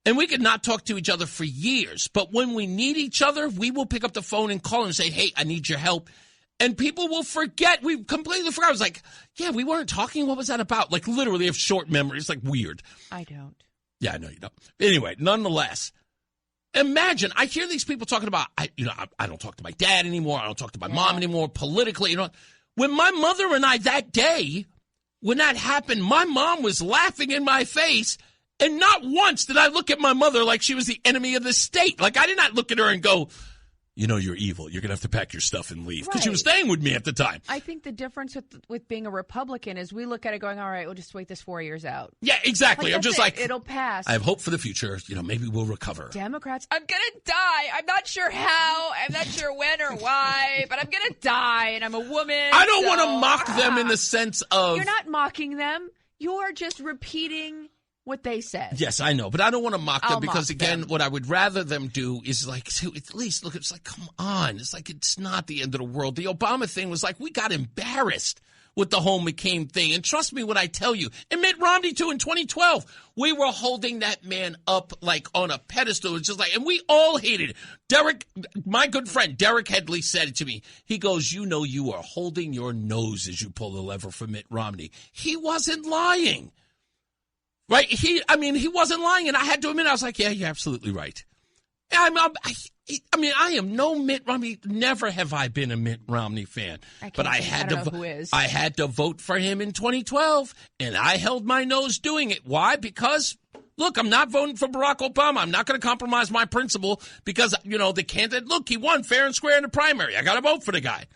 And we could not talk to each other for years. But when we need each other, we will pick up the phone and call and say, hey, I need your help. And people will forget. We completely forgot. I was like, yeah, we weren't talking. What was that about? Like, literally have short memories. Like, weird. I don't. Yeah, I know you don't. Anyway, nonetheless, imagine. I hear these people talking about, I don't talk to my dad anymore. I don't talk to my mom anymore politically. When my mother and I that day, when that happened, my mom was laughing in my face. And not once did I look at my mother like she was the enemy of the state. Like, I did not look at her and go, you're evil. You're going to have to pack your stuff and leave. Because she was staying with me at the time. I think the difference with being a Republican is we look at it going, all right, we'll just wait this 4 years out. Yeah, exactly. I'm just like, it'll pass. I have hope for the future. Maybe we'll recover. Democrats, I'm going to die. I'm not sure how. I'm not sure when or why. But I'm going to die. And I'm a woman. I don't want to mock them in the sense of. You're not mocking them. You're just repeating what they said. Yes, I know, but I don't want to mock them because, again, what I would rather them do is like, at least look, it's like, come on. It's like, it's not the end of the world. The Obama thing was like, we got embarrassed. with the whole McCain thing. And trust me when I tell you, and Mitt Romney too in 2012, we were holding that man up like on a pedestal. It's just like, and we all hated it. Derek, my good friend, Derek Headley said it to me. He goes, you know, you are holding your nose as you pull the lever for Mitt Romney. He wasn't lying. Right? He wasn't lying. And I had to admit, I was like, yeah, you're absolutely right. I am no Mitt Romney. Never have I been a Mitt Romney fan. I had to vote for him in 2012, and I held my nose doing it. Why? Because, look, I'm not voting for Barack Obama. I'm not going to compromise my principle because, the candidate, look, he won fair and square in the primary. I got to vote for the guy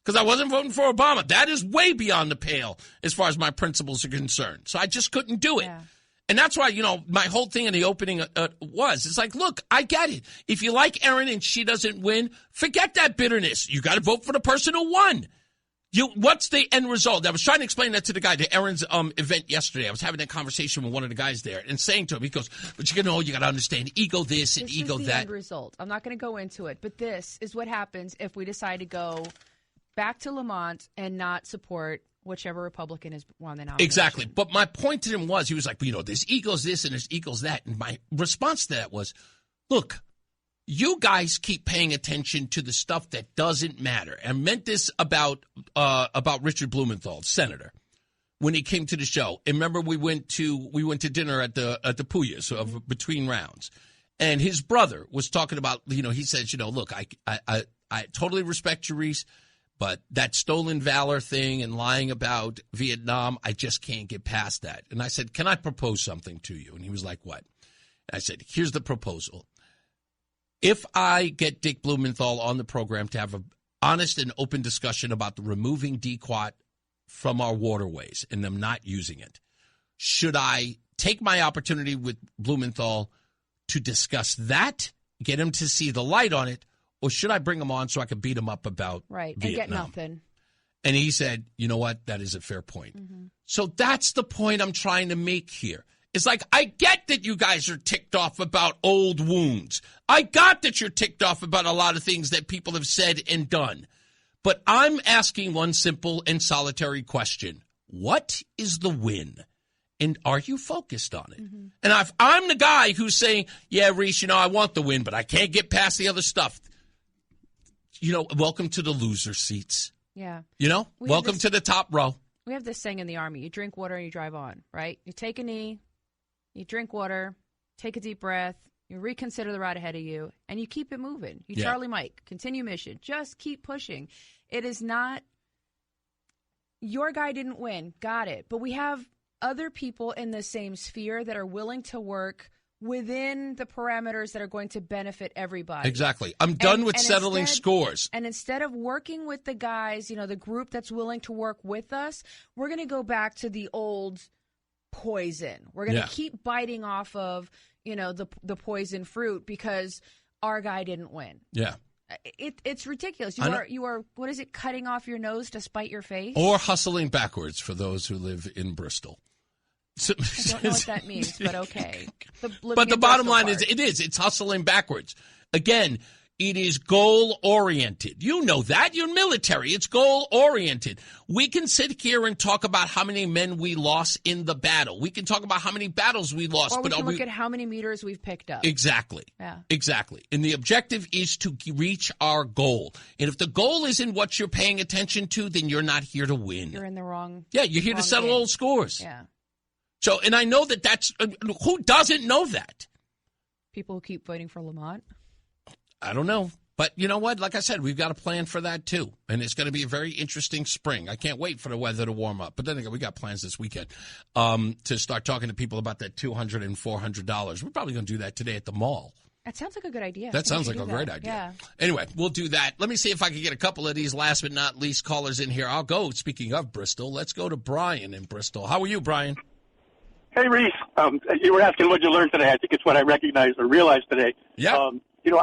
because I wasn't voting for Obama. That is way beyond the pale as far as my principles are concerned. So I just couldn't do it. Yeah. And that's why, my whole thing in the opening it's like, look, I get it. If you like Erin and she doesn't win, forget that bitterness. You got to vote for the person who won. What's the end result? I was trying to explain that to the guy at Erin's event yesterday. I was having that conversation with one of the guys there and saying to him, he goes, but you got to understand ego this and ego that. This is the end result. I'm not going to go into it, but this is what happens if we decide to go back to Lamont and not support whichever Republican has won the nomination. Exactly. But my point to him was, he was like, there's equals this and there's equals that. And my response to that was, look, you guys keep paying attention to the stuff that doesn't matter. And I meant this about Richard Blumenthal, senator, when he came to the show. And remember, we went to dinner at the Puyas of between rounds. And his brother was talking about, he says, look, I totally respect you, Reese. But that stolen valor thing and lying about Vietnam, I just can't get past that. And I said, can I propose something to you? And he was like, what? And I said, here's the proposal. If I get Dick Blumenthal on the program to have an honest and open discussion about the removing DQuat from our waterways and them not using it, should I take my opportunity with Blumenthal to discuss that, get him to see the light on it, or should I bring him on so I could beat him up about Vietnam? And get nothing. And he said, you know what? That is a fair point. Mm-hmm. So that's the point I'm trying to make here. It's like, I get that you guys are ticked off about old wounds. I got that you're ticked off about a lot of things that people have said and done. But I'm asking one simple and solitary question. What is the win? And are you focused on it? Mm-hmm. And if I'm the guy who's saying, yeah, Reese, I want the win, but I can't get past the other stuff. Welcome to the loser seats. Yeah. Welcome to the top row. We have this saying in the Army, you drink water and you drive on, right? You take a knee, you drink water, take a deep breath, you reconsider the route ahead of you, and you keep it moving. Charlie Mike, continue mission. Just keep pushing. It is not, your guy didn't win, got it. But we have other people in the same sphere that are willing to work within the parameters that are going to benefit everybody. Exactly. I'm done with settling scores. And instead of working with the guys, the group that's willing to work with us, we're going to go back to the old poison. We're going to keep biting off of, the poison fruit because our guy didn't win. Yeah. It's ridiculous. You are what is it, cutting off your nose to spite your face? Or hustling backwards for those who live in Bristol. I don't know what that means, but okay. But the bottom line is, it's hustling backwards. Again, it is goal-oriented. You know that. You're military. It's goal-oriented. We can sit here and talk about how many men we lost in the battle. We can talk about how many battles we lost. Or we can look at how many meters we've picked up. Exactly. Yeah. Exactly. And the objective is to reach our goal. And if the goal isn't what you're paying attention to, then you're not here to win. You're in the wrong Yeah, you're here to settle old scores. Yeah. So, and I know that's, who doesn't know that? People who keep voting for Lamont? I don't know. But you know what? Like I said, we've got a plan for that too. And it's going to be a very interesting spring. I can't wait for the weather to warm up. But then again, we got plans this weekend to start talking to people about that $200 and $400. We're probably going to do that today at the mall. That sounds like a good idea. That sounds like a great idea. Yeah. Anyway, we'll do that. Let me see if I can get a couple of these last but not least callers in here. I'll go, speaking of Bristol, let's go to Brian in Bristol. How are you, Brian? Hey, Reese. You were asking what you learned today. I think it's what I recognized or realized today. Yeah.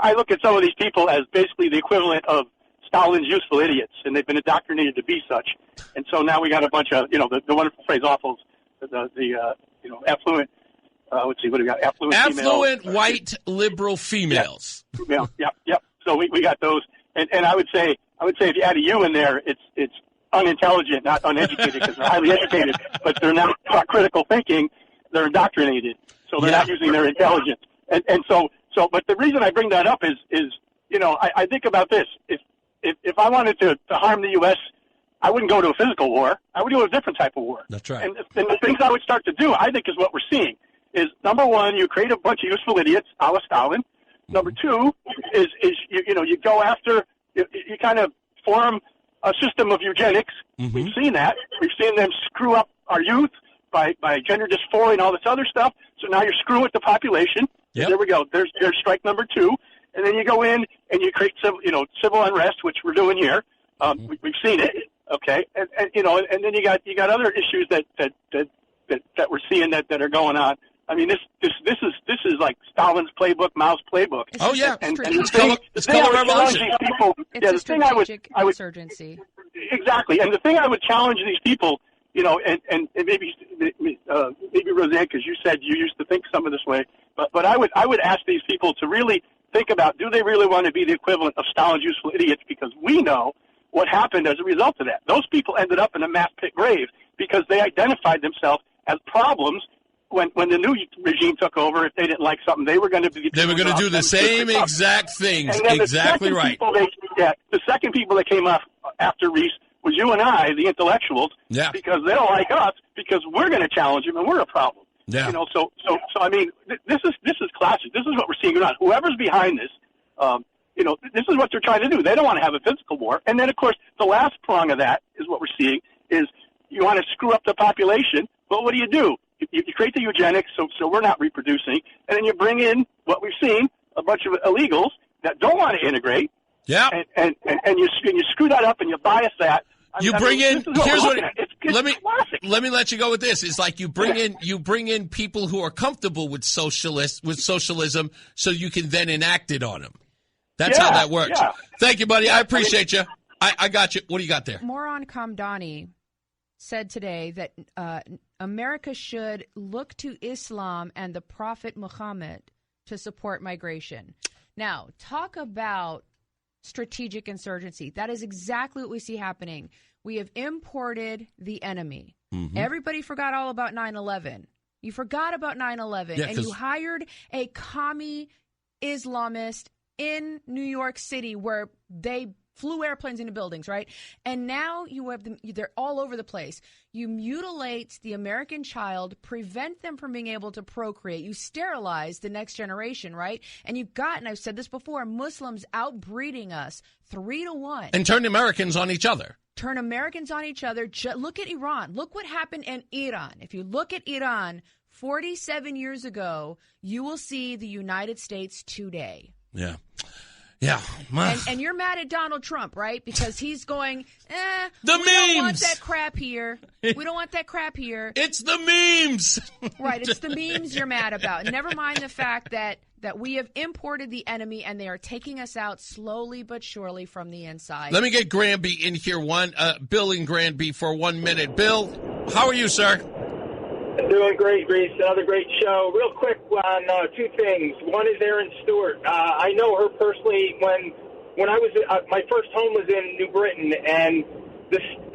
I look at some of these people as basically the equivalent of Stalin's useful idiots, and they've been indoctrinated to be such. And so now we got a bunch of, the wonderful phrase awfuls, affluent, let's see, what do we got? Affluent white liberal females. Yeah. So we got those. And I would say if you add a U in there, it's unintelligent, not uneducated, because they're highly educated, but they're not taught critical thinking. They're indoctrinated, so they're not using their intelligence. And so, but the reason I bring that up is I think about this. If I wanted to harm the U.S., I wouldn't go to a physical war. I would go to a different type of war. That's right. And the things I would start to do, I think, is what we're seeing. Is number one, you create a bunch of useful idiots, a la Stalin. Number two is you go after, you kind of form a system of eugenics. Mm-hmm. We've seen that. We've seen them screw up our youth by gender dysphoria and all this other stuff. So now you're screwing with the population. Yep. There we go. There's strike number two. And then you go in and you create civil unrest, which we're doing here. We've seen it. Okay, and then you got other issues that we're seeing that are going on. I mean, this is like Stalin's playbook, Mao's playbook. Oh yeah, it's color revolution. It's a strategic insurgency. Exactly, and the thing I would challenge these people, and maybe Roseanne, because you said you used to think some of this way, but I would ask these people to really think about, do they really want to be the equivalent of Stalin's useful idiots? Because we know what happened as a result of that. Those people ended up in a mass pit grave because they identified themselves as problems when the new regime took over. If they didn't like something, they were going to do the same exact things. Exactly right. The second people that came up after Reese was you and I, the intellectuals, because they don't like us, because we're going to challenge them and we're a problem. Yeah. So I mean, this is classic. This is what we're seeing going on. Whoever's behind this, this is what they're trying to do. They don't want to have a physical war. And then, of course, the last prong of that is what we're seeing is you want to screw up the population. But what do? You create the eugenics, so we're not reproducing. And then you bring in what we've seen, a bunch of illegals that don't want to integrate. Yeah. And you screw that up and you bias that. Let me let you go with this. It's like you bring in people who are comfortable with socialism, so you can then enact it on them. That's how that works. Yeah. Thank you, buddy. I appreciate you. I got you. What do you got there? Moron Kamdani said today that America should look to Islam and the Prophet Muhammad to support migration. Now, talk about strategic insurgency. That is exactly what we see happening. We have imported the enemy. Mm-hmm. Everybody forgot all about 9/11. You forgot about 9/11, and you hired a commie Islamist in New York City where they flew airplanes into buildings, right? And now you have them, they're all over the place. You mutilate the American child, prevent them from being able to procreate. You sterilize the next generation, right? And you've got, and I've said this before, Muslims outbreeding us 3-1. And turn Americans on each other. Turn Americans on each other. Look at Iran. Look what happened in Iran. If you look at Iran 47 years ago, you will see the United States today. Yeah. Yeah. And you're mad at Donald Trump, right? Because he's going, we don't want that crap here. We don't want that crap here. It's the memes. Right. It's the memes you're mad about. Never mind the fact that we have imported the enemy and they are taking us out slowly but surely from the inside. Let me get Granby in here. Bill in Granby for 1 minute. Bill, how are you, sir? Doing great, Reese. Another great show. Real quick on two things. One is Erin Stewart. I know her personally. When I was my first home was in New Britain, and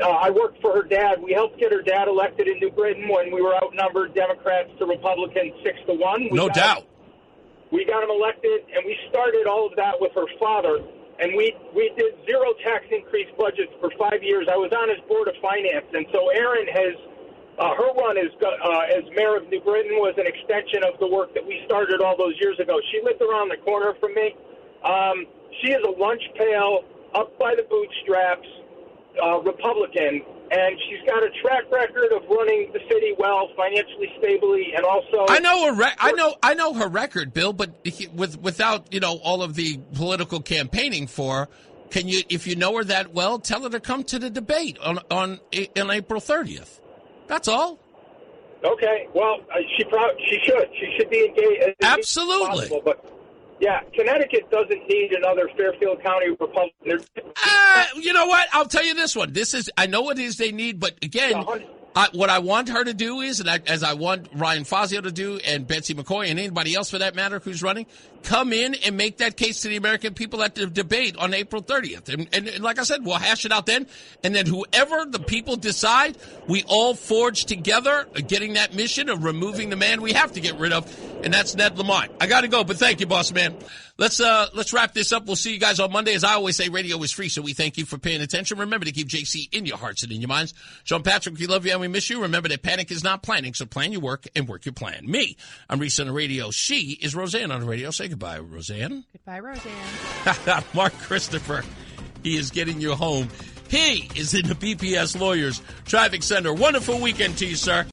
I worked for her dad. We helped get her dad elected in New Britain when we were outnumbered Democrats to Republicans 6-1. No doubt. We got him elected, and we started all of that with her father. And we did zero tax increase budgets for 5 years. I was on his board of finance, and so Erin has. Her run as mayor of New Britain was an extension of the work that we started all those years ago. She lived around the corner from me. She is a lunch pail, up by the bootstraps, Republican, and she's got a track record of running the city well, financially stably, and also. I know her record, Bill, but without all of the political campaigning for her, can you, if you know her that well, tell her to come to the debate on April 30th? That's all. Okay. Well, she should. She should be engaged. Absolutely. But yeah, Connecticut doesn't need another Fairfield County Republican. You know what? I'll tell you this one. I know what it is they need, but again, What I want her to do is, as I want Ryan Fazio to do, and Betsy McCoy, and anybody else for that matter who's running, come in and make that case to the American people at the debate on April 30th. And like I said, we'll hash it out then. And then whoever the people decide, we all forge together getting that mission of removing the man we have to get rid of, and that's Ned Lamont. I got to go, but thank you, boss man. Let's wrap this up. We'll see you guys on Monday. As I always say, radio is free, so we thank you for paying attention. Remember to keep JC in your hearts and in your minds. Sean Patrick, we love you and we miss you. Remember that panic is not planning, so plan your work and work your plan. Me, I'm Reese on the radio. She is Roseanne on the radio. Say goodbye, Roseanne. Goodbye, Roseanne. Mark Christopher, he is getting you home. He is in the BPS Lawyers Traffic Center. Wonderful weekend to you, sir.